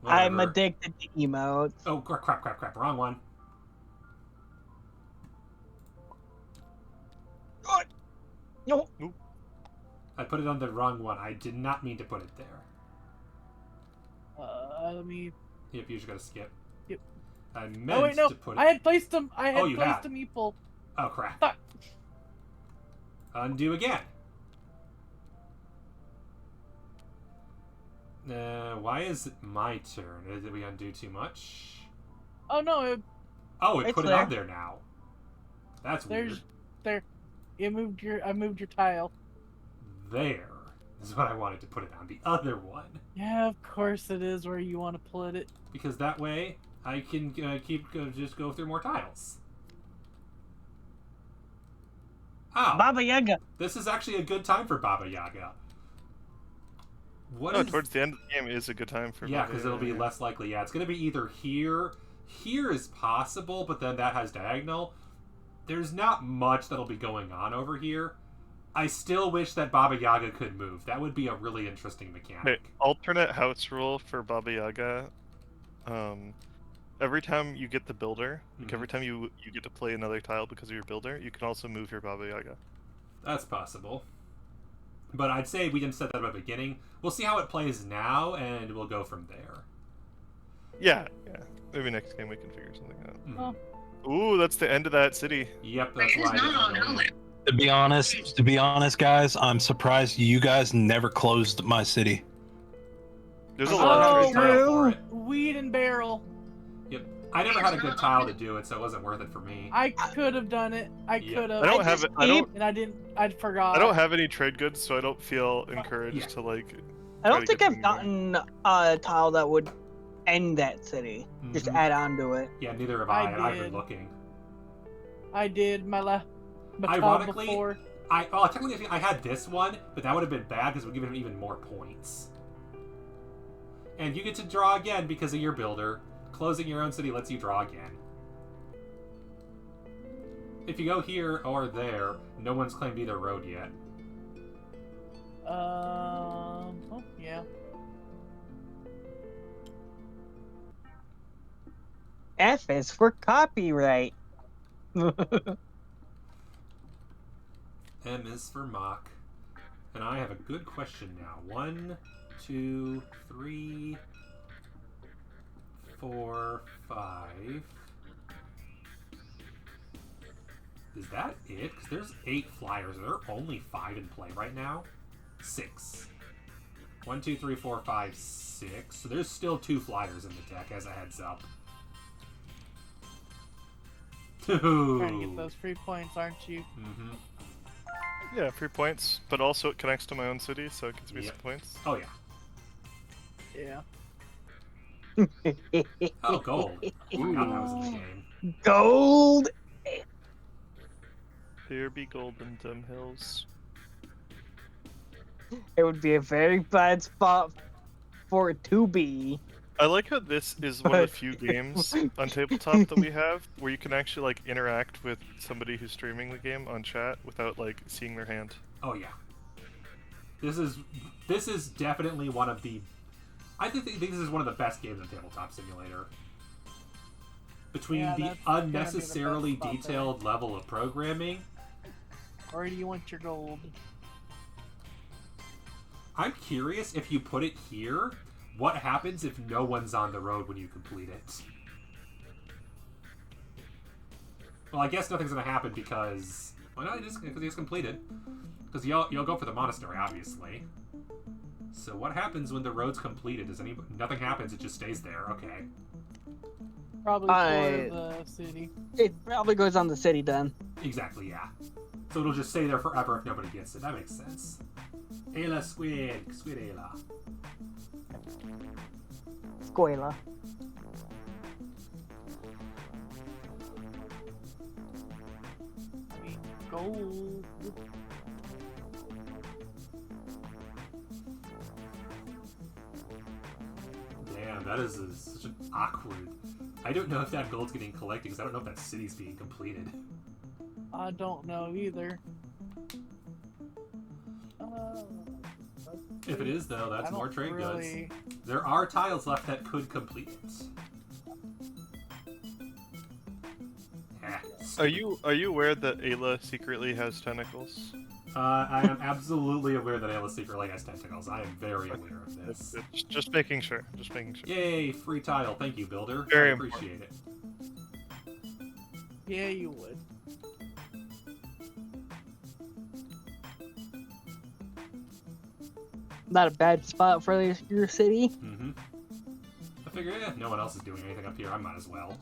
I'm Whatever. addicted to emotes. Oh, crap. Wrong one. No. I put it on the wrong one. I did not mean to put it there. Let me. Yep, you just gotta skip. Yep. I meant Oh wait, no. to put it... I had placed them. I had Oh, you placed had. a meeple. Oh, crap. Fuck. Undo again. Why is it my turn? Did we undo too much? Oh no, Oh, it It's put it there. on there now. That's weird. there's there. I moved your tile. There is what I wanted to put it on. The other one. Yeah, of course it is where you want to put it. Because that way I can just go through more tiles. Oh, Baba Yaga. this is actually a good time for Baba Yaga. What No, is... towards the end of the game is a good time for. Yeah, Baba because it'll be Yaga. less likely. Yeah, it's going to be either here. Here is possible, but then that has diagonal. There's not much that'll be going on over here. I still wish that Baba Yaga could move. That would be a really interesting mechanic. Okay, alternate house rule for Baba Yaga. Every time you get the builder, like every time you get to play another tile because of your builder, you can also move your Baba Yaga. That's possible. But I'd say we didn't set that up at the beginning. We'll see how it plays now, and we'll go from there. Yeah. Maybe next game we can figure something out. Mhm. Ooh, that's the end of that city. Yep, that's why I didn't want to leave. To be honest, guys, I'm surprised you guys never closed my city. There's a I lot never of had a trade tile for it. Weed and barrel. Yep. I never had a good tile to do it, so it wasn't worth it for me. I could have done it. I Yeah. could have. I don't have it. I don't. And I didn't. I forgot. I don't have any trade goods, so I don't feel encouraged Yeah. to like. I try don't to think get I've them gotten a tile that would end that city. Just Mhm. add on to it. Yeah, neither have I I, and I've been did. looking. I did my last. Ironically, before. Technically I had this one, but that would have been bad because it would give him even more points. And you get to draw again because of your builder. Closing your own city lets you draw again. If you go here or there, no one's claimed either road yet. Oh yeah. F is for copyright. M is for mock. And I have a good question now. 1, 2, 3, 4, 5. Is that it? Because there's 8 flyers. Are there only 5 in play right now? 6. 1, 2, 3, 4, 5, 6. So there's still 2 flyers in the deck as a heads up. Trying to get those free points, aren't you? Mm-hmm. Yeah, free points, but also it connects to my own city, so it gives me some points. Oh yeah. Yeah. Oh, gold. Forgot that was in the game. Gold. There be gold in them hills. It would be a very bad spot for it to be. I like how this is one of the few games on tabletop that we have where you can actually like interact with somebody who's streaming the game on chat without like seeing their hand. Oh yeah. This is definitely one of the. I think this is one of the best games in Tabletop Simulator. Between Yeah, the that's gonna be the unnecessarily best spot there. detailed level of programming, Or do you want your gold? I'm curious if you put it here, what happens if no one's on the road when you complete it? Well, I guess nothing's going to happen because... Well, no, it is because it's completed. Because you'll go for the monastery, obviously. So what happens when the road's completed? Nothing happens, it just stays there. Okay. Probably for the city. It probably goes on the city then. Exactly, yeah. So it'll just stay there forever if nobody gets it. That makes sense. Ayla squid Ayla. Squela. I mean, gold. Damn, that is such an awkward... I don't know if that gold's getting collected, because I don't know if that city's being completed. I don't know either. If it is, though, that's I more don't trade really- goods. There are tiles left that could complete it. Are you aware that Ayla secretly has tentacles? I am absolutely aware that Ayla secretly has tentacles. I am very aware of this. Just making sure. Just making sure. Yay, free tile. Thank you, builder. Very I appreciate it. Yeah, you would. Not a bad spot for your city. Mm-hmm. I figure, no one else is doing anything up here. I might as well.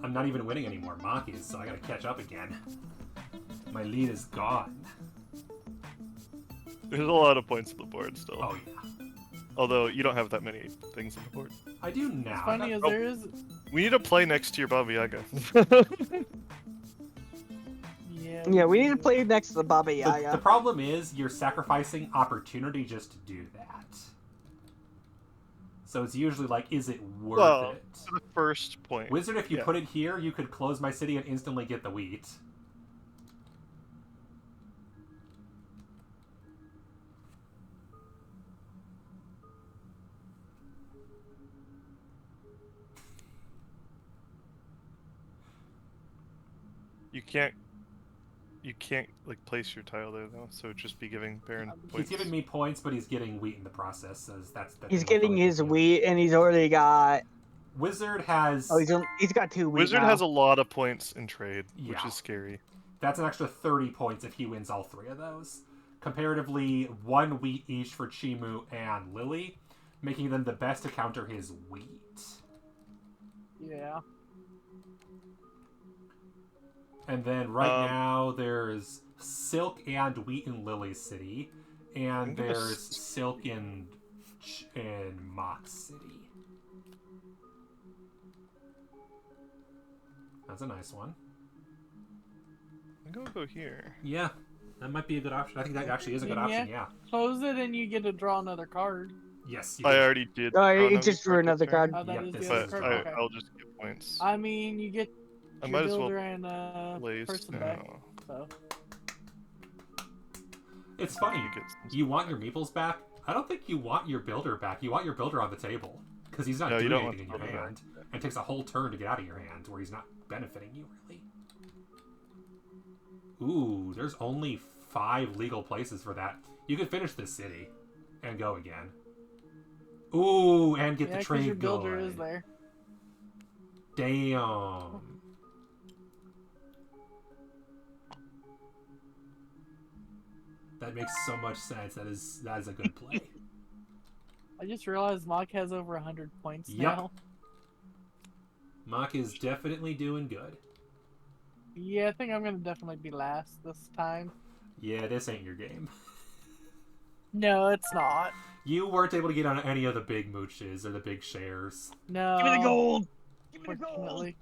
I'm not even winning anymore. Mach is, so I gotta catch up again. My lead is gone. There's a lot of points on the board still. Oh, yeah. Although you don't have that many things on the board. I do now. As funny as there is. We need to play next to your Baba Yaga. Yeah, we need to play next to the Baba Yaga. The problem is you're sacrificing opportunity just to do that. So it's usually like, is it worth it? The first point. Wizard, if you put it here, you could close my city and instantly get the wheat. You can't like place your tile there though, so it'd just be giving Baron points. He's giving me points, but he's getting wheat in the process. So that's He's getting his wheat, and he's already got. Wizard has. Oh, he's got 2 wheat. Wizard now. has a lot of points in trade, which Yeah. is scary. That's an extra 30 points if he wins all 3 of those. Comparatively, 1 wheat each for Chimu and Lily, making them the best to counter his wheat. Yeah. And then right now there's silk and wheat in Lily's city, and there's silk in Mock's city. That's a nice one. I'm gonna go here. Yeah, that might be a good option. I think that actually is a good option, yeah. Close it and you get to draw another card. Yes, I already did. Oh, you just drew another card. Oh, that Yep, is this the other is card. But Okay. I'll just get points. I mean, you get I your might as well builder and place person now. back. So. It's funny. You want your meeples back? I don't think you want your builder back. You want your builder on the table. Because he's not No, you doing don't anything in want your the hand. And it takes a whole turn to get out of your hand, where he's not benefiting you, really. Ooh, there's only 5 legal places for that. You could finish this city and go again. Ooh, and get the 'cause trade your builder going. is there. Damn. That makes so much sense. That is a good play. I just realized Mock has over 100 points Yep. now. Mock is definitely doing good. Yeah, I think I'm gonna definitely be last this time. Yeah, this ain't your game. No, it's not. You weren't able to get on any of the big mooches or the big shares. No. Give me the gold. Give me the gold. Fortunately.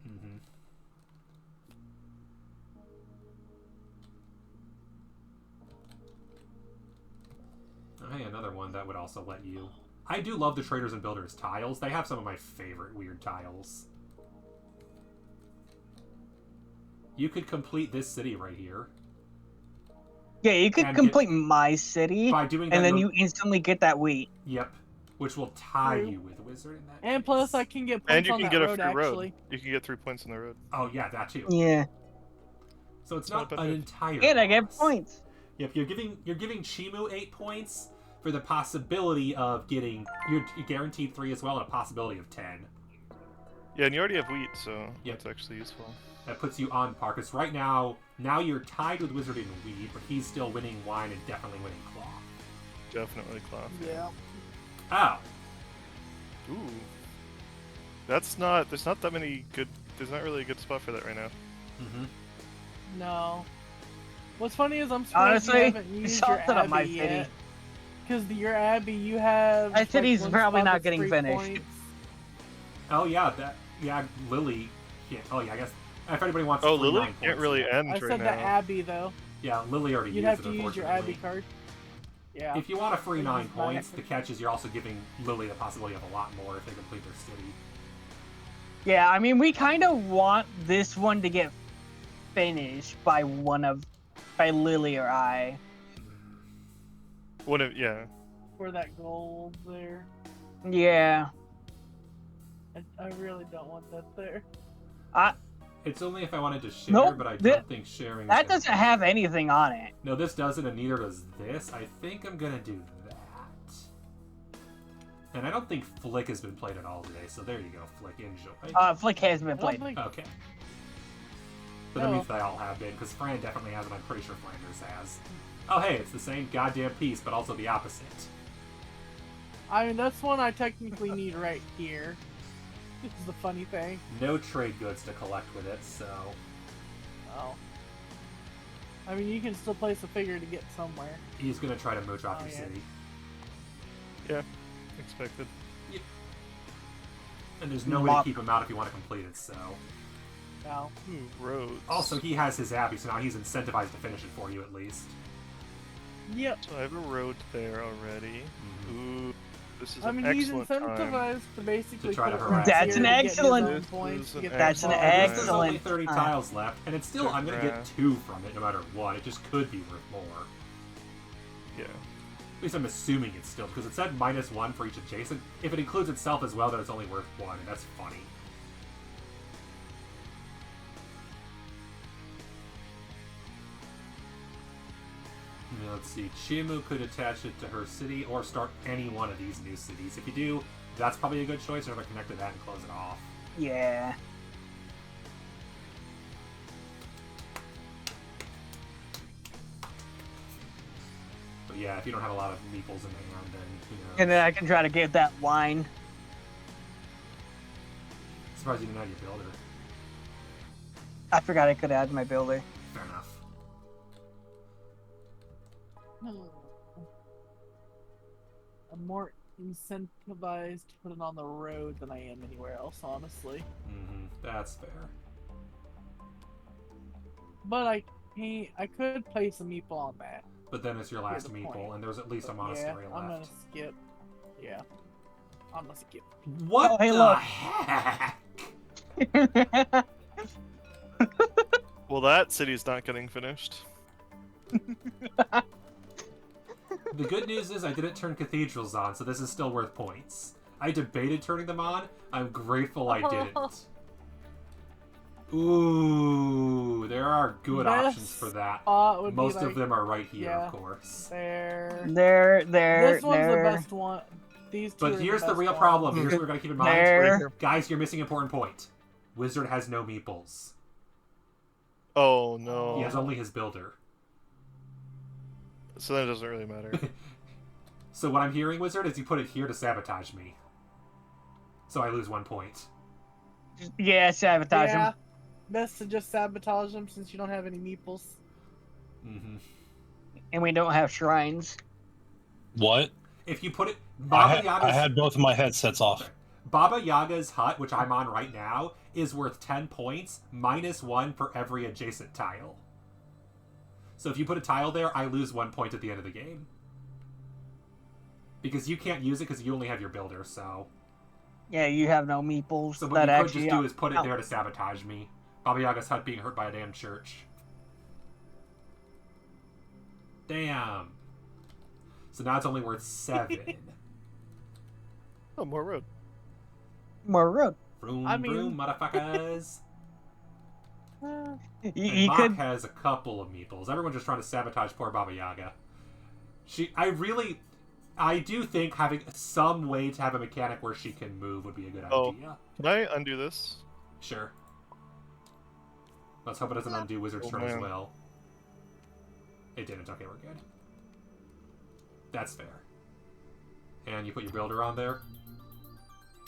Mm-hmm. Oh, hey, another one that would also let you... I do love the Traders and Builders tiles. They have some of my favorite weird tiles. You could complete this city right here. Yeah, you could And complete my city, by doing that, and then you instantly get that wheat. Yep. Which will tie you with Wizard in that And case. plus, I can get points And you on can that get a road, free actually. road. You can get 3 points on the road. Oh, yeah, that too. Yeah. So it's Not not bad. an entire And I get loss. points. Yep, you're giving Chimu 8 points for the possibility of getting... You're guaranteed 3 as well, and a possibility of 10. Yeah, and you already have wheat, so Yep. that's actually useful. That puts you on par, because right now you're tied with Wizard in Weed, but he's still winning Wine and definitely winning Cloth. Definitely cloth. Yeah. Oh. Ooh. That's not... There's not that many good... There's not really a good spot for that right now. Mm-hmm. No. What's funny is I'm surprised Honestly, you haven't used your something up my Abbey city. yet. Because your Abbey, you have... My city's one probably spot not that's getting 3 finished. points. Oh, yeah, Lily... Yeah, oh, yeah, I guess... If anybody wants Oh, 3 Lily 9 can't points, really yeah. end I right said now. the Abbey, though. Yeah, Lily already You'd used have it, to use your unfortunately. Abbey card. Yeah. If you want a free Which 9 is not points, the accurate. catch is you're also giving Lily the possibility of a lot more if they complete their city. Yeah, I mean, we kind of want this one to get finished by Lily or I. Yeah. For that gold there. Yeah. I really don't want that there. It's only if I wanted to share, Nope, but I don't think sharing... That doesn't have anything on it. No, this doesn't, and neither does this. I think I'm gonna do that. And I don't think Flick has been played at all today, so there you go, Flick. Enjoy. Flick has been I don't played. think... Okay. But that means they all have been, because Fran definitely has, and I'm pretty sure Flanders has. Oh, hey, it's the same goddamn piece, but also the opposite. I mean, that's one I technically need right here. This is the funny thing. No trade goods to collect with it, so... Oh. I mean, you can still place a figure to get somewhere. He's gonna try to mooch off your yeah. city. Yeah. Expected. And there's no way to keep him out if you want to complete it, so... No. Ooh, roads. Also, he has his Abbey, so now he's incentivized to finish it for you, at least. Yep. So I have a road there already. Ooh, this is I mean, an he's excellent incentivized time. to basically To try put to it right harass That's here an to get his excellent- own This points is to an get That's an that There's far. only excellent 30 time. tiles left, and it's still, I'm gonna get Yeah. 2 from it no matter what. It just could be worth more. Yeah. At least I'm assuming it's still, because it said -1 for each adjacent. If it includes itself as well, then it's only worth 1, and that's funny. Now, let's see. Chimu could attach it to her city or start any one of these new cities. If you do, that's probably a good choice. Or if I connect to that and close it off. Yeah. But yeah, if you don't have a lot of meeples in hand, then you know. And then I can try to get that wine. Surprised you didn't have your builder. I forgot I could add my builder. Fair enough. I'm more incentivized to put it on the road than I am anywhere else, honestly. Mm-hmm. That's fair. But I could place a meeple on that. But then it's your last the meeple, point. and there's at least a But monastery yeah, I'm gonna left. skip. Yeah. I'm gonna skip. What Oh, hey, the look. heck? Well, that city's not getting finished. The good news is I didn't turn cathedrals on, so this is still worth points. I debated turning them on. I'm grateful I didn't. Ooh, there are good Best options for that. spot would be Most like, of them are right here, yeah. of course. There. This This one's the best one. These two are But here's the best real ones. problem. Here's what we're going to keep in mind. There. Guys, you're missing an important point. Wizard has no meeples. Oh no. He has only his builder. So that doesn't really matter. So what I'm hearing, Wizard, is you put it here to sabotage me. So I lose 1 point. Yeah, sabotage Yeah. him. best to just sabotage them since you don't have any meeples. Mm-hmm. And we don't have shrines. What? If you put it, I had both of my headsets off. Baba Yaga's hut, which I'm on right now, is worth 10 points, -1 for every adjacent tile. So if you put a tile there, I lose 1 point at the end of the game. Because you can't use it because you only have your builder, so... Yeah, you have no meeples. So what that you could actually just do is put it there to sabotage me. Baba Yaga's hut being hurt by a damn church. Damn. So now it's only worth 7. Oh, more road. More road. Vroom, I mean- vroom, motherfuckers. And You Mach could. has a couple of meeples. Everyone's just trying to sabotage poor Baba Yaga. I do think having some way to have a mechanic where she can move would be a good idea. Can I undo this? Sure. Let's hope it doesn't undo Wizard's turn as man. well. It didn't. Okay, we're good. That's fair. And you put your builder on there?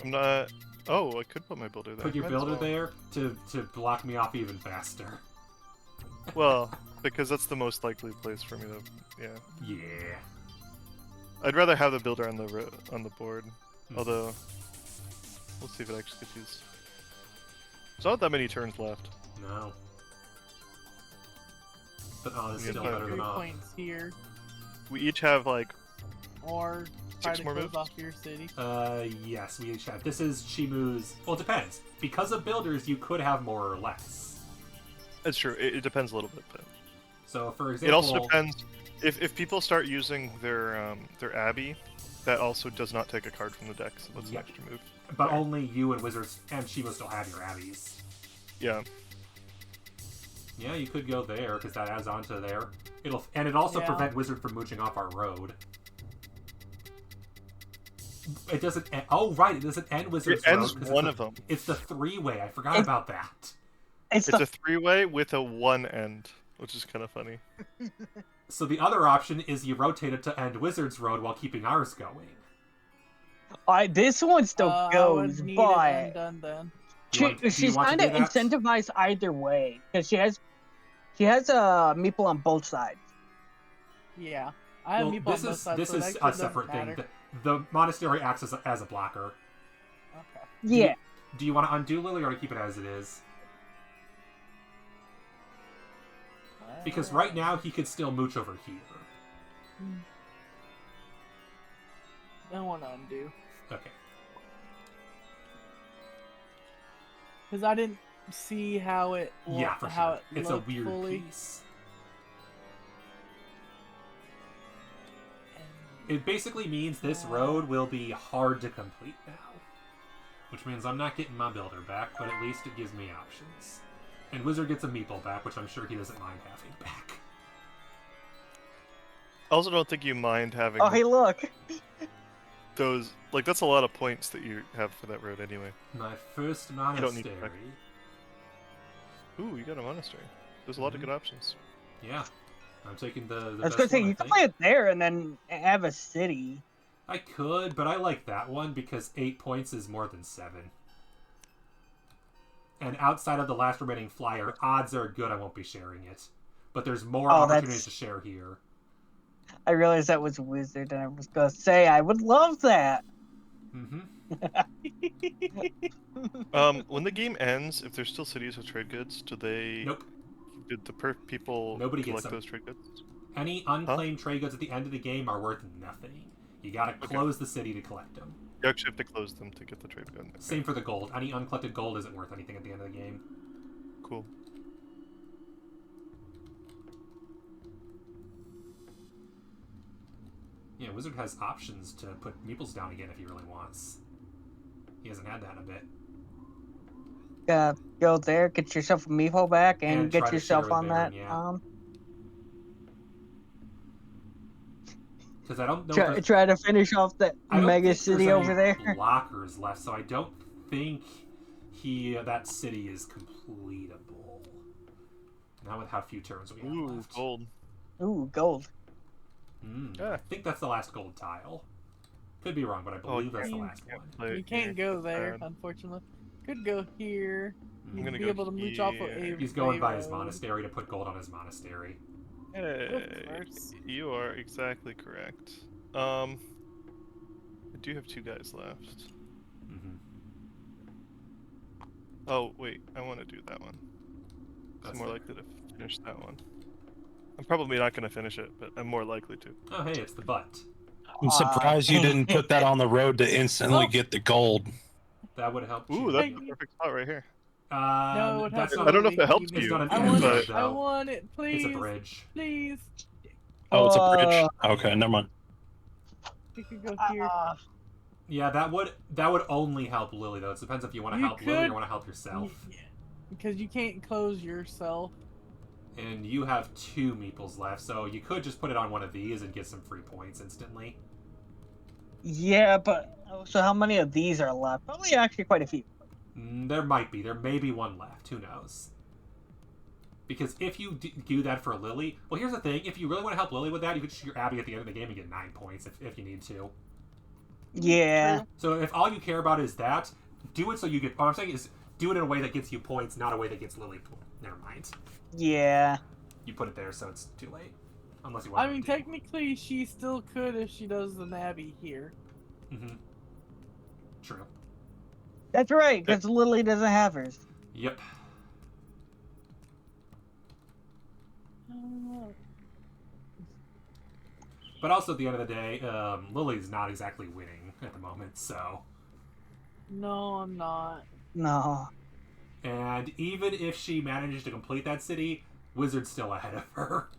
I'm not... Oh, I could put my builder there. Put your Might as builder well. there to block me off even faster. Well, because that's the most likely place for me to... Yeah. Yeah. I'd rather have the builder on the board. Although... We'll see if it actually gets used. There's not that many turns left. No. But oh, this is Yeah, still but- better 3 than off. points here, We each have, like... or try 6 to more close moves? off your city. Yes, we each have. This is Shimu's... Well, it depends. Because of builders, you could have more or less. It's true. It depends a little bit, but... So, for example... It also depends... If people start using their Abbey, that also does not take a card from the deck, so that's Yeah. an extra move. But only you and Wizards and Shimu still have your Abbeys. Yeah. Yeah, you could go there, because that adds on to there. And it also Yeah. prevent Wizard from mooching off our road. It doesn't... Oh, right, it doesn't end Wizard's It ends road. 'cause one it's of them. It's the 3-way. I forgot about that. It's It's the a 3-way with a 1 end, which is kind of funny. So the other option is you rotate it to end Wizard's road while keeping ours going. this one still I would goes, need it but undone then. Do you she's want to kind do of that? incentivized either way because she has a meeple on both sides. Yeah, I have Well, meeple this on both is sides, this so it is actually a doesn't separate thing. matter. The monastery acts as a blocker. Okay. Yeah. Do you want to undo Lily or to keep it as it is? Because right now he could still mooch over here. Don't want to undo Okay. because I didn't see how it. Yeah, for how sure. it It's a looked weird fully. piece. It basically means this road will be hard to complete now. Which means I'm not getting my builder back, but at least it gives me options. And Wizard gets a meeple back, which I'm sure he doesn't mind having back. I also don't think you mind having Oh, hey, look. those... Like, that's a lot of points that you have for that road anyway. My first don't need monastery. back. Ooh, you got a monastery. There's a lot of good options. Yeah. I'm taking the I was best gonna say one, I you can think. play it there and then have a city. I could, but I like that one because 8 points is more than 7. And outside of the last remaining flyer, odds are good I won't be sharing it. But there's more opportunities to share here. I realized that was Wizard, and I was gonna say I would love that. Mm-hmm. When the game ends, if there's still cities with trade goods, do they... Nope. Did the people Nobody gets collect them. those trade goods? Any unclaimed trade goods at the end of the game are worth nothing. You gotta close the city to collect them. You actually have to close them to get the trade gun. Same for the gold. Any uncollected gold isn't worth anything at the end of the game. Cool. Yeah, Wizard has options to put meeples down again if he really wants. He hasn't had that in a bit. Go there, get yourself a meeple back, and try get to yourself share with on Baron, that. yeah. Because I don't know. Try to finish off that I don't mega think city there's over any there. blockers left, so I don't think that city is completable. Not with how few turns we have Ooh, left. gold. Ooh, gold. I think that's the last gold tile. Could be wrong, but I believe that's the last one. You can't go there, unfortunately. Could go here. I'm gonna be go able to mooch off of here. a He's going by his road. monastery to put gold on his monastery. Hey, course. you are exactly correct. I do have 2 guys left. Mm-hmm. Oh wait, I want to do that one. That's I'm more fair. likely to finish that one. I'm probably not going to finish it, but I'm more likely to. Oh, hey, it's the butt. I'm surprised you didn't put that on the road to instantly Oh. get the gold. That would help. Ooh, that's the perfect spot right here. No, it would that's have not, I don't know if that helps it's you, not an I end want road, it. I though. want it. Please. It's a bridge. Please. Oh, it's a bridge. Okay, never mind. You could go here. Yeah, that would only help Lily, though. It depends if you want to You help Lily could- or want to help yourself. Yeah. Because you can't close yourself. And you have 2 meeples left, so you could just put it on one of these and get some free points instantly. Yeah, but so how many of these are left? Probably actually quite a few. There might be. There may be one left. Who knows? Because if you do that for Lily... Well, here's the thing. If you really want to help Lily with that, you could shoot your Abby at the end of the game and get 9 points if you need to. Yeah. So if all you care about is that, do it so you get... What I'm saying is, do it in a way that gets you points, not a way that gets Lily points. Never mind. Yeah. You put it there so it's too late. Unless you want I mean, technically, she still could if she does the Nabby here. Mm-hmm. True. That's right, because Lily doesn't have hers. Yep. But also, at the end of the day, Lily's not exactly winning at the moment, so... No, I'm not. No. And even if she manages to complete that city, Wizard's still ahead of her.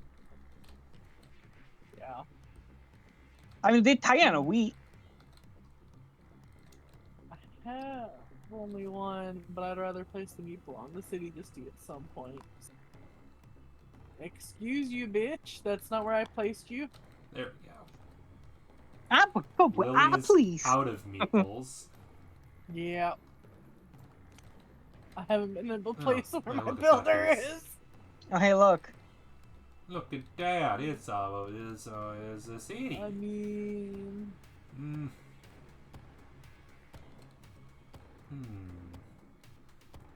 Yeah. I mean, they tie on a week. I have only one, but I'd rather place the meeple on the city just to get some points. Excuse you, bitch. That's not where I placed you. There we go. Lily is Please. out of meeples. Yeah. I haven't been in the place where yeah, my look at builder that. is. Oh, hey, look. Look at that. It's a city. I mean...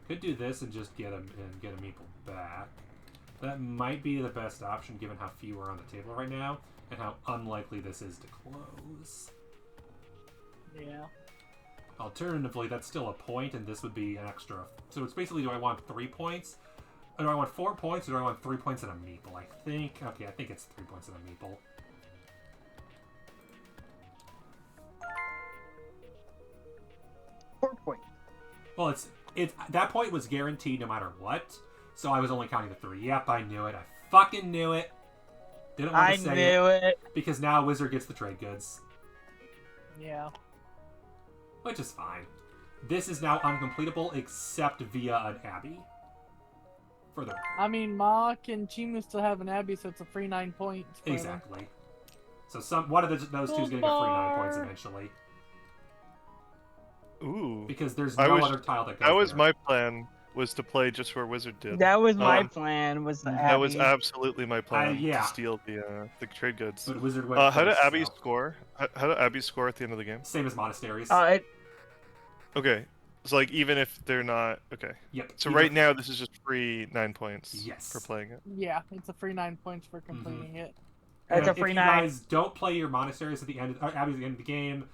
Could do this and just get a meeple back. That might be the best option given how few are on the table right now and how unlikely this is to close. Yeah. Alternatively, that's still a point, and this would be an extra. So it's basically, do I want 3 points? Or do I want 4 points, or do I want 3 points and a meeple? I think it's 3 points and a meeple. Well, that point was guaranteed no matter what, so I was only counting the 3. Yep, I knew it. I fucking knew it. Didn't want to say it. Because now Wizard gets the trade goods. Yeah. Which is fine. This is now uncompletable except via an Abbey. For the record. I mean, Mach and Chimu still have an Abbey, so it's a free 9 points. Exactly. So one of those two is getting a free 9 points eventually. Ooh. Because there's no other tile that goes That was there. my plan, was to play just where Wizard did. That was my plan, was the Abbey. That was absolutely my plan, yeah. to steal the trade goods. But Wizard went how do first, Abby so. score? How do Abby score at the end of the game? Same as monasteries. Okay. So, like, even if they're not... Okay. Yep. So right now, this is just free 9 points Yes. for playing it. Yeah, it's a free 9 points for completing it. And That's a free if 9. you guys don't play your monasteries at the end, Abby's at the end of the game,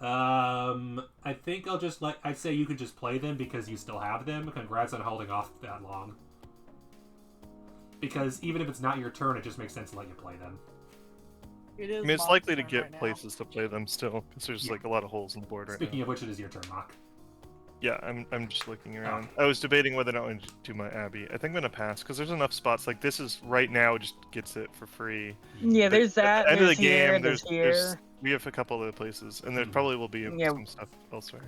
I think I'd say you could just play them because you still have them. Congrats on holding off that long. Because even if it's not your turn, it just makes sense to let you play them. It is I mean, it's Mach's likely to turn get right now. places to play them still, because there's like a lot of holes in the board right Speaking now. of which, it is your turn, Mach. Yeah, I'm just looking around. Okay. I was debating whether or not I would do my Abbey. I think I'm gonna pass because there's enough spots. Like this is right now just gets it for free. Yeah, there's that. At the end of the There's here, game, there's there's here. we have a couple other places, and there probably will be some stuff elsewhere.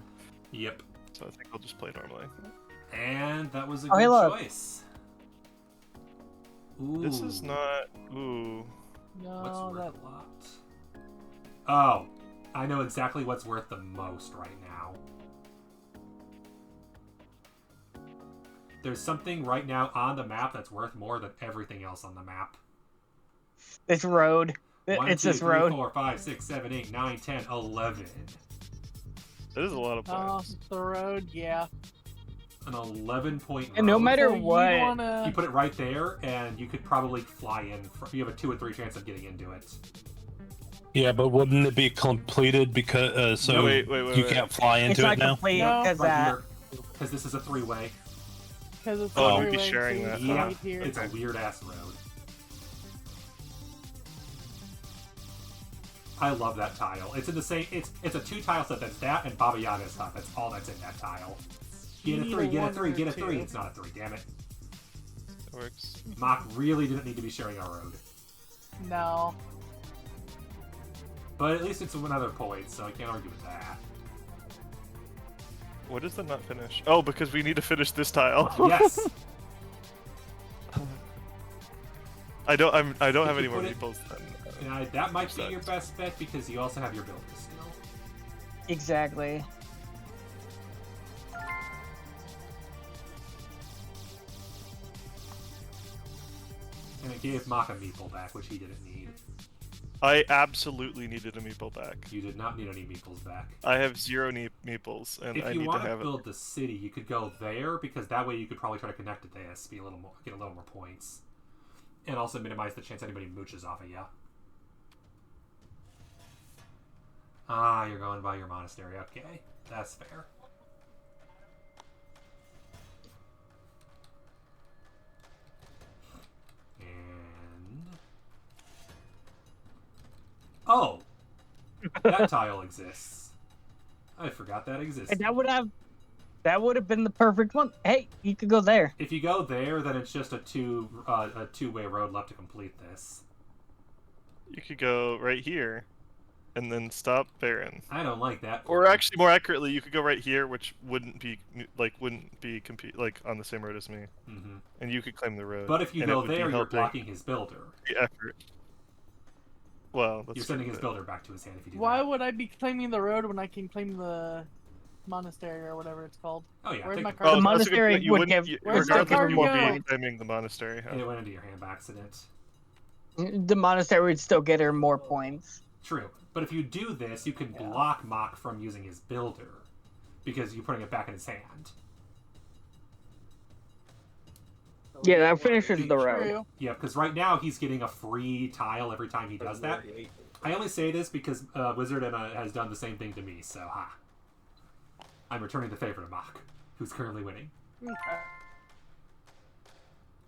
Yep. So I think I'll just play normally. And that was a Oh, hey, good look. choice. Ooh. This is not. Ooh. What's No, worth that... a lot? Oh, I know exactly what's worth the most right now. There's something right now on the map that's worth more than everything else on the map. This road. 1, It's 2, this 3, road. 4, 5, 6, 7, 8, 9, 10, 11. That is a lot of Oh, points. the road, yeah. an 11-point And no road. matter So what, you wanna... You put it right there, and you could probably fly in. You have a 2 or 3 chance of getting into it. Yeah, but wouldn't it be completed because so No, wait, you can't fly it's into not it now? complete No. because Right that. here, because this is a 3-way. Because it's Oh, a we'd be three-way, sharing so that. you Yeah, meet here. it's a weird ass road. I love that tile. It's in the same. It's a 2 tile set. That's that and Baba Yaga's hut. That's all that's in that tile. Get a need 3. a Get a 1 3. or Get a a 3. 2. It's not a 3. Damn it. That works. Mock really didn't need to be sharing our road, No. but at least it's another point, so I can't argue with that. What does that not finish? Oh, because we need to finish this tile. Yes. I don't have you any more put it- meeples then. Yeah, that might be your best bet because you also have your builders still. Exactly. And it gave Mock a meeple back, which he didn't need. I absolutely needed a meeple back. You did not need any meeples back. I have 0 meeples, and If I you need to want to have build the city, you could go there because that way you could probably try to connect to this, get a little more points, and also minimize the chance anybody mooches off of you. Ah, you're going by your monastery. Okay, that's fair. And oh, that tile exists. I forgot that exists. And that would have been the perfect one. Hey, you could go there. If you go there, then it's just a two-way road left to complete this. You could go right here, and then stop Baron. I don't like that. Or actually, more accurately, you could go right here, which wouldn't be on the same road as me, Mm-hmm. and you could claim the road. But if you and it go would be there, you're helping blocking his builder. the effort. Well, that's You're sending his true, builder back to his hand if you do Why that. would I be claiming the road when I can claim the monastery or whatever it's called? Oh yeah, Where's take my the- but- card? The that's a good monastery point. You would wouldn't- give- you- Where's my regardless, card you would go? be claiming the monastery. Huh? it went into your hand by accident. The monastery would still get her more points. True, but if you do this, you can block Mock from using his builder because you're putting it back in his hand. Yeah, that finishes the road. True. Yeah, because right now he's getting a free tile every time he does that. I only say this because Wizard has done the same thing to me, so ha. I'm returning the favor to Mock, who's currently winning.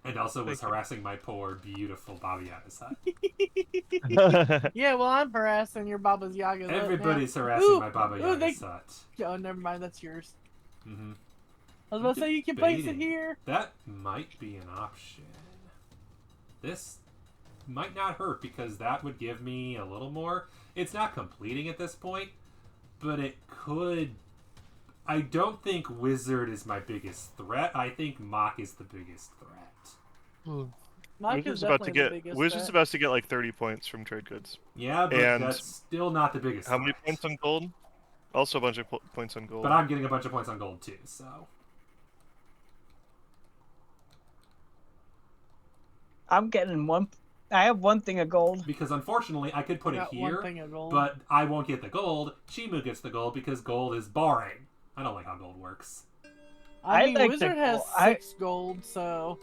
And also was harassing my poor, beautiful Baba Yaga's hut. Yeah, well, I'm harassing your Baba's Yaga. Everybody's harassing my Baba ooh, Yaga's hut. Oh, never mind. That's yours. Mm-hmm. I was about to say you can place it Debating. here. That might be an option. This might not hurt because that would give me a little more. It's not completing at this point, but it could. I don't think Wizard is my biggest threat. I think Mock is the biggest threat. Mike Wizard's is about to definitely the get biggest Wizard's threat. about to get like 30 points from trade goods. Yeah, but And that's still not the biggest How many threat. points on gold? Also a bunch of points on gold. But I'm getting a bunch of points on gold too, so. I'm getting one. I have one thing of gold. Because unfortunately, I could put I it got one here, thing of gold. but I won't get the gold. Chimu gets the gold because gold is boring. I don't like how gold works. I I mean, like Wizard the has gold. 6 gold, so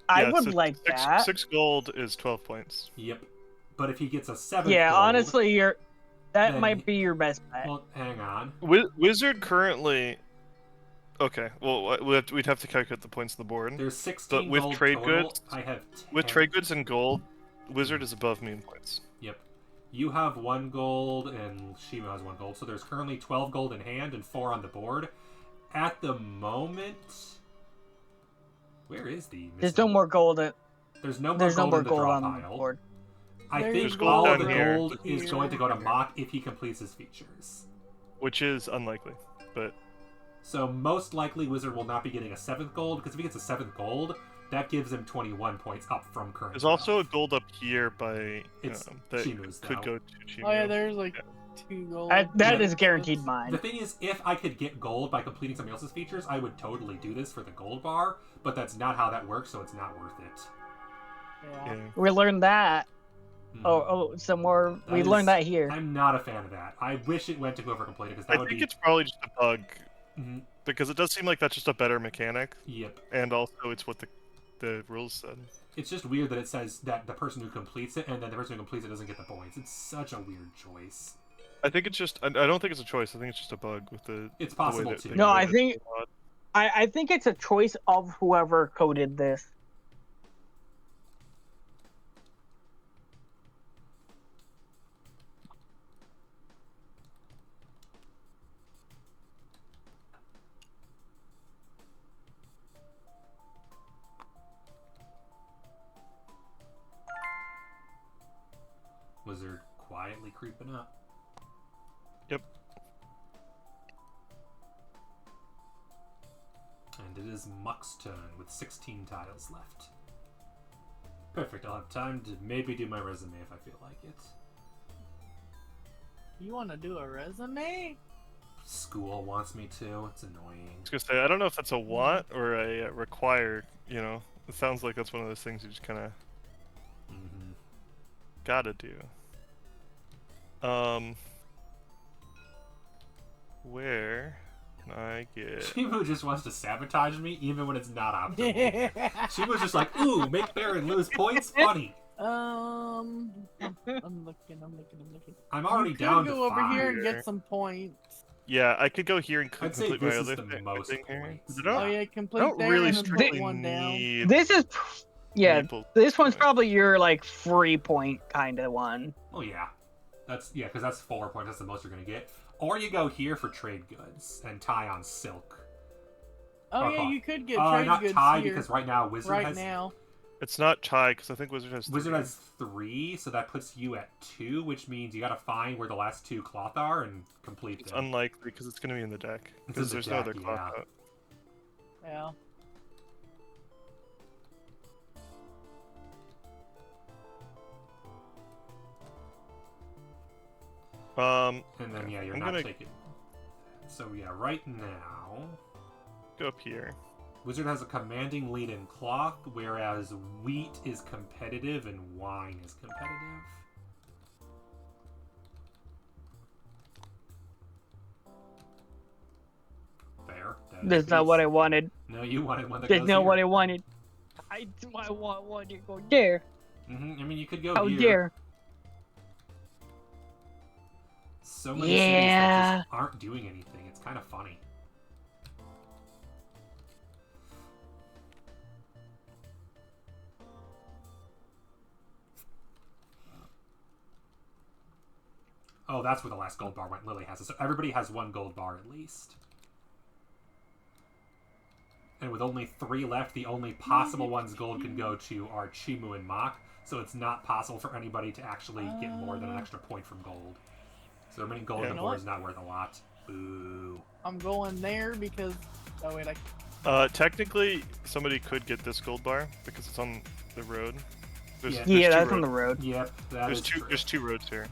I Yeah, would so like that. 6 gold is 12 points. Yep. But if he gets a 7 Yeah, gold, honestly, that then- might be your best bet. Well, hang on. Wizard currently. Okay, well we'd have to calculate the points on the board. There's 16 But with gold trade total. goods- I have 10. With trade goods and gold, Wizard is above me in points. Yep. You have 1 gold and Shima has 1 gold. So there's currently 12 gold in hand and 4 on the board. At the moment... Where is the... There's no more gold. There's no more There's no gold more in the gold draw on the pile. board. I There's think gold all down the here. gold is going to go to Mock if he completes his features. Which is unlikely, but So most likely Wizard will not be getting a 7th gold, because if he gets a 7th gold, that gives him 21 points up from current. there's also a 12. gold up here by It's that Chimu's could now. go to Chimu. oh yeah, there's like 2 gold. That Yeah. is guaranteed mine. The thing is, if I could get gold by completing somebody else's features, I would totally do this for the gold bar, but that's not how that works, so it's not worth it. Yeah. Yeah. We learned that. Hmm. Oh, some more. That We is- learned that here. I'm not a fan of that. I wish it went to whoever completed, because that I would think be... it's probably just a bug Mhm. Because it does seem like that's just a better mechanic, Yep. and also it's what the rules said. It's just weird that it says that the person who completes it and then the person who completes it doesn't get the points. It's such a weird choice. I think it's just. I don't think it's a choice. I think it's just a bug with the. It's the way possible that too. they No, I wrote it. think I think it's a choice of whoever coded this. Wizard quietly creeping up. Yep. And it is Muck's turn with 16 tiles left. Perfect, I'll have time to maybe do my resume if I feel like it. You want to do a resume? School wants me to, it's annoying. I was gonna say I don't know if that's a want or a require. You know, it sounds like that's one of those things you just kind of gotta do. Where can I get? Shimu just wants to sabotage me even when it's not optimal. Shimu's just like, ooh, make Baron lose points? Funny. I'm looking. I'm already you could down go to over 5. here and get some points. Yeah, I could go here and I'd say complete my this is other the most thing here. points. I Oh yeah, I complete don't there really and then put strictly one down. need. This is, yeah, maple this one's points. probably your like free point kind of one. Oh yeah. Because that's 4 points, that's the most you're gonna get. Or you go here for trade goods and tie on silk. Oh Or yeah, cloth. you could get trade not goods tie here because right now Wizard right has now. It's not tie because I think Wizard has. Wizard 3. has 3, so that puts you at 2, which means you gotta find where the last 2 cloth are and complete It's them. unlikely because it's gonna be in the deck It's because in the there's no other deck, clock yeah. out. Yeah. And then yeah, you're I'm not gonna taking. So yeah, right now go up here. Wizard has a commanding lead in cloth, whereas wheat is competitive and wine is competitive. Fair. That's not what I wanted. No, you wanted one that That's goes not here. what I wanted. I want one to go there. I mean, you could go How here. dare. So many cities that Yeah. just aren't doing anything. It's kind of funny. Oh, that's where the last gold bar went. Lily has it. So everybody has 1 gold bar at least. And with only 3 left, the only possible ones gold can go to are Chimu and Mach. So it's not possible for anybody to actually get more than an extra point from gold. So remaining gold on the board is not worth a lot. Boo. I'm going there because. Oh wait, Technically, somebody could get this gold bar because it's on the road. There's Yeah. Yeah, two that's on roads. the road. Yep, that There's is two. true. There's 2 roads here.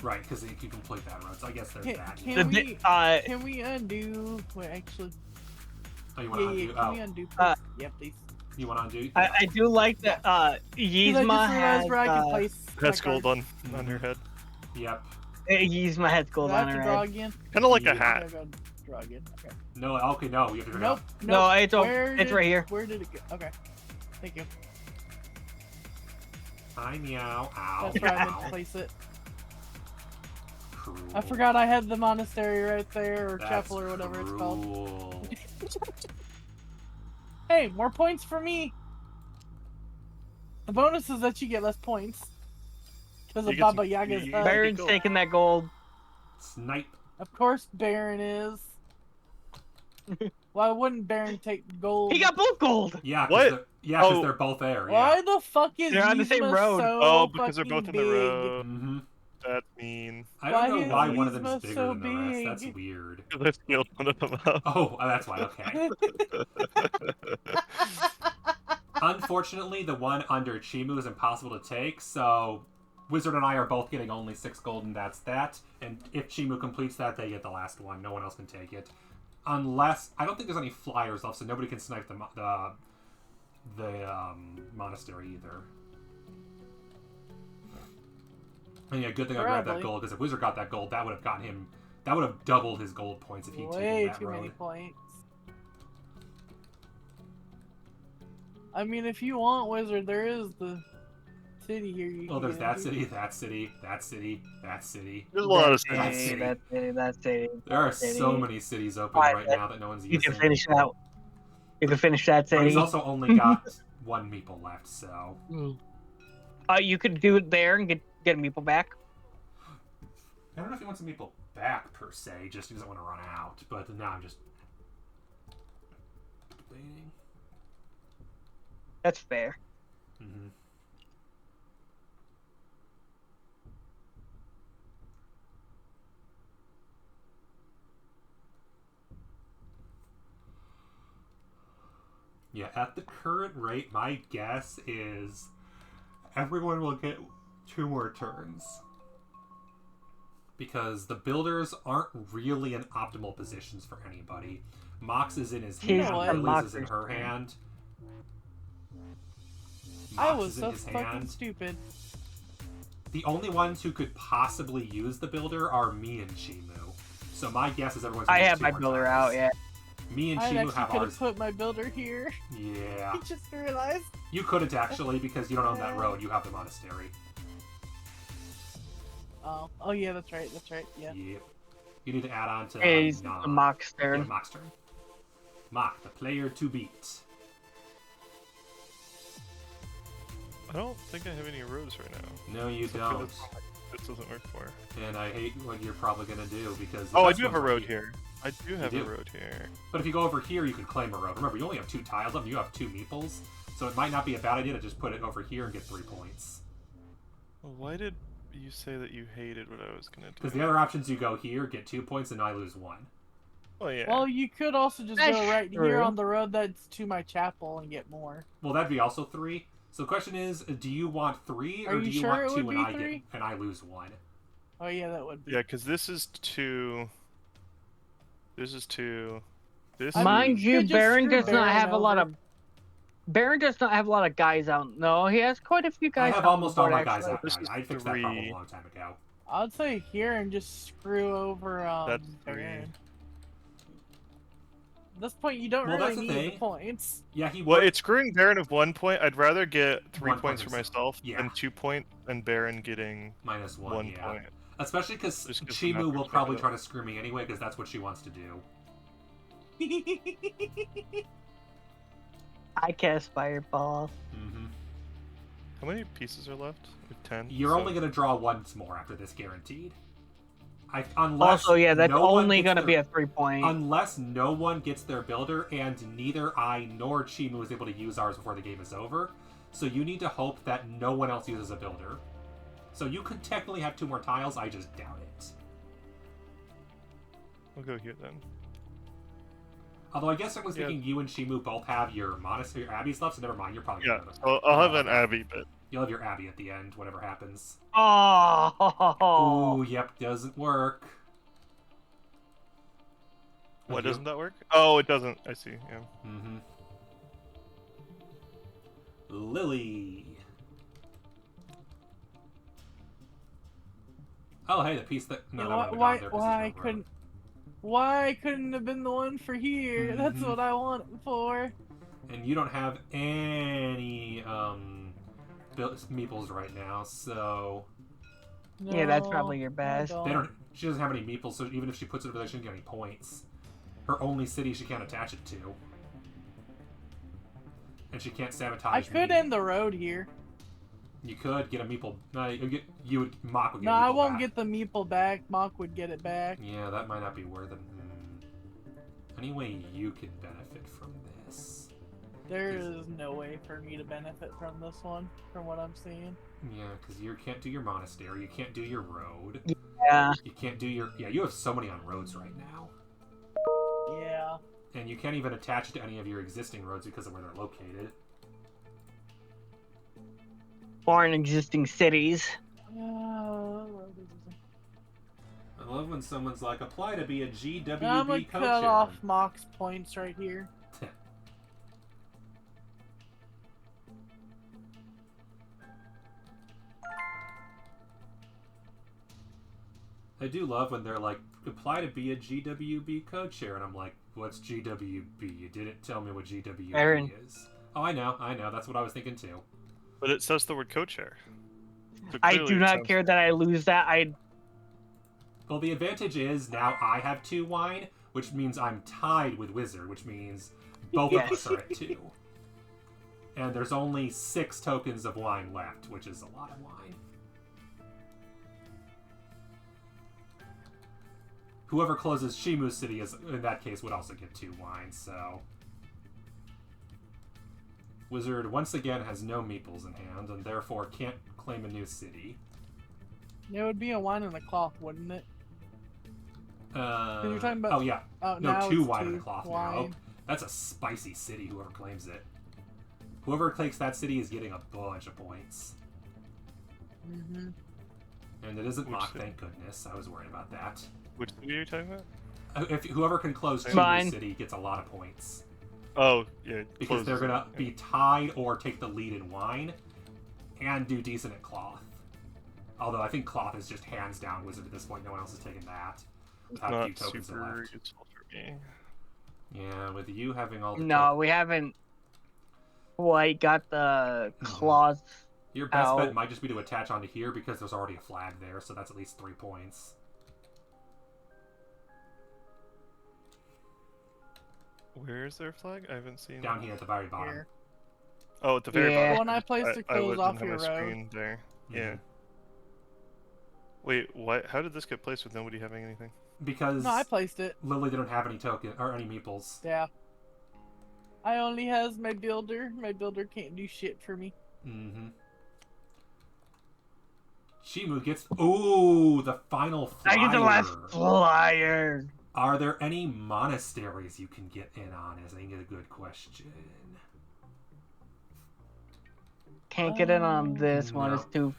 Right, because you can complete that road. So I guess there's that. can we undo? Wait, actually. Oh, you want to undo? Can we undo? Yeah, please. You want to undo? I do like that. Yzma has. Where I can place That's my gold card. on your head. Yep. Yzma has gold Do I on have her to draw head. again? Kind of like Yeah. a hat. I gotta draw again. Okay. No, okay, no. You have to figure it Nope. out. No, it's Where it's did- right here. Where did it go? Okay. Thank you. Hi, meow. Ow. That's where I meant Ow. to place it. Cruel. I forgot I had the monastery right there, or That's chapel, or whatever it's called. cruel. Hey, more points for me! The bonus is that you get less points. Because You of get some- Baba Yaga's you- hut. Baron's gold. taking that gold. Snipe. Of course Baron is. Why wouldn't Baron take gold? He got both gold. Yeah, What? because Oh. they're both there. Why Yeah. the fuck is They're on the same Yzma road. so Oh, because they're fucking both in the big? road. Mm-hmm. That's mean. I Why don't know is why one of them Yzma is bigger so than the rest. That's big? weird. I scaled one of them up. Oh, that's why. Okay. Unfortunately, the one under Chimu is impossible to take, so Wizard and I are both getting only 6 gold, and that's that. And if Chimu completes that, they get the last one. No one else can take it. Unless... I don't think there's any flyers left, so nobody can snipe the monastery either. And yeah, good thing I grabbed that Probably. gold, because if Wizard got that gold, that would have gotten him... That would have doubled his gold points if he'd Way taken that too road. many points. I mean, if you want Wizard, there is the city here. Oh, there's that city, that city, that city, that city. There's a lot of That cities. city. That city. There are that city. so many cities open Alright, right now that no one's You using. can finish that. You can finish that But he's city. also only got one meeple left, so. You could do it there and get a meeple back. I don't know if he wants a meeple back per se, just he doesn't want to run out. But now I'm just debating. That's fair. Mm-hmm. Yeah, at the current rate, my guess is everyone will get 2 more turns. Because the builders aren't really in optimal positions for anybody. Mox is in his hand, Lily's is in her hand. I Mox was is in so his fucking hand. stupid. The only ones who could possibly use the builder are me and Chimu. So my guess is everyone's I gonna get have 2 my more builder tiles. out, yeah. Me and I Chimu actually have could ours. have put my builder here. Yeah. I just realized. You couldn't actually because you don't own that road. You have the monastery. Oh yeah, that's right. Yeah. Yep. You need to add on to It's the Mock's turn. Yeah, Mock's turn. Mock, the player to beat. I don't think I have any roads right now. No, you So don't. This doesn't work for. And I hate what you're probably gonna do because. Oh, I do have a road here. I do have a do. road here. But if you go over here, you could claim a road. Remember, you only have 2 tiles left. And you have 2 meeples, so it might not be a bad idea to just put it over here and get 3 points. Well, why did you say that you hated what I was gonna do? Because the other options, you go here, get 2 points, and I lose 1. Oh yeah. Well, you could also just That's go right true. here on the road that's to my chapel and get more. Well, that'd be also 3. So the question is, do you want 3 Are or do you you sure want it 2 would and be I 3? and I lose 1? Oh yeah, that would be. Yeah, because this is 2. This is 2. This. Mind you you, could just Baron screw does not Baron have a lot over. of. Baron does not have a lot of guys out. No, he has quite a few I guys have out almost all on the my board, guys actually. out This now. is I fixed that problem 3. a long time ago. I'd say here and just screw over That's 3. Baron. At this point, you don't Well, that's really the need the thing. points. Yeah, he Well, would. it's screwing Baron of 1 point. I'd rather get 3 1 points point for myself Yeah. than 2 point, and Baron getting Minus 1, 1 yeah. point. Especially because Just 'cause Chimu the will numbers probably make it try to screw me anyway, because that's what she wants to do. I cast Fireball. Mm-hmm. How many pieces are left? Like 10. You're So- only going to draw once more after this, guaranteed. Unless Also, yeah, that's no one only gets going to their- be a 3-point. Unless no one gets their builder, and neither I nor Chimu is able to use ours before the game is over. So you need to hope that no one else uses a builder. So you could technically have 2 more tiles, I just doubt it. We'll go here then. Although I guess I was Yeah. thinking you and Chimu both have your monastery, your abbeys left, so never mind, you're probably Yeah, gonna have so I'll have an Abbey, but You'll have your abbey at the end, whatever happens. Oh. Ooh, yep, doesn't work. why Thank you. doesn't that work? Oh, it doesn't. I see. Yeah. Mm-hmm. Lily. Oh, hey, the piece that no, Yeah, that would've why gone there 'cause why there's no road. couldn't why couldn't have been the one for here? That's Mhm. what I want it for. And you don't have any meeples right now, so Yeah, that's No, probably your I best. they don't. She doesn't have any meeples, so even if she puts it over there, she doesn't get any points. Her only city she can't attach it to, and she can't sabotage. I could me. end the road here. You could get a meeple. No, you would Mock would get. No, a meeple I won't back. get the meeple back. Mock would get it back. Yeah, that might not be worth it. Any way you could benefit from this? There is no way for me to benefit from this one, from what I'm seeing. Yeah, because you can't do your monastery, you can't do your road, Yeah. you can't do your... Yeah, you have so many on roads right now. Yeah. And you can't even attach it to any of your existing roads because of where they're located. Or in existing cities. I love when someone's like, apply to be a GWB I'm gonna coach. cut off Mock's points right here. I do love when they're like, apply to be a GWB co-chair, and I'm like, what's GWB? You didn't tell me what GWB Aaron. is. Oh, I know. That's what I was thinking too. But it says the word co-chair. So I clearly do it not sounds- care that I lose that. Well, the advantage is now I have 2 wine, which means I'm tied with Wizard, which means both of us are at 2. And there's only 6 tokens of wine left, which is a lot of wine. Whoever closes Shimu City is, in that case, would also get 2 wine, so... Wizard, once again, has no meeples in hand, and therefore can't claim a new city. There would be a wine and a cloth, wouldn't it? You're talking about... Oh, yeah. Oh, No, now 2 it's wine and 2 a cloth now. wine. That's a spicy city, whoever claims it. Whoever takes that city is getting a bunch of points. Mm-hmm. And it isn't Which Mock, city? thank goodness. I was worried about that. Which city are you talking about? If whoever can close Mine. Shimu City gets a lot of points. Oh, yeah. Because they're closes gonna it, be tied or take the lead in wine and do decent at cloth. Although I think cloth is just hands down Wizard at this point. No one else is taking that. Without a few Not tokens super left. useful for me. Yeah, with you having all the No, we haven't quite got the cloth. Your best Ow. bet might just be to attach onto here because there's already a flag there, so that's at least 3 points. Where is their flag? I haven't seen. Down here at the very bottom. Here. Oh, at the very Yeah. bottom. When I placed the clothes wouldn't off have your my road. screen there. Mhm. Yeah. Wait, what? How did this get placed with nobody having anything? Because No, I placed it. Lily didn't have any token or any meeples. Yeah. I only has my builder. My builder can't do shit for me. Mm-hmm. Shimu gets... Ooh, the final flyer. I get the last flyer. Are there any monasteries you can get in on? Is I think a good question. Can't get in on this one. No. It's too.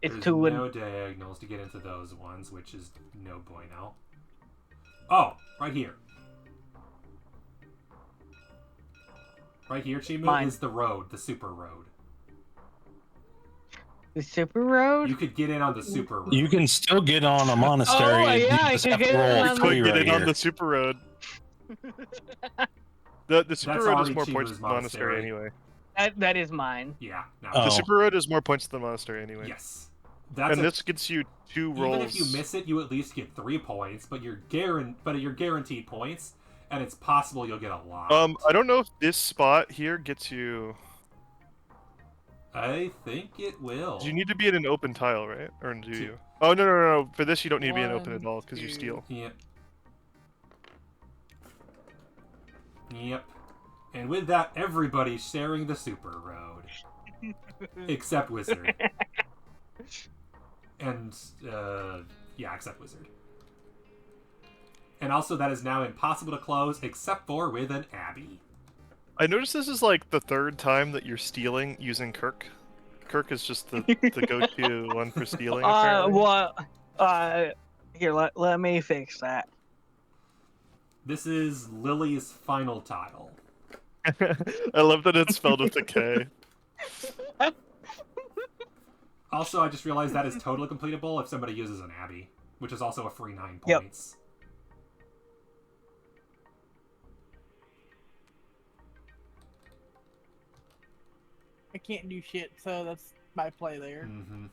It's There's too. no diagonals to get into those ones, which is no bueno. Oh, right here. Right here, Chimu, Mine. is the road, the super road. The super road. You could get in on the super road. You can still get on a monastery. Oh, yeah, you I just can have to get roll on Could three get right it on here. the super road. The super That's road already is more Chibu's points than the monastery monastery. anyway. That is mine. Yeah. No. Oh. The super road is more points than the monastery anyway. Yes. That's And a- this gets you 2 rolls. Even if you miss it, you at least get 3 points, but you're guaranteed points, and it's possible you'll get a lot. I don't know if this spot here gets you. I think it will. Do you need to be in an open tile, right? Or do you? Oh no! For this, you don't need to be in open at 1, all because you 2. steal. Yep. Yep. And with that, everybody's sharing the super road. Except Wizard. And, yeah, except Wizard. And also, that is now impossible to close, except for with an Abbey. I noticed this is like the 3rd time that you're stealing using Kirk. Kirk is just the go-to one for stealing. Apparently. What? Here, let me fix that. This is Lily's final tile. I love that it's spelled with a K. Also, I just realized that is totally completable if somebody uses an Abbey, which is also a free 9 Yep. points. I can't do shit, so that's my play there. Mm-hmm.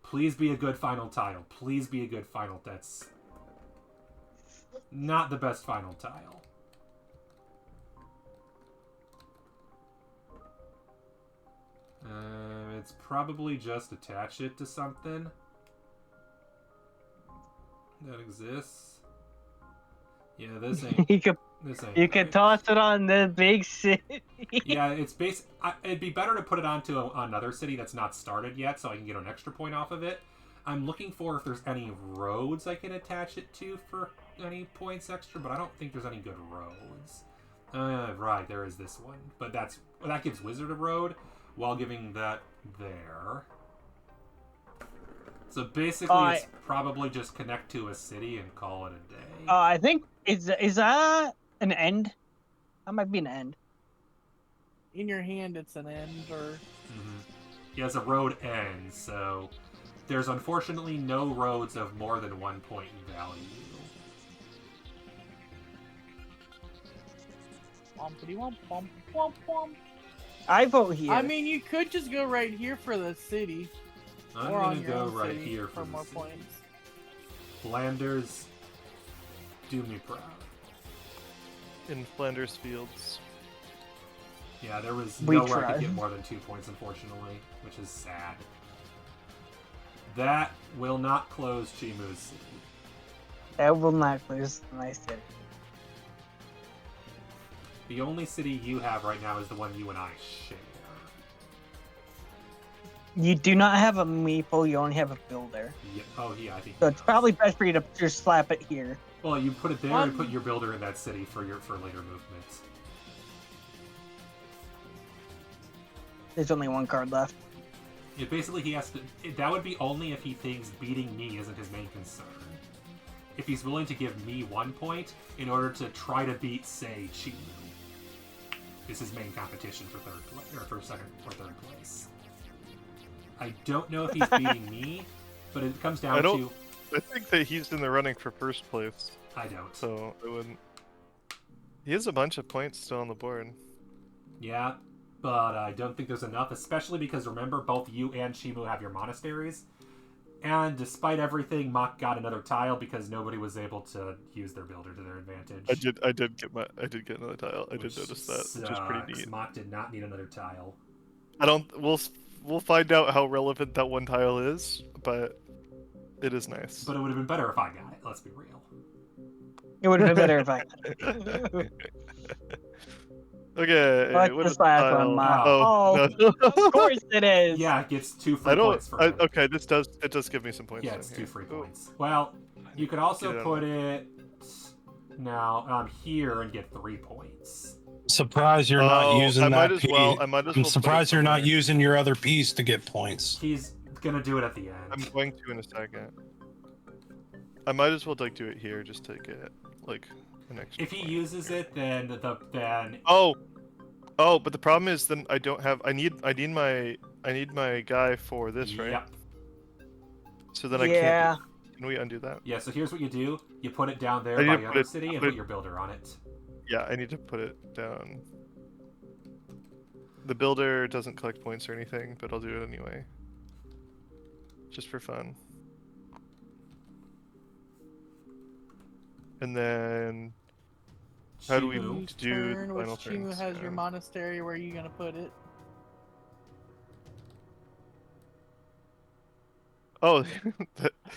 Please be a good final tile. Please be a good final. That's not the best final tile. It's probably just attach it to something that exists. Yeah, this ain't. You could This ain't. you could right. toss it on the big city. Yeah, it's it'd be better to put it onto another city that's not started yet, so I can get an extra point off of it. I'm looking for if there's any roads I can attach it to for any points extra, but I don't think there's any good roads. Right, there is this one, but that gives Wizard a road while giving that there. So basically, it's probably just connect to a city and call it a day. I think is that an end? That might be an end. In your hand, it's an end, or... Mm-hmm. Yeah, as a road ends, so there's unfortunately no roads of more than 1 point in value. Wompity womp womp womp womp. I vote here. I mean, you could just go right here for the city. I'm or gonna on your go own right city here for the more city. points. Flanders, do me proud. In Flanders Fields. Yeah, there was We nowhere I could tried. get more than 2 points, unfortunately, which is sad. That will not close Chimu's city. That will not lose my city. The only city you have right now is the one you and I share. You do not have a meeple, you only have a builder. Yeah. Oh, yeah, I think. So he it's does. probably best for you to just slap it here. Well, you put it there and put your builder in that city for later movements. There's only one card left. Yeah, basically, he has to. That would be only if he thinks beating me isn't his main concern. If he's willing to give me 1 point in order to try to beat, say, Chimu, is his main competition for third place, or for second or third place. I don't know if he's beating me, but it comes down to. I think that he's in the running for first place. I don't. So I wouldn't. He has a bunch of points still on the board. Yeah, but I don't think there's enough, especially because remember, both you and Chimu have your monasteries. And despite everything, Mach got another tile because nobody was able to use their builder to their advantage. I did get another tile. I did notice that, which is pretty neat. Mach did not need another tile. We'll find out how relevant that one tile is, but it is nice. But it would have been better if I got it, let's be real. It would have been better if I. Okay. Like what this is the last tile? one, Mach. Oh, Oh, no. of course it is. Yeah, it gets 2 free points for it. Okay, it does give me some points. Yeah, it's down 2 here. free Ooh. points. Well, you could also Get it put it now here and get 3 points. Surprised you're not using I that might as piece. well. I might as I'm well. surprised put it you're not somewhere. using your other piece to get points. He's gonna do it at the end. I'm going to in a second. I might as well like do it here just to get like an extra. If he point. uses it, then Oh, but the problem is then I don't have. I need my guy for this, right? Yep. So then I Yeah. can't. Can we undo that? Yeah, so here's what you do. You put it down there I need by to your put other it- city and put put it- your builder on it. Yeah, I need to put it down. The builder doesn't collect points or anything, but I'll do it anyway. Just for fun. And then how do we Chimu. do the Turn, final which Chimu things? has your monastery, where are you gonna put it? Oh,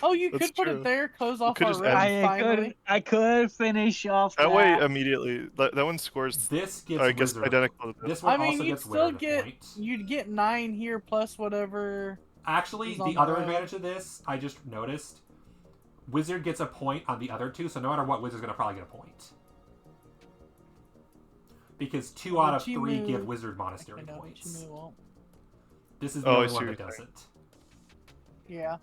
Oh, you That's could put true. it there, close off could our just road add- finally. I could finish off that way that. immediately. That one scores. This gets I guess Wizard. identical to this. This one I mean, also you'd gets still Wizard get point. you'd get 9 here plus whatever. Actually, He's on the the other road. advantage of this, I just noticed, Wizard gets a point on the other two, so no matter what, Wizard's gonna probably get a point. Because 2 out of 3 Chimu- give Wizard I monastery know, points. Chimu won't. This is the Oh, I only see one what that you're does saying. it. Yeah.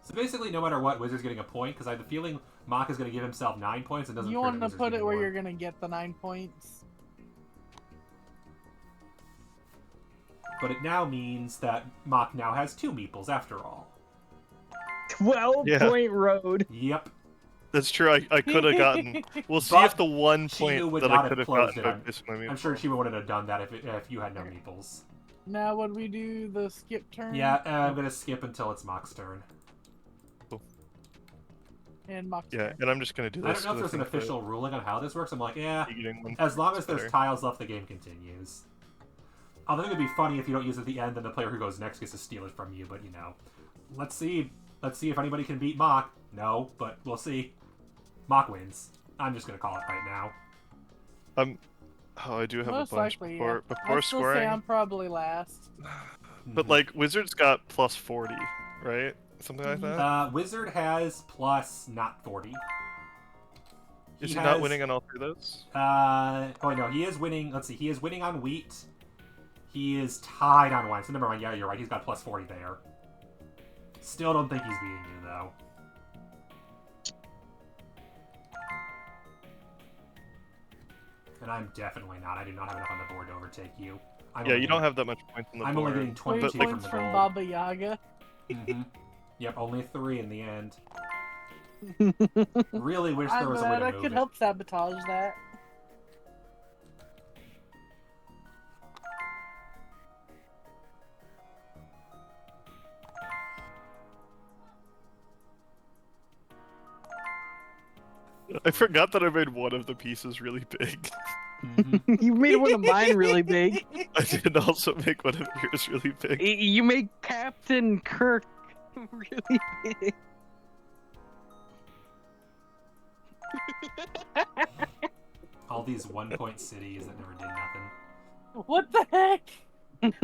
So basically, no matter what, Wizard's getting a point, because I have the feeling Mach is going to give himself 9 points and doesn't You care want that to Wizard's put it getting where more. you're gonna get the 9 points. But it now means that Mach now has 2 meeples after all. 12-point road. Yep. That's true. I could have gotten. We'll see But if the one Chimu point would that not I have could have closed gotten it. by basing my I'm sure meatball. she wouldn't have done that if you had no meeples. Now, would we do the skip turn? Yeah, I'm going to skip until it's Mach's turn. And Mox Yeah, turn. and I'm just gonna do I this. don't know if 'cause there's an think that official ruling on how this works. I'm like, yeah, eating one as long is as there's better. tiles left, the game continues. Although it'd be funny if you don't use it at the end, then the player who goes next gets to steal it from you. But you know, let's see if anybody can beat Mach. No, but we'll see. Mach wins. I'm just gonna call it right now. Oh, I do have Most a bunch likely, before yeah. before I'd still scoring. say I'm probably last. But like Wizard's got plus 40, right? Something like that. Wizard has plus not 40. Is he has- not winning on all 3 of those? Oh no, he is winning. Let's see, he is winning on wheat. He is tied on wine. So never mind. Yeah, you're right. He's got plus 40 there. Still don't think he's beating you though. And I'm definitely not. I do not have enough on the board to overtake you. Yeah, you don't have that much points on the I'm board. only getting 20 22 like- from points the from gold. Baba Yaga. Mhm. Yep, only 3 in the end. Really wish there I'm was a way glad to I move could it. help sabotage that. I forgot that I made one of the pieces really big. You made one of mine really big. I did also make one of yours really big. You made Captain Kirk really big. All these 1-point cities that never did nothing. What the heck?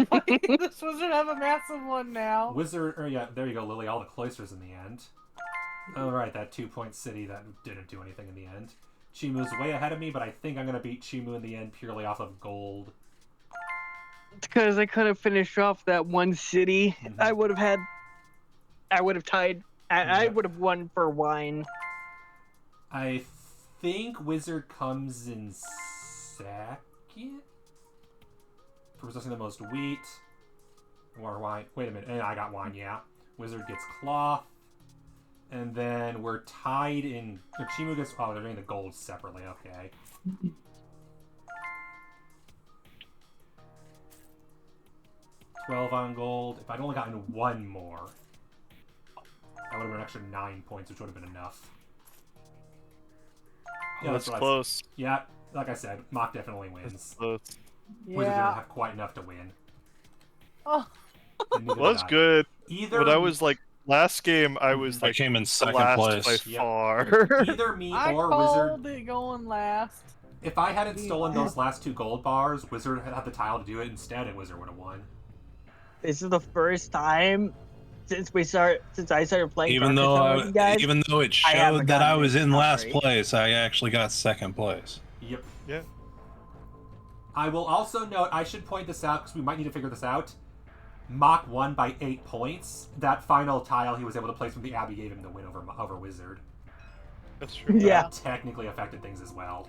Why does this wizard have a massive one now? Wizard, or yeah, there you go, Lily. All the cloisters in the end. Oh right, that 2-point city that didn't do anything in the end. Chimu's way ahead of me, but I think I'm gonna beat Chimu in the end purely off of gold. Because I couldn't finish off that one city. I would have had. I would have tied. I would have won for wine. I think Wizard comes in second? For possessing the most wheat. Or wine. Wait a minute. I got wine, yeah. Wizard gets cloth. And then we're tied in... Or Chimu gets... Oh, they're doing the gold separately. Okay. $12 on gold. If I'd only gotten one more, that would have been an extra 9 points, which would have been enough. Yeah, that's close. Yeah, like I said, Mock definitely wins. That's close. Yeah. Wizard didn't have quite enough to win. Oh. Was good. Either when I was like last game, I was like I came in second last place by Yep. far. Either me I or called Wizard. it going last. If I hadn't stolen those last 2 gold bars, Wizard had the tile to do it instead, and Wizard would have won. This is the first time since I started playing. Even Carcassonne with you guys, even though it I haven't showed that I gotten was it. in Not last great. place, I actually got second place. Yep. Yeah. I will also note, I should point this out, because we might need to figure this out. Mock won by 8 points. That final tile he was able to place from the Abbey gave him the win over Wizard. That's true. Yeah. That technically affected things as well.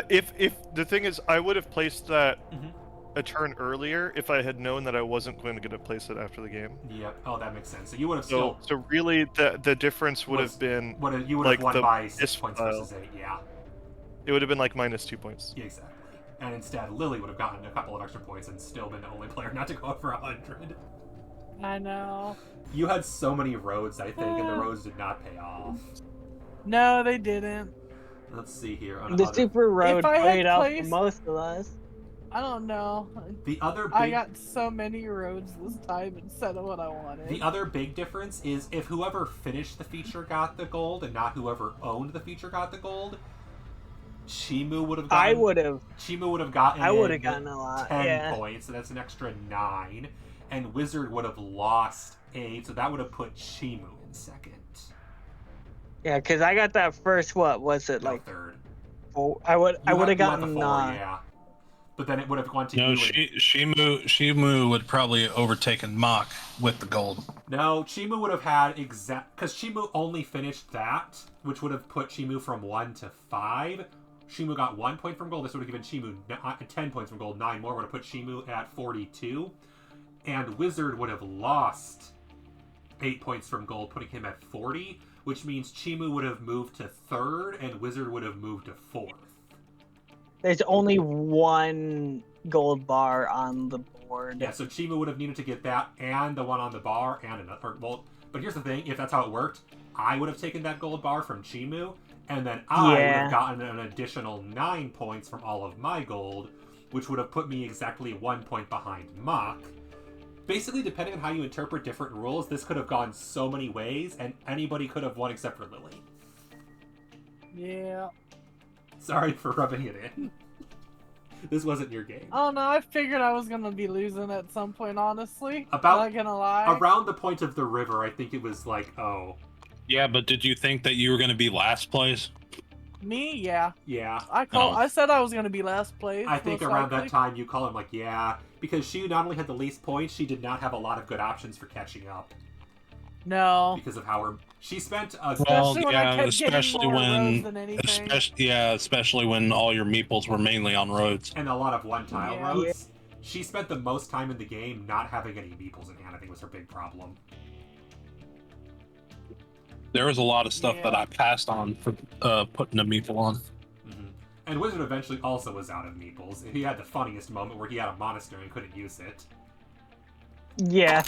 If the thing is, I would have placed that Mhm. a turn earlier if I had known that I wasn't going to get to place it after the game. Yep. Oh, that makes sense. So you would have So, still... so really, the difference would have been you would have like won the by 6 miss points file. versus 8, yeah. It would have been like -2 points. Exactly. And instead, Lily would have gotten a couple of extra points and still been the only player not to go over 100. I know. You had so many roads, I think, and the roads did not pay off. No, they didn't. Let's see here. On The other... super road If I had played out for placed- most of us. I don't know. The other big... I got so many roads this time instead of what I wanted. The other big difference is if whoever finished the feature got the gold and not whoever owned the feature got the gold, Chimu would have gotten... I would have. Chimu would have gotten... I would have gotten a lot. 10 Yeah. points, so that's an extra 9. And Wizard would have lost 8, so that would have put Chimu in second. Yeah, because I got that first. What was it No, like? third. 4? I would have You had gotten the 4, 9. yeah. But then it would have gone to No, you. Shimu would probably overtaken Mock with the gold. No, Chimu would have had because Chimu only finished that, which would have put Chimu from 1 to 5. Chimu got 1 point from gold. This would have given Chimu 10 points from gold. 9 more would have put Chimu at 42. And Wizard would have lost 8 points from gold, putting him at 40, which means Chimu would have moved to 3rd and Wizard would have moved to 4th. There's only one gold bar on the board. Yeah, so Chimu would have needed to get that and the one on the bar and another. Well, but here's the thing: if that's how it worked, I would have taken that gold bar from Chimu, and then I would have gotten an additional 9 points from all of my gold, which would have put me exactly 1 point behind Mock. Basically, depending on how you interpret different rules, this could have gone so many ways, and anybody could have won except for Lily. Yeah. Sorry for rubbing it in. This wasn't your game. I don't know. I figured I was gonna be losing at some point. Honestly, About- not gonna lie. Around the point of the river, I think it was like, oh, Yeah, but did you think that you were going to be last place? Me, yeah. yeah. Oh. I said I was gonna be last place. I think most around likely. that time you call him like, yeah, because she not only had the least points, she did not have a lot of good options for catching up No. because of how she spent a Well, Especially when I yeah, kept getting especially more when, roads than anything. especially when all your meeples were mainly on roads. and a lot of one tile Yeah. roads. She spent the most time in the game not having any meeples in hand. I think was her big problem. There was a lot of stuff that Yeah. I passed on for putting a meeple on. And Wizard eventually also was out of meeples. He had the funniest moment where he had a monastery and couldn't use it. Yeah.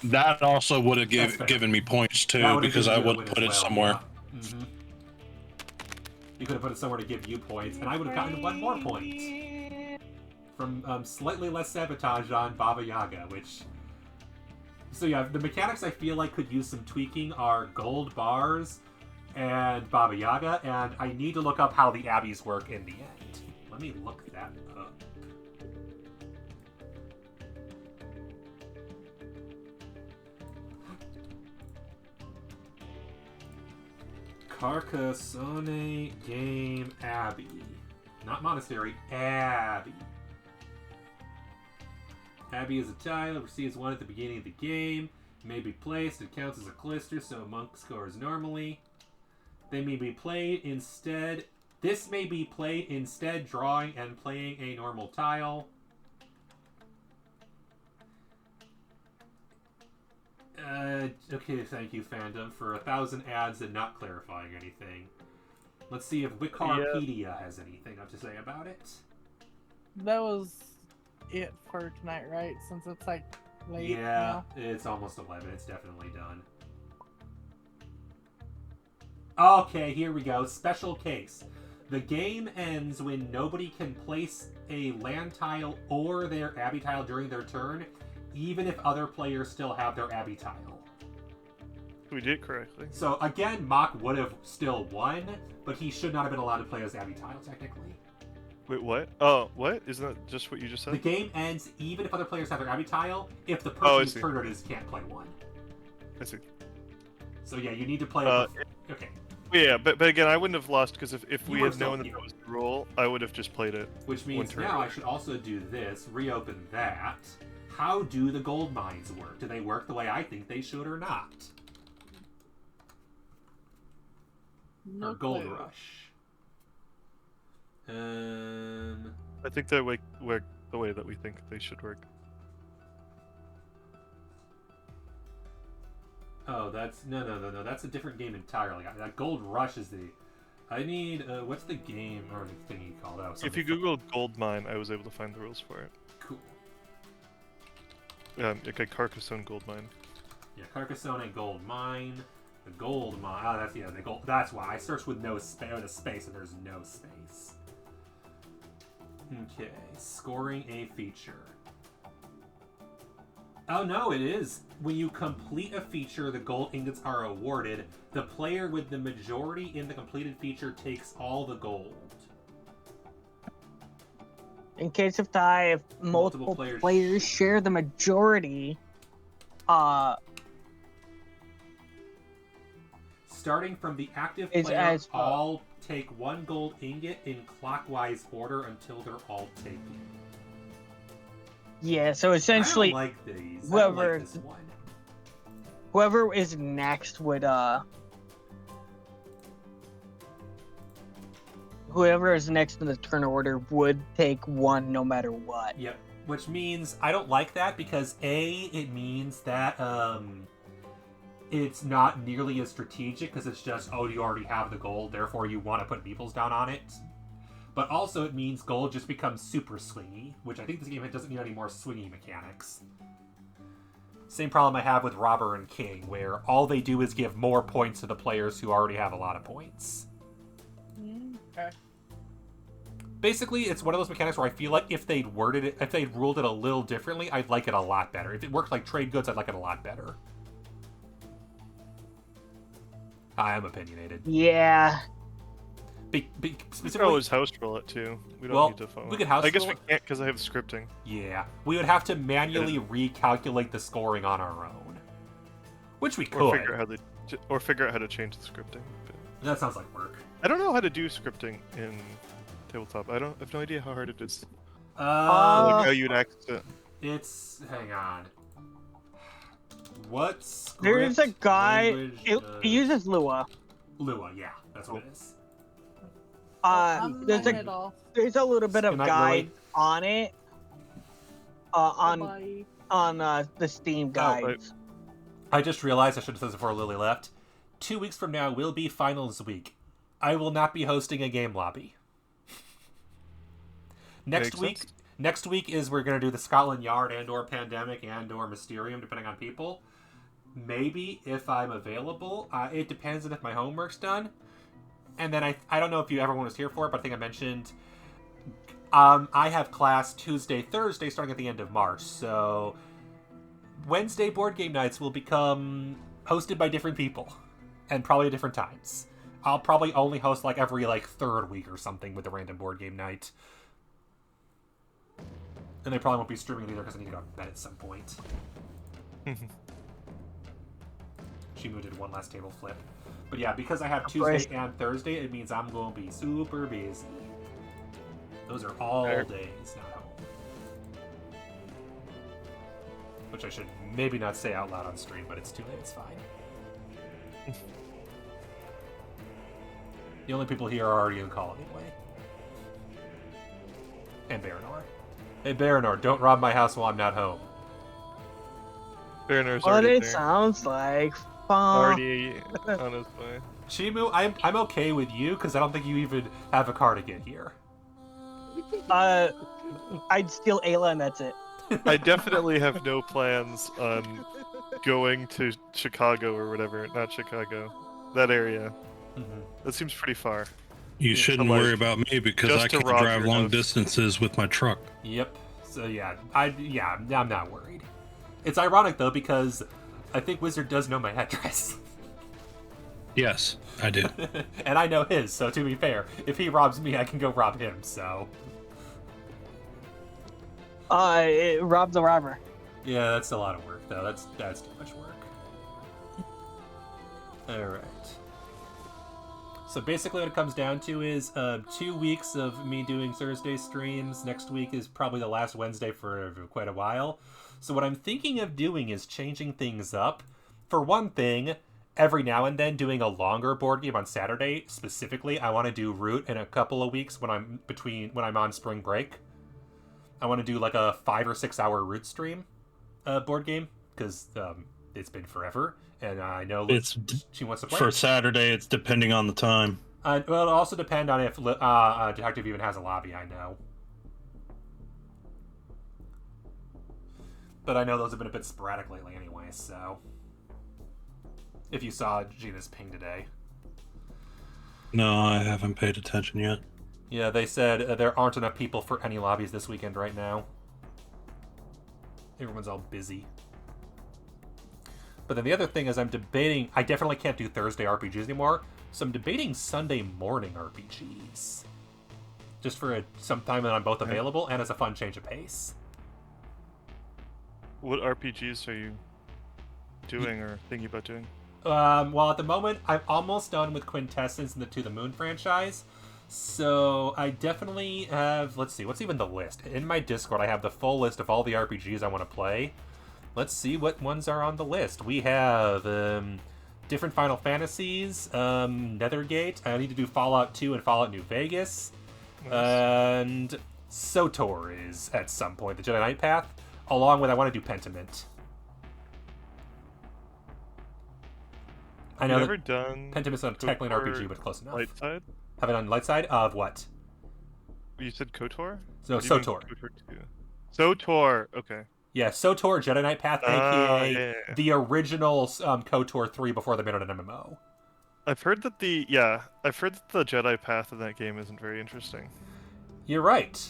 That also would have That's fair. given me points That too, would've because given I you a would win put as it well, somewhere. yeah. Mhm. You could have put it somewhere to give you points, and I would have gotten 1 more point from slightly less sabotage on Baba Yaga, which... So yeah, the mechanics I feel like could use some tweaking are gold bars and Baba Yaga, and I need to look up how the abbeys work in the end. Let me look that up. Carcassonne game abbey. Not monastery, abbey. Abbey is a tile, receives 1 at the beginning of the game. May be placed, it counts as a cluster, so a monk scores normally. They may be played instead. This may be played instead, drawing and playing a normal tile. Okay, thank you, fandom, for 1,000 ads and not clarifying anything. Let's see if Wikipedia has anything to say about it. That was it for tonight, right? Since it's like late Yeah, now. it's almost 11. It's definitely done. Okay, here we go. Special case. The game ends when nobody can place a land tile or their abbey tile during their turn, even if other players still have their abbey tile. We did correctly. So again, Mock would have still won, but he should not have been allowed to play his abbey tile, technically. Wait, what? Oh, what? Isn't that just what you just said? The game ends even if other players have their abbey tile, if the Oh, I person whose see. turn it is can't play one. I see. So yeah, you need to play okay. Yeah, but again, I wouldn't have lost because if You we would had known still- that was the rule, I would have just played it. Which means turn now I earlier. should also do this, reopen that. How do the gold mines work? Do they work the way I think they should or not? No or Gold clue. Rush? I think they're like work the way that we think they should work. Oh, that's... No. That's a different game entirely. That Gold Rush is the... I need... what's the game or the thing you called out? If you Google gold mine, I was able to find the rules for it. Cool. Like a Carcassonne gold mine. Yeah, Carcassonne Gold Mine. The Gold Mine. Oh, that's... Yeah, the gold... That's why. I searched with no space, with a space, and there's no space. Okay. Scoring a feature. Oh no, it is. When you complete a feature, the gold ingots are awarded. The player with the majority in the completed feature takes all the gold. In case of tie, if multiple players players share the majority, Starting from the active It's player, as follows. all take 1 gold ingot in clockwise order until they're all taken. yeah. So I essentially, don't like these. I don't whoever- like this one. whoever is next would whoever is next in the turn order would take 1 no matter what. Yep. Which means I don't like that because A, it means that it's not nearly as strategic because it's just, oh, you already have the gold, therefore you want to put meeples down on it. But also it means gold just becomes super swingy, which I think this game doesn't need any more swingy mechanics. Same problem I have with Robber and King, where all they do is give more points to the players who already have a lot of points. Okay. Basically, it's one of those mechanics where I feel like if they'd worded it, if they'd ruled it a little differently, I'd like it a lot better. If it worked like trade goods, I'd like it a lot better. I am opinionated. Yeah. Specifically, always house roll it too. We don't Well, need to follow. we could house I guess roll we it. can't because I have scripting. yeah, we would have to manually recalculate the scoring on our own, which we Or could. figure out how to change the scripting. But That sounds like work. I don't know how to do scripting in tabletop. I have no idea how hard it is. Like how you'd access it. It's hang on. What script There is a guy. language It does- uses Lua. Lua, yeah, that's what it is. I'm There's gonna a head off. there's a little bit of Good night, guide Lily. on it. On Bye. the Steam guides. I just realized I should have said this before Lily left. 2 weeks from now will be finals week. I will not be hosting a game lobby. Next Makes week, sense. Next week is we're going to do the Scotland Yard and/or Pandemic and/or Mysterium, depending on people. Maybe if I'm available. It depends on if my homework's done. And then I don't know if everyone was here for it, but I think I mentioned I have class Tuesday, Thursday, starting at the end of March. So Wednesday board game nights will become hosted by different people and probably at different times. I'll probably only host every third week or something with a random board game night. And they probably won't be streaming it either because I need to go to bed at some point. Shimu did one last table flip. But yeah, because I have Tuesday and Thursday, it means I'm going to be super busy. Those are all days, not home. Which I should maybe not say out loud on stream, but it's too late, it's fine. The only people here are already in call anyway. And Baranor. Hey Baranor, don't rob my house while I'm not home. Baranor's What already it there. sounds like Already on his way. Shimu, I'm okay with you because I don't think you even have a car to get here. I'd steal Ayla and that's it. I definitely have no plans on going to Chicago or whatever. Not Chicago. That area. Mm-hmm. That seems pretty far. You shouldn't worry about me because I can drive long distances with my truck. Yep. So yeah, I'm not worried. It's ironic though because I think Wizard does know my address. Yes, I do. And I know his, so to be fair, if he robs me, I can go rob him, so... Rob the robber. Yeah, that's a lot of work, though. That's too much work. Alright. So basically what it comes down to is 2 weeks of me doing Thursday streams. Next week is probably the last Wednesday for quite a while. So what I'm thinking of doing is changing things up. For one thing, every now and then doing a longer board game on Saturday. Specifically, I want to do Root in a couple of weeks when I'm on spring break. I want to do a 5 or 6 hour Root stream board game because it's been forever, and I know she wants to play. For Saturday, it's depending on the time. Well, it'll also depend on if Detective even has a lobby. I know, but I know those have been a bit sporadic lately, anyway. So, if you saw Gina's ping today, no, I haven't paid attention yet. Yeah, they said there aren't enough people for any lobbies this weekend right now. Everyone's all busy. But then the other thing is I'm debating... I definitely can't do Thursday RPGs anymore, so I'm debating Sunday morning RPGs. Just for some time when I'm both available and as a fun change of pace. What RPGs are you doing or thinking about doing? Well, at the moment, I'm almost done with Quintessence and the To the Moon franchise. So I definitely have, let's see, what's even the list? In my Discord, I have the full list of all the RPGs I want to play. Let's see what ones are on the list. We have different Final Fantasies, Nethergate. I need to do Fallout 2 and Fallout New Vegas. Nice. And SOTOR is at some point, the Jedi Knight Path, along with I want to do Pentiment. I know never done Pentiment's not technically an RPG, but close enough. Light side? Have it on light side of what? You said KOTOR? No, SOTOR. SOTOR, okay. Yeah, SOTOR, Jedi Knight Path, aka the original KOTOR 3 before they made it an MMO. I've heard that the Jedi Path in that game isn't very interesting. You're right.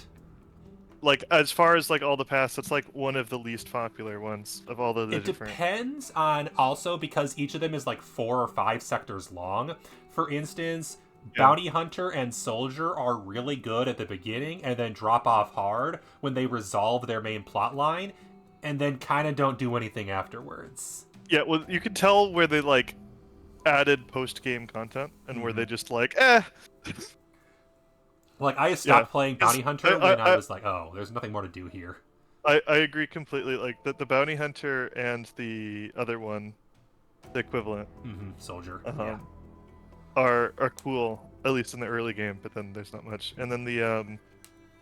As far as all the paths, it's one of the least popular ones of all the different. It depends on also because each of them is 4 or 5 sectors long. For instance, Bounty Hunter and Soldier are really good at the beginning and then drop off hard when they resolve their main plot line and then kind of don't do anything afterwards. Yeah, well, you can tell where they added post-game content and where they just I stopped playing Bounty Hunter when I was oh, there's nothing more to do here. I agree completely. The Bounty Hunter and the other one, the equivalent, Soldier, are cool, at least in the early game. But then there's not much. And then the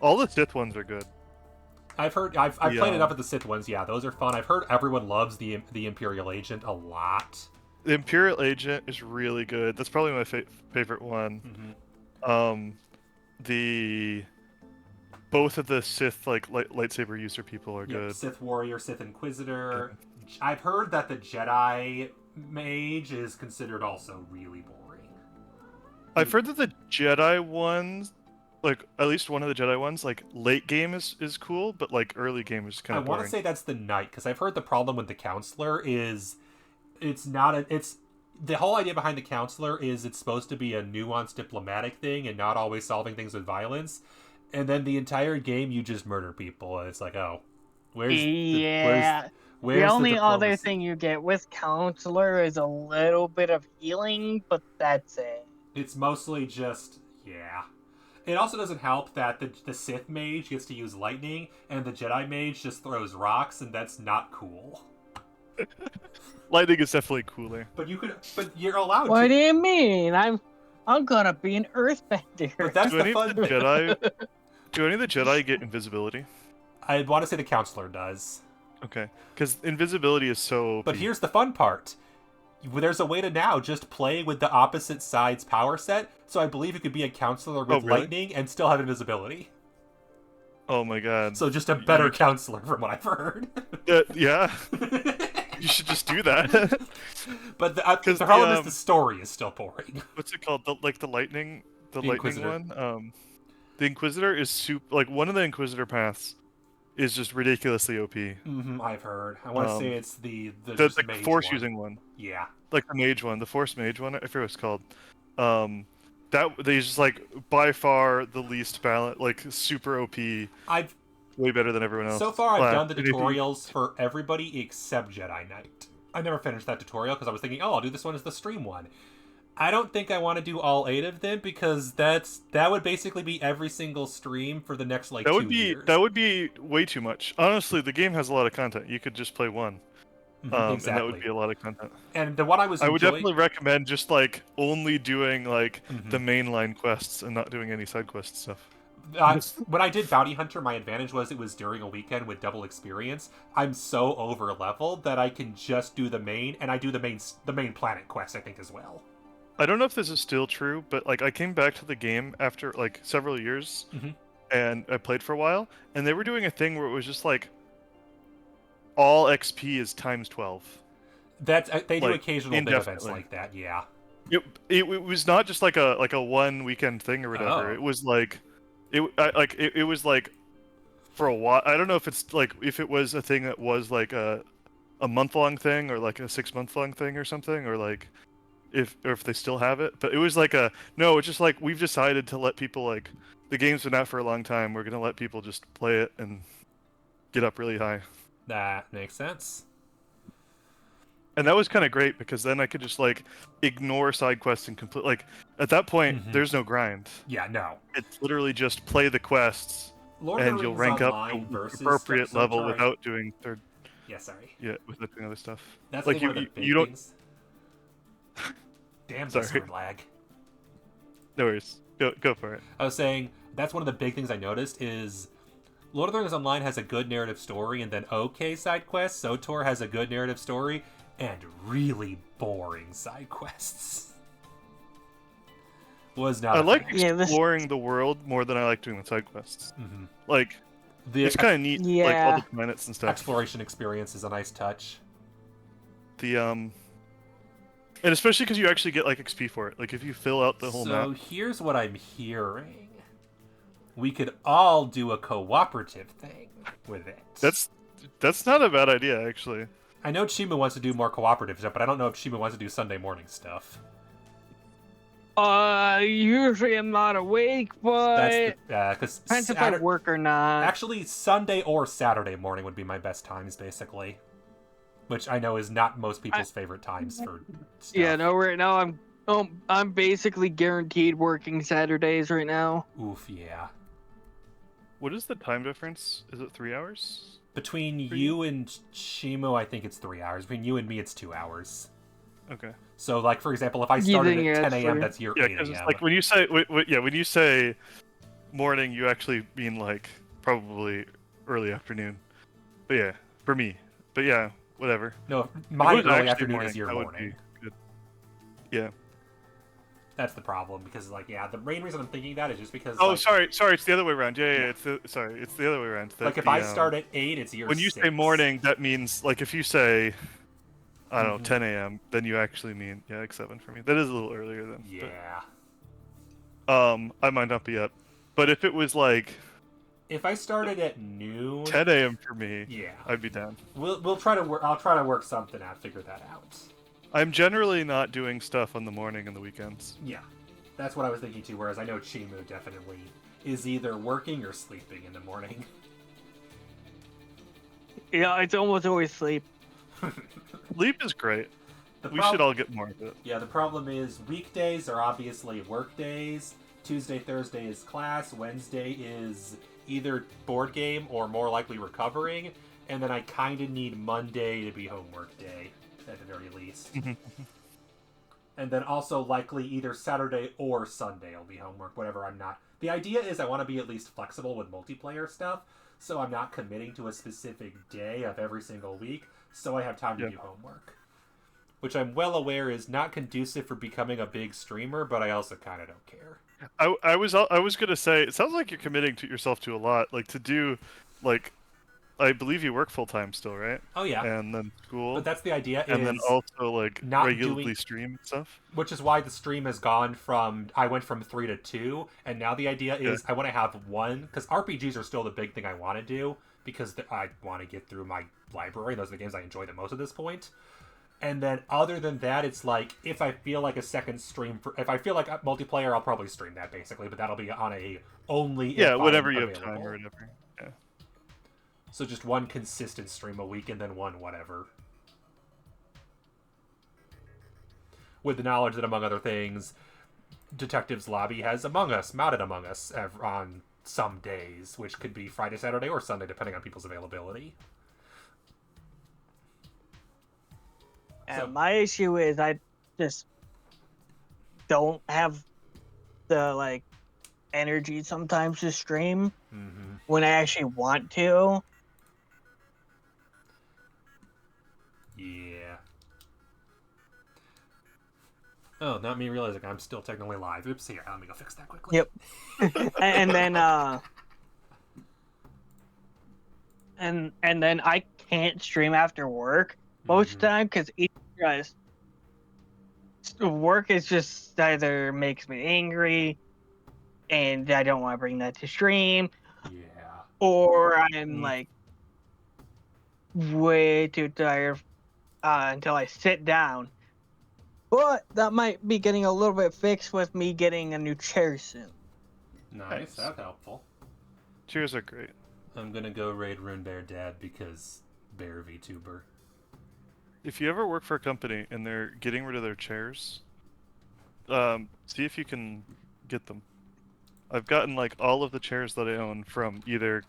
all the Sith ones are good. I've played enough of the Sith ones. Yeah, those are fun. I've heard everyone loves the Imperial Agent a lot. The Imperial Agent is really good. That's probably my favorite one. The both of the Sith lightsaber user people are Yeah, good. Sith Warrior, Sith Inquisitor. I've heard that the Jedi Mage is considered also really boring. I've heard that the Jedi ones, like at least one of the Jedi ones, like late game is cool, but like early game is kind I of want boring. to say that's the Knight, because I've heard the problem with the Counselor is it's not a it's the whole idea behind the Counselor is it's supposed to be a nuanced diplomatic thing and not always solving things with violence, and then the entire game you just murder people, and it's like, oh, where's Yeah. where's The only other diplomacy? thing you get with Counselor is a little bit of healing, but that's it. It's mostly just yeah. It also doesn't help that the Sith Mage gets to use lightning and the Jedi Mage just throws rocks, and that's not cool. Lightning is definitely cooler. But you're allowed What to. do you mean? I'm gonna be an earthbender. But that's Do the any fun of the thing. Jedi? Do any of the Jedi get invisibility? I want to say the Counselor does. Okay, because invisibility is so. OP. But here's the fun part. There's a way to now just play with the opposite side's power set, so I believe you could be a Counselor with really? lightning and still have invisibility. Oh my god. So just a better Counselor from what I've heard. Yeah. You should just do that. But the problem is the story is still boring. What's it called? The lightning lightning Inquisitor. one? The Inquisitor is super. Like one of the Inquisitor paths is just ridiculously OP. I've heard. I want to say it's the like force one. using one. Yeah. Like the mage one, the force mage one. I forget what it's called. That they just like by far the least balanced, like super OP. I've way better than everyone else. So far, I've done the Anything- tutorials for everybody except Jedi Knight. I never finished that tutorial because I was thinking, oh, I'll do this one as the stream one. I don't think I want to do all 8 of them because that would basically be every single stream for the next like 2 years. That would be way too much. Honestly, the game has a lot of content. You could just play one. Exactly. And that would be a lot of content. And the one I would definitely recommend just like only doing like the mainline quests and not doing any side quest stuff. When I did Bounty Hunter, my advantage was it was during a weekend with double experience. I'm so over leveled that I can just do the main, and I do the main planet quest, I think, as well. I don't know if this is still true, but like I came back to the game after like several years, and I played for a while, and they were doing a thing where it was just like all XP is times 12. They do occasional big events like that, yeah. It was not just like a one weekend thing or whatever. Oh. It was like it was like for a while. I don't know if it's like if it was a thing that was like a month-long thing or like a 6-month-long thing or something, or like if they still have it. But it was like it's just like we've decided to let people, like, the game's been out for a long time, we're gonna let people just play it and get up really high. That makes sense. And that was kind of great because then I could just like ignore side quests and complete. Like at that point, there's no grind. Yeah, no. It's literally just play the quests, and you'll rank up to the appropriate level without doing third. Yeah, sorry. Yeah, without doing other stuff. That's like one of the big you don't. things. Damn, Sorry. Discord lag. No worries. Go for it. I was saying that's one of the big things I noticed is Lord of the Rings Online has a good narrative story and then okay side quests. SWTOR has a good narrative story and really boring side quests. Was not. I like exploring the world more than I like doing the side quests. Like, it's kind of neat, like all the planets and stuff. Exploration experience is a nice touch. And especially because you actually get like XP for it. Like if you fill out the whole map. So here's what I'm hearing: we could all do a cooperative thing with it. That's not a bad idea, actually. I know Chima wants to do more cooperative stuff, but I don't know if Chima wants to do Sunday morning stuff. Usually I'm not awake, but because depends if I work or not. Actually, Sunday or Saturday morning would be my best times, basically. Which I know is not most people's favorite times for stuff. Yeah, no, right now I'm basically guaranteed working Saturdays right now. Oof, yeah. What is the time difference? Is it 3 hours? Between you and Shimo, I think it's 3 hours. Between you and me, it's 2 hours. Okay. So, like, for example, if I started at 10 a.m., that's your 8 a.m. Like when you say morning, you actually mean like probably early afternoon. But yeah, for me. But yeah, whatever. No, my early afternoon is your morning. Good. Yeah. That's the problem, because, like, yeah, the main reason I'm thinking that is just because, Oh, like, sorry, it's the other way around. Yeah, it's the other way around. like, if I start at 8, it's year when you 6. say morning, that means, like, if you say, I don't know, Mhm. 10 a.m., then you actually mean, yeah, like 7 for me. That is a little earlier then. Yeah. But, I might not be up. But if it was, like, If I started at noon... 10 a.m. for me, Yeah. I'd be down. We'll try to work... I'll try to work something out, figure that out. I'm generally not doing stuff on the morning and the weekends. Yeah. That's what I was thinking, too, whereas I know Chimu definitely is either working or sleeping in the morning. Yeah, it's almost always sleep. Sleep is great. We should all get more of it. Yeah, the problem is weekdays are obviously work days. Tuesday, Thursday is class. Wednesday is either board game or more likely recovering. And then I kind of need Monday to be homework day, at the very least. And then also likely either Saturday or Sunday will be homework, whatever I'm not. The idea is I want to be at least flexible with multiplayer stuff, so I'm not committing to a specific day of every single week, so I have time to do homework. Which I'm well aware is not conducive for becoming a big streamer, but I also kind of don't care. I was gonna say, it sounds like you're committing to yourself to a lot, like to do, like, I believe you work full time still, right? Oh yeah. And then school. But that's the idea. And then also like regularly stream and stuff. Which is why the stream has gone from I went from 3 to 2, and now the idea is I want to have one, because RPGs are still the big thing I want to do because I want to get through my library. Those are the games I enjoy the most at this point. And then other than that, it's like, if I feel like a second stream, if I feel like a multiplayer, I'll probably stream that, basically, but that'll be on a only whenever you have time or whatever. Yeah. So just one consistent stream a week, and then one whatever. With the knowledge that, among other things, Detectives Lobby has Among Us, modded Among Us, on some days, which could be Friday, Saturday, or Sunday, depending on people's availability. And so, my issue is I just don't have the, like, energy sometimes to stream when I actually want to. Yeah. Oh, not me realizing I'm still technically live. Oops, here, let me go fix that quickly. Yep. and then and then I can't stream after work most of the time because work is just either makes me angry and I don't want to bring that to stream. Yeah. Or I'm like way too tired until I sit down. But that might be getting a little bit fixed with me getting a new chair soon. Nice, that's helpful. Chairs are great. I'm gonna go raid Rune Bear Dad because Bear VTuber. If you ever work for a company and they're getting rid of their chairs, see if you can get them. I've gotten like all of the chairs that I own from either.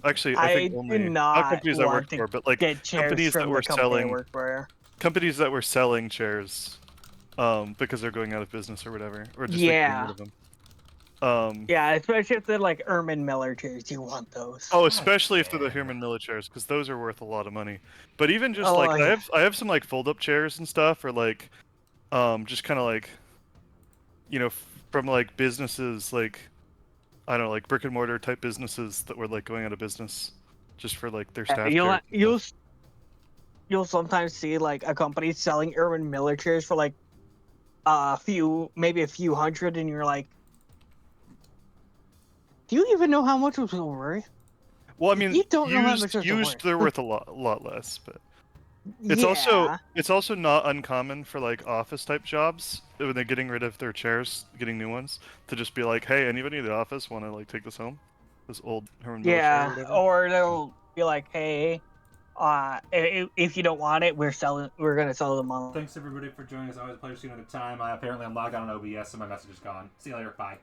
Actually, I think only not companies I work for, but like companies that were selling. Companies that were selling chairs, because they're going out of business or whatever, or just like, getting rid of them. Yeah, especially if they're like Herman Miller chairs, you want those. Oh, especially if they're the Herman Miller chairs, because those are worth a lot of money. But even just I have some like fold-up chairs and stuff, or like, just kind of like, from like businesses like, I don't know, like brick and mortar type businesses that were like going out of business, just for like their staff. You'll sometimes see like a company selling Herman Miller chairs for like maybe a few hundred, and you're like, do you even know how much it was worth? Well, I mean, you don't know how much used they're worth a lot less, but it's also not uncommon for like office type jobs when they're getting rid of their chairs, getting new ones, to just be like, hey, anybody in the office want to like take this home, this old Herman Miller chair or they'll be like, hey, if you don't want it, we're gonna sell them on. Thanks everybody for joining us. Always a pleasure seeing you at a time. Apparently I'm logged on OBS, so my message is gone. See you later. Bye.